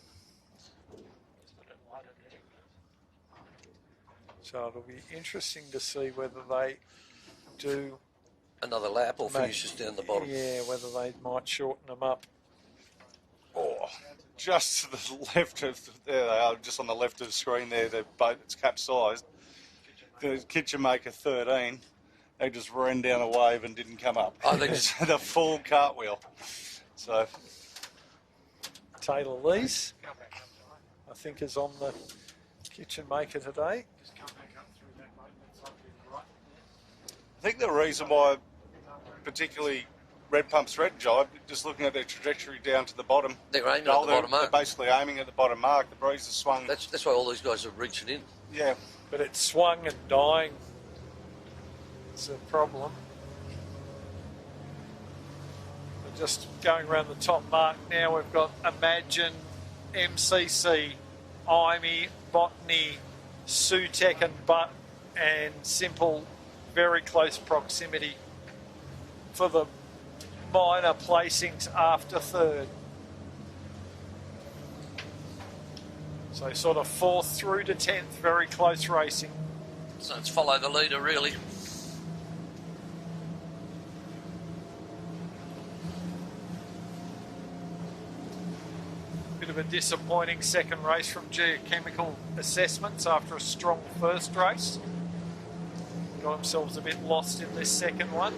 So it'll be interesting to see whether they do... Another lap or finishes down the bottom. Yeah, whether they might shorten them up. Oh, just to the left of, there they are, just on the left of the screen there, the boat that's capsized. The Kitchen Maker 13, they just ran down a wave and didn't come up. Oh, they just the full cartwheel. So Taylor Lees, I think, is on the Kitchen Maker today. I think the reason why particularly Red Pump's red jibe, just looking at their trajectory down to the bottom. They're aiming at the bottom mark. They're basically aiming at the bottom mark. The breeze has swung. That's why all these guys are reaching in. Yeah. But it's swung and dying. It's a problem. We're just going around the top mark now. We've got Imagine, MCC, IME, Botany, Sutek and Simple. Very close proximity for the minor placings after third. So sort of fourth through to 10th, very close racing. So it's follow the leader, really. Bit of a disappointing second race from Geochemical Assessments after a strong first race. Got themselves a bit lost in this second one.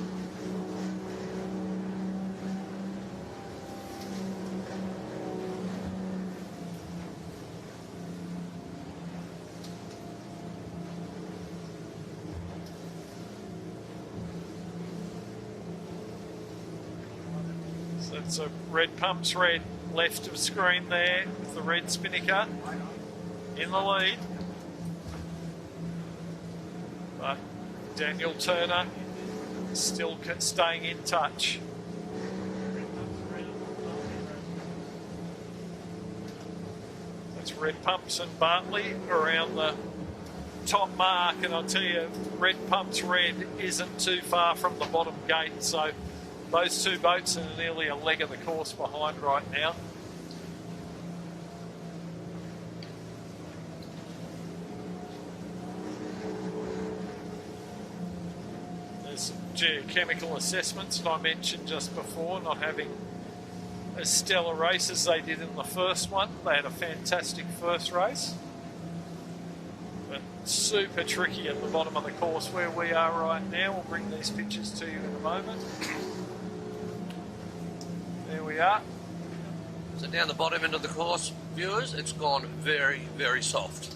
So it's a Red Pumps red left of screen there with the red spinnaker in the lead. But Daniel Turner still staying in touch. That's Red Pumps and Bartley around the top mark, and I'll tell you, Red Pumps red isn't too far from the bottom gate, so those two boats are nearly a leg of the course behind right now. Geochemical assessments that I mentioned just before, not having as stellar race as they did in the first one. They had a fantastic first race. But super tricky at the bottom of the course where we are right now. We'll bring these pictures to you in a moment. There we are. So down the bottom end of the course, viewers, it's gone very, very soft.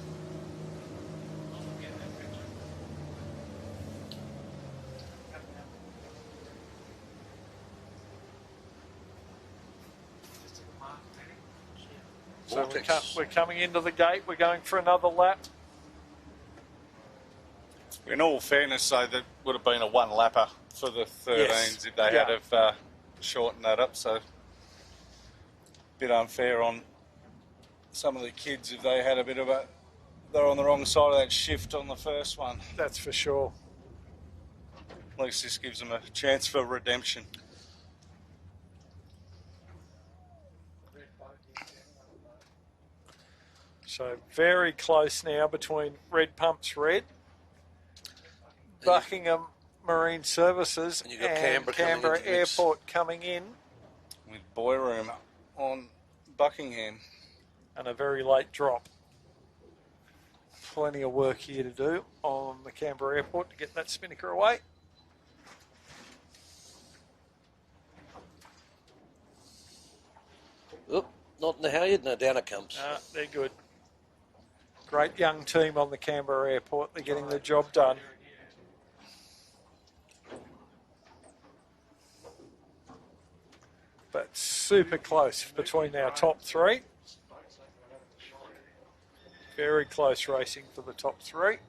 So we're coming into the gate. We're going for another lap. In all fairness, though, that would have been a one-lapper for the 13s if they had have shortened that up. So, a bit unfair on some of the kids if they had a bit of a... They're on the wrong side of that shift on the first one. That's for sure. At least this gives them a chance for redemption. So very close now between Red Pumps Red, Buckingham Marine Services And you've got and Canberra Canberra Airport coming in. With Boy Room on Buckingham. And a very late drop. Plenty of work here to do on the Canberra Airport to get that spinnaker away. Oop, not in the halyard, no, down it comes. They're good. Great young team on the Canberra Airport. They're getting the job done. But super close between our top three. Very close racing for the top three.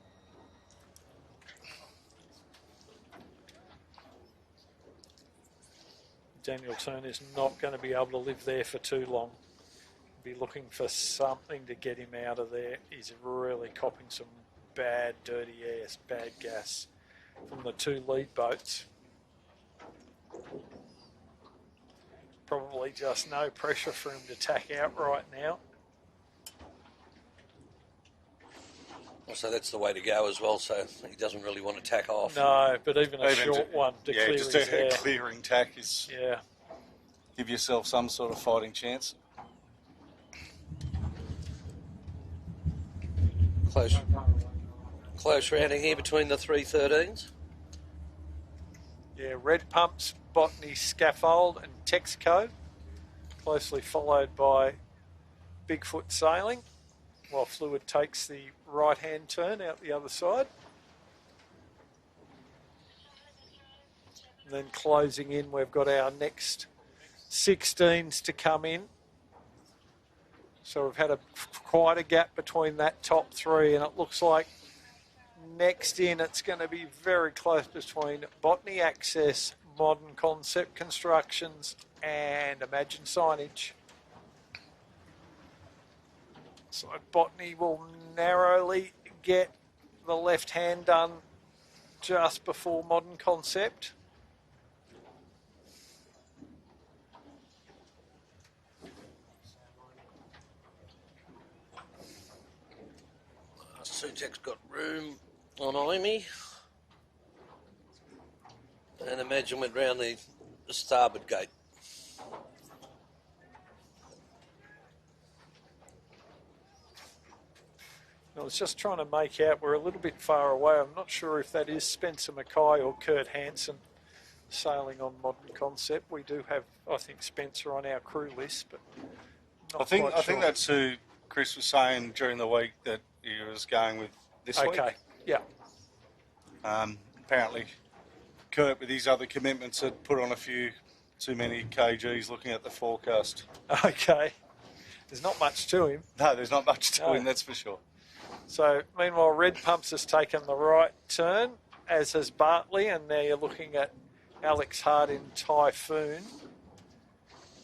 Daniel Turner is not going to be able to live there for too long. Be looking for something to get him out of there. He's really copping some bad, dirty air, bad gas from the two lead boats. Probably just no pressure for him to tack out right now. So that's the way to go as well, so he doesn't really want to tack off. No, but even a short one to clear just his air. a clearing tack is... Yeah. Give yourself some sort of fighting chance. Close rounding here between the 313s. Yeah, Red Pumps, Botany Scaffold and Texaco, closely followed by Bigfoot Sailing, while Fluid takes the right-hand turn out the other side. And then closing in, we've got our next 16s to come in. So we've had quite a gap between that top three, and it looks like next in it's going to be very close between Botany Access, Modern Concept Constructions and Imagine Signage. So Botany will narrowly get the left hand done just before Modern Concept. Sutek's got room on Imey. And Imagine went round the starboard gate. I was just trying to make out we're a little bit far away. I'm not sure if that is Spencer Mackay or Kurt Hansen sailing on Modern Concept. We do have, I think, Spencer on our crew list, but not quite sure. I think that's who Chris was saying during the week that he was going with this week. Okay, yeah. Apparently, Kurt, with his other commitments, had put on a few too many kgs looking at the forecast. Okay. There's not much to him. No, there's not much to him, that's for sure. So, meanwhile, Red Pumps has taken the right turn, as has Bartley, and now you're looking at Alex Hart in Typhoon,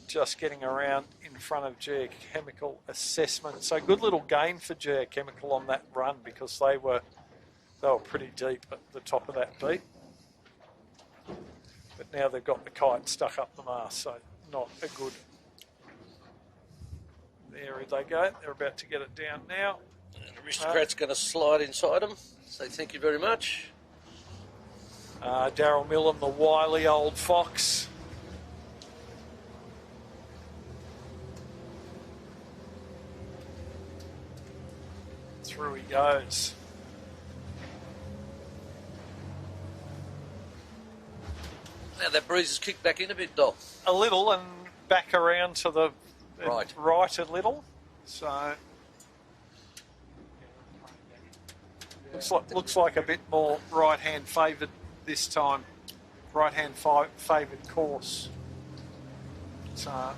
just getting around in front of Geochemical Assessment. So, good little gain for Geochemical on that run because they were pretty deep at the top of that beat. But now they've got the kite stuck up the mast, so not a good... There they go. They're about to get it down now. And Aristocrat's going to slide inside them. Say thank you very much. Daryl Millam, the wily old fox. goes. Now that breeze has kicked back in a bit, Doc. A little, and back around to the Right a little. So looks like a bit more right-hand favoured this time. Right-hand favoured course. So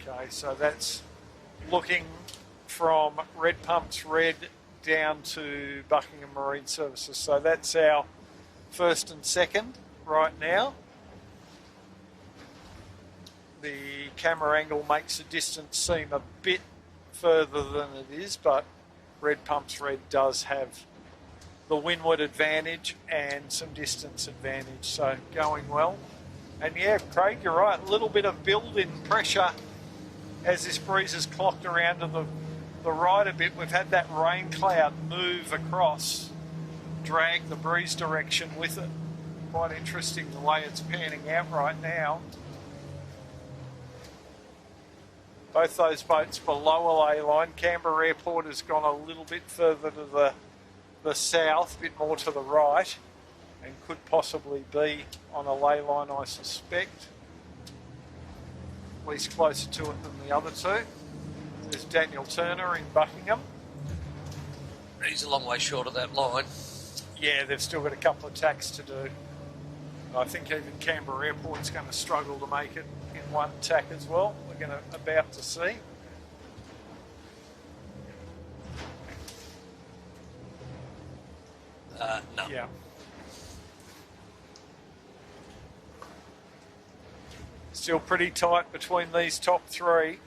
okay, so that's looking from Red Pumps Red down to Buckingham Marine Services. So that's our first and second right now. The camera angle makes the distance seem a bit further than it is, but Red Pumps Red does have the windward advantage and some distance advantage, so going well. And yeah, Craig, you're right, a little bit of build in pressure as this breeze has clocked around to the right a bit. We've had that rain cloud move across, drag the breeze direction with it. Quite interesting the way it's panning out right now. Both those boats below a ley line. Canberra Airport has gone a little bit further to the south, a bit more to the right, and could possibly be on a ley line, I suspect. At least closer to it than the other two. There's Daniel Turner in Buckingham. He's a long way short of that line. Yeah, they've still got a couple of tacks to do. I think even Canberra Airport's going to struggle to make it in one tack as well. We're about to see. No. Yeah. Still pretty tight between these top three.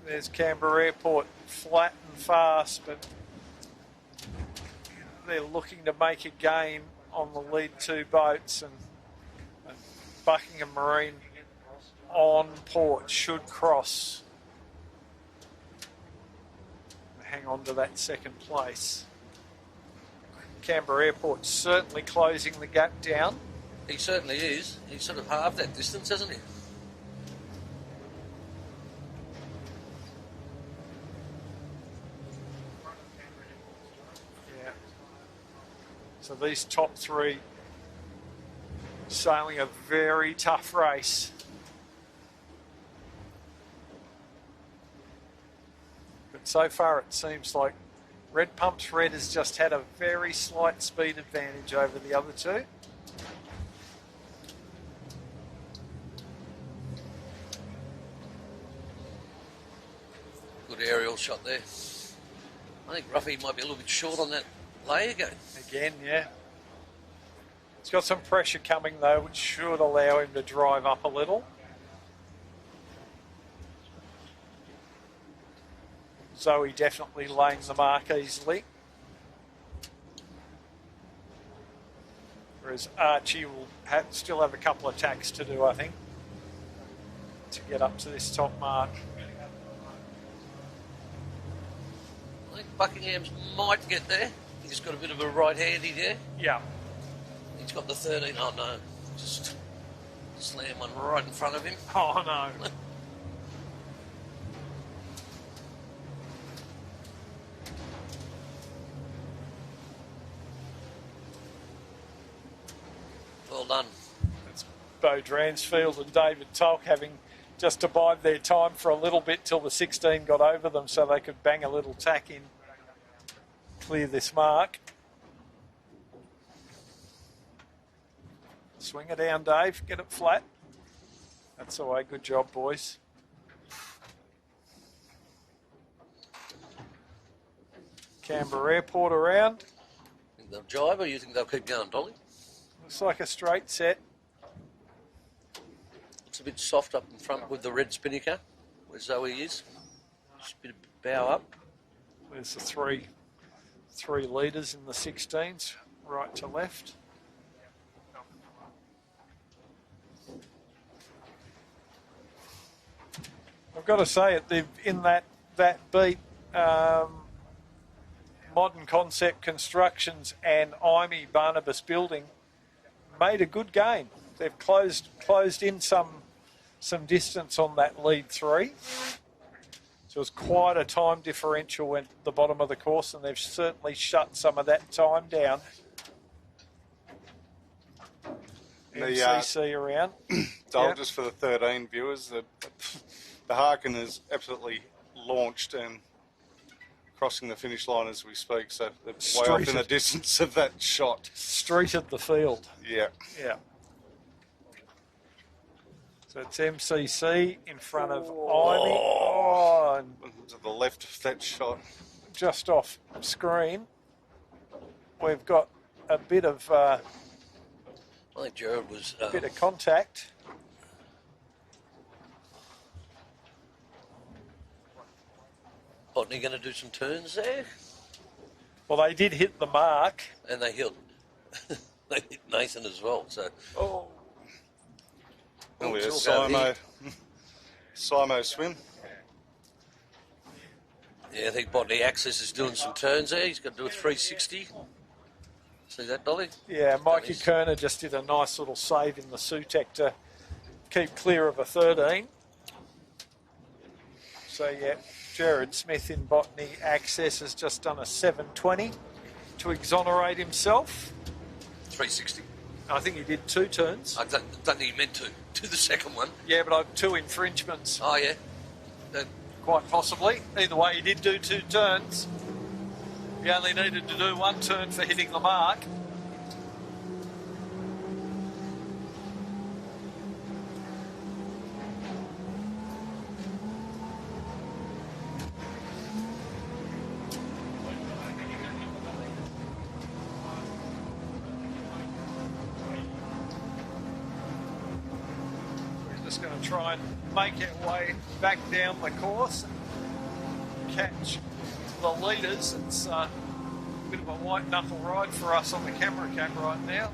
There's Canberra Airport, flat and fast, but they're looking to make a gain on the lead two boats, and Buckingham Marine on port should cross. Hang on to that second place. Canberra Airport certainly closing the gap down. He certainly is. He's sort of halved that distance, hasn't he? Yeah. So these top three sailing a very tough race. But so far it seems like Red Pumps Red has just had a very slight speed advantage over the other two. Good aerial shot there. I think Ruffy might be a little bit short on that lay again. Again, yeah. He's got some pressure coming though, which should allow him to drive up a little. Zoe definitely laying the mark easily. Whereas Archie will still have a couple of tacks to do, I think, to get up to this top mark. I think Buckingham's might get there. He's got a bit of a right-handy there. Yeah. He's got the 13. Oh, no. Just slam one right in front of him. Oh, no. Well done. It's Beau Dransfield and David Tolk having just to bide their time for a little bit till the 16 got over them so they could bang a little tack in, clear this mark. Swing it down, Dave. Get it flat. That's the way. Good job, boys. Canberra Airport around. Think they'll jibe, or you think they'll keep going, Dolly? Looks like a straight set. Looks a bit soft up in front with the red spinnaker, where Zoe is. Just a bit of bow up. There's the three leaders in the 16s, right to left. got to say it, in that beat, Modern Concept Constructions and IME Barnabas Building made a good gain. They've closed in some distance on that lead 3. So it was quite a time differential at the bottom of the course, and they've certainly shut some of that time down. MCC around. Just for the 13 viewers, the Harkin is absolutely launched and crossing the finish line as we speak, so they're way off in the distance of that shot. Streeted the field. Yeah. Yeah. So it's MCC in front of Ivy. To the left of that shot. Just off screen. We've got a bit of I think Jared was bit of contact. Botany going to do some turns there? Well, they did hit the mark. And they hit Nathan as well. So. Oh, yeah, Simo swim. Yeah, I think Botany Access is doing some turns there. He's got to do a 360. See that, Dolly? Yeah, Mikey Kerner just did a nice little save in the Sutek to keep clear of a 13. So, yeah, Jared Smith in Botany Access has just done a 720 to exonerate himself. 360. I think he did 2 turns. I don't think he meant to do the second one. Yeah, but I've 2 infringements. Oh, yeah. Quite possibly. Either way, he did do 2 turns. He only needed to do 1 turn for hitting the mark. Just going to try and make our way back down the course and catch the leaders. It's a bit of a white knuckle ride for us on the camera cam right now.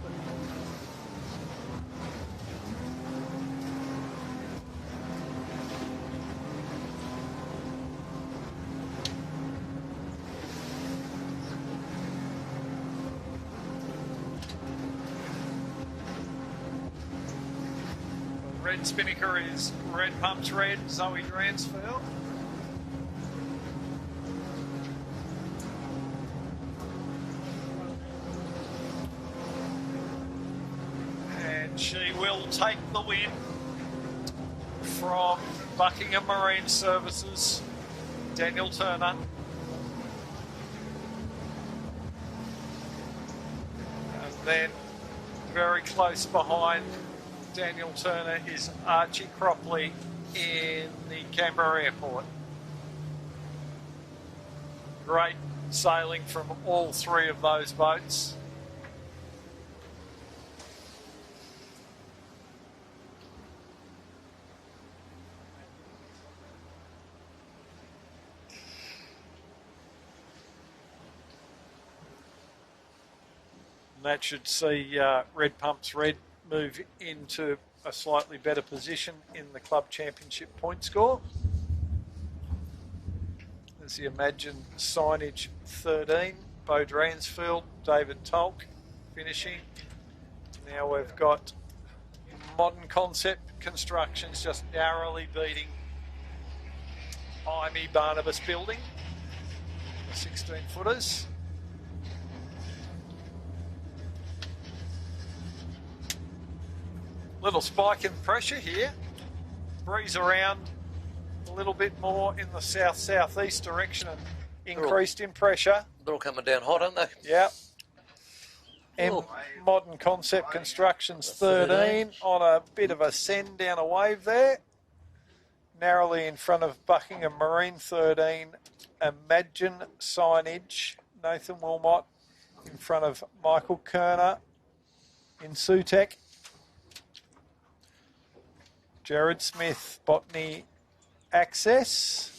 Red Spinnaker is Red Pumps Red, Zoe Dransfield. And she will take the win from Buckingham Marine Services, Daniel Turner. And then very close behind Daniel Turner is Archie Cropley in the Canberra Airport. Great sailing from all 3 of those boats. And that should see Red Pumps Red move into a slightly better position in the club championship point score. There's the Imagine signage 13, Bo Dransfield, David Tolk finishing. Now we've got Modern Concept Constructions just narrowly beating IME Barnabas Building, the 16-footers. Little spike in pressure here. Breeze around a little bit more in the south-southeast direction and increased in pressure. They're all coming down hot, aren't they? Yeah. Modern Concept Constructions 13 on a bit of a send down a wave there. Narrowly in front of Buckingham Marine 13. Imagine signage, Nathan Wilmot in front of Michael Kerner in Sutek. Jared Smith, Botany Access.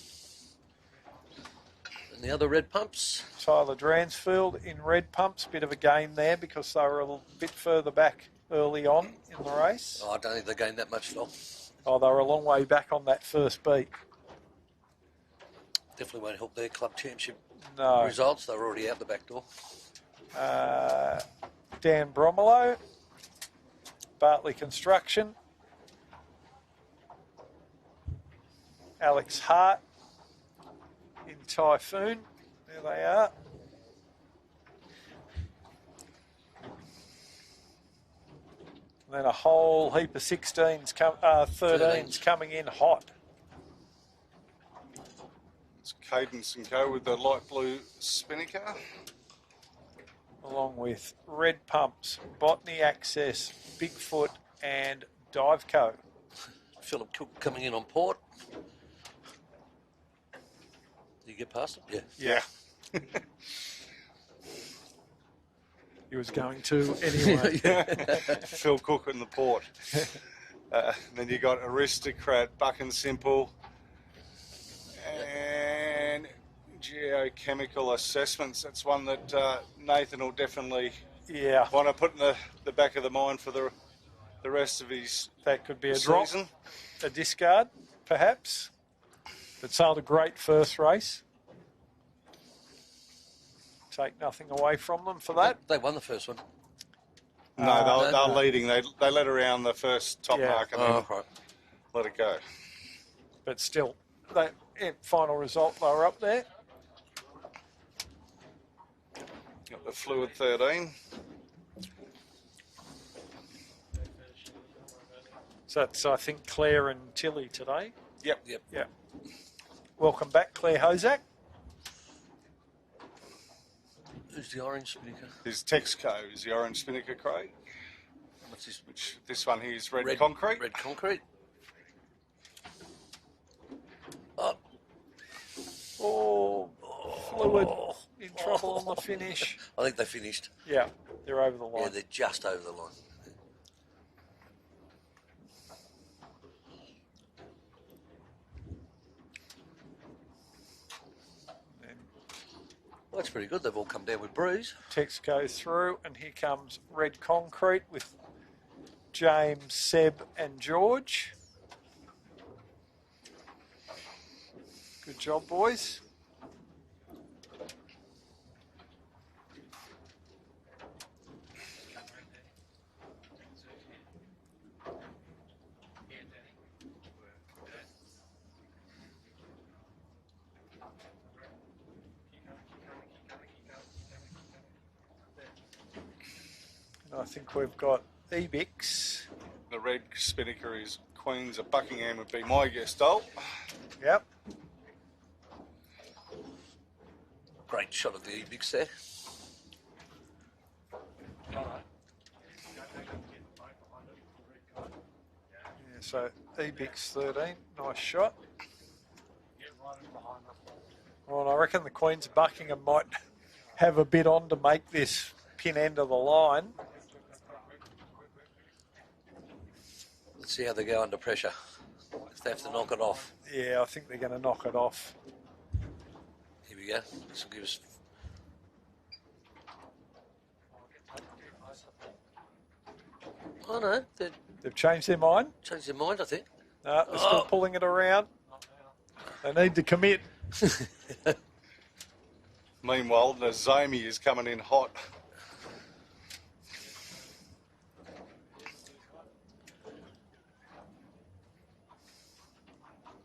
And the other Red Pumps? Tyler Dransfield in Red Pumps. Bit of a gain there because they were a little bit further back early on in the race. Oh, I don't think they gained that much, though. Oh, they were a long way back on that first beat. Definitely won't help their club championship No. results. They're already out the back door. Dan Bromelo, Bartley Construction. Alex Hart in Typhoon. There they are. And then a whole heap of 13s coming in hot. It's Cadence and Co with the light blue spinnaker. Along with Red Pumps, Botany Access, Bigfoot and Diveco. Philip Cook coming in on port. Did you get past him? Yeah. Yeah. He was going to anyway. Phil Cook in the port. Then you got Aristocrat, Buck and Simple, and Geochemical Assessments. That's one that Nathan will definitely want to put in the back of the mind for the rest of his That could be a season. Drop, a discard, perhaps. But sailed a great first race. Take nothing away from them for that. They won the first one. No, they're leading. They let around the first top mark and then let it go. But still, that final result, they were up there. Got the Fluid 13. So that's, I think, Claire and Tilly today. Yep. Welcome back, Claire Hozak. Who's the orange spinnaker? His Texco is the orange spinnaker, Craig. What's this? Which this one here is red concrete. Red concrete. Oh, Fluid in trouble on the finish. I think they finished. Yeah, they're over the line. Yeah, they're just over the line. Well, that's pretty good. They've all come down with breeze. Text goes through, and here comes Red Concrete with James, Seb, and George. Good job, boys. I think we've got Ebix. The red spinnaker is Queens of Buckingham would be my guess, Dole. Yep. Great shot of the Ebix there. Yeah, so Ebix 13, nice shot. Well, I reckon the Queens of Buckingham might have a bit on to make this pin end of the line. Let's see how they go under pressure. If they have to knock it off. Yeah, I think they're going to knock it off. Here we go. This will give us... Oh no, They've changed their mind. changed their mind, I think. No, they're still pulling it around. They need to commit. Meanwhile, Nozomi is coming in hot.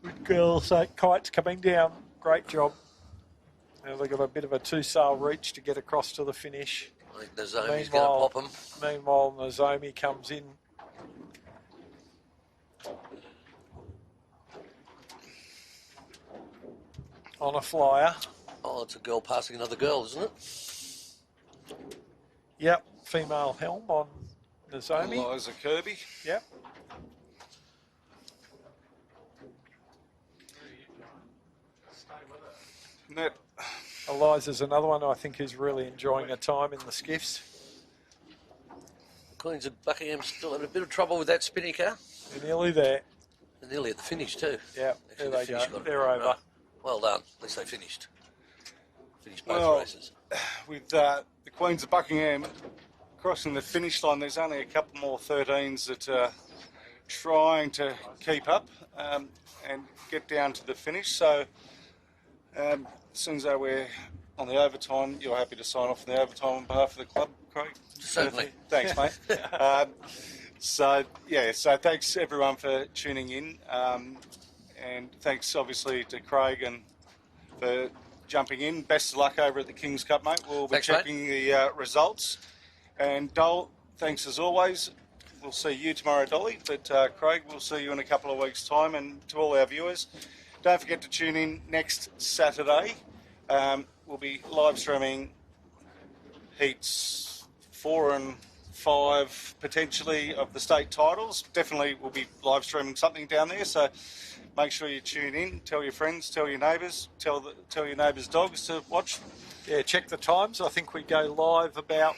Good girls. Kite's coming down. Great job. Now they've got a bit of a two-sail reach to get across to the finish. I think Nozomi's going to pop them. Meanwhile, Nozomi comes in. On a flyer. Oh, it's a girl passing another girl, isn't it? Yep, female helm on Nozomi. Eliza Kirby. Yep. Net. Eliza's another one I think who's really enjoying her time in the skiffs. Queens of Buckingham still having a bit of trouble with that spinnaker. They're nearly there. They're nearly at the finish too. Yeah, Actually, there they finish go. got it. They're over. Right. Well done. At least they finished. Finished both Well, races. With the Queens of Buckingham crossing the finish line, there's only a couple more 13s that are trying to keep up and get down to the finish. So As soon as we're on the overtime, you're happy to sign off on the overtime on behalf of the club, Craig? Certainly. Thanks, mate. So thanks everyone for tuning in. And thanks obviously to Craig and for jumping in. Best of luck over at the Kings Cup, mate. We'll be checking the results. And Dole, thanks as always. We'll see you tomorrow, Dolly. But Craig, we'll see you in a couple of weeks' time. And to all our viewers, don't forget to tune in next Saturday. We'll be live streaming heats 4 and 5 potentially of the state titles. Definitely we'll be live streaming something down there. So make sure you tune in. Tell your friends, tell your neighbours, tell your neighbours' dogs to watch. Yeah, check the times. I think we go live about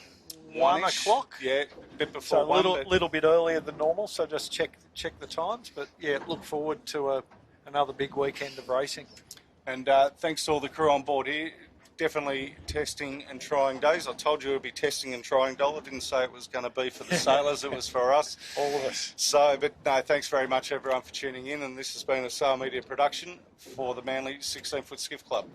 1 o'clock. Yeah, a bit before so 1. A little bit earlier than normal, so just check the times. But yeah, look forward to another big weekend of racing. And thanks to all the crew on board here. Definitely testing and trying days. I told you it would be testing and trying, Dole. I didn't say it was going to be for the sailors, it was for us. All of us. So, but no, thanks very much everyone for tuning in, and this has been a Sail Media production for the Manly 16ft Skiff Club.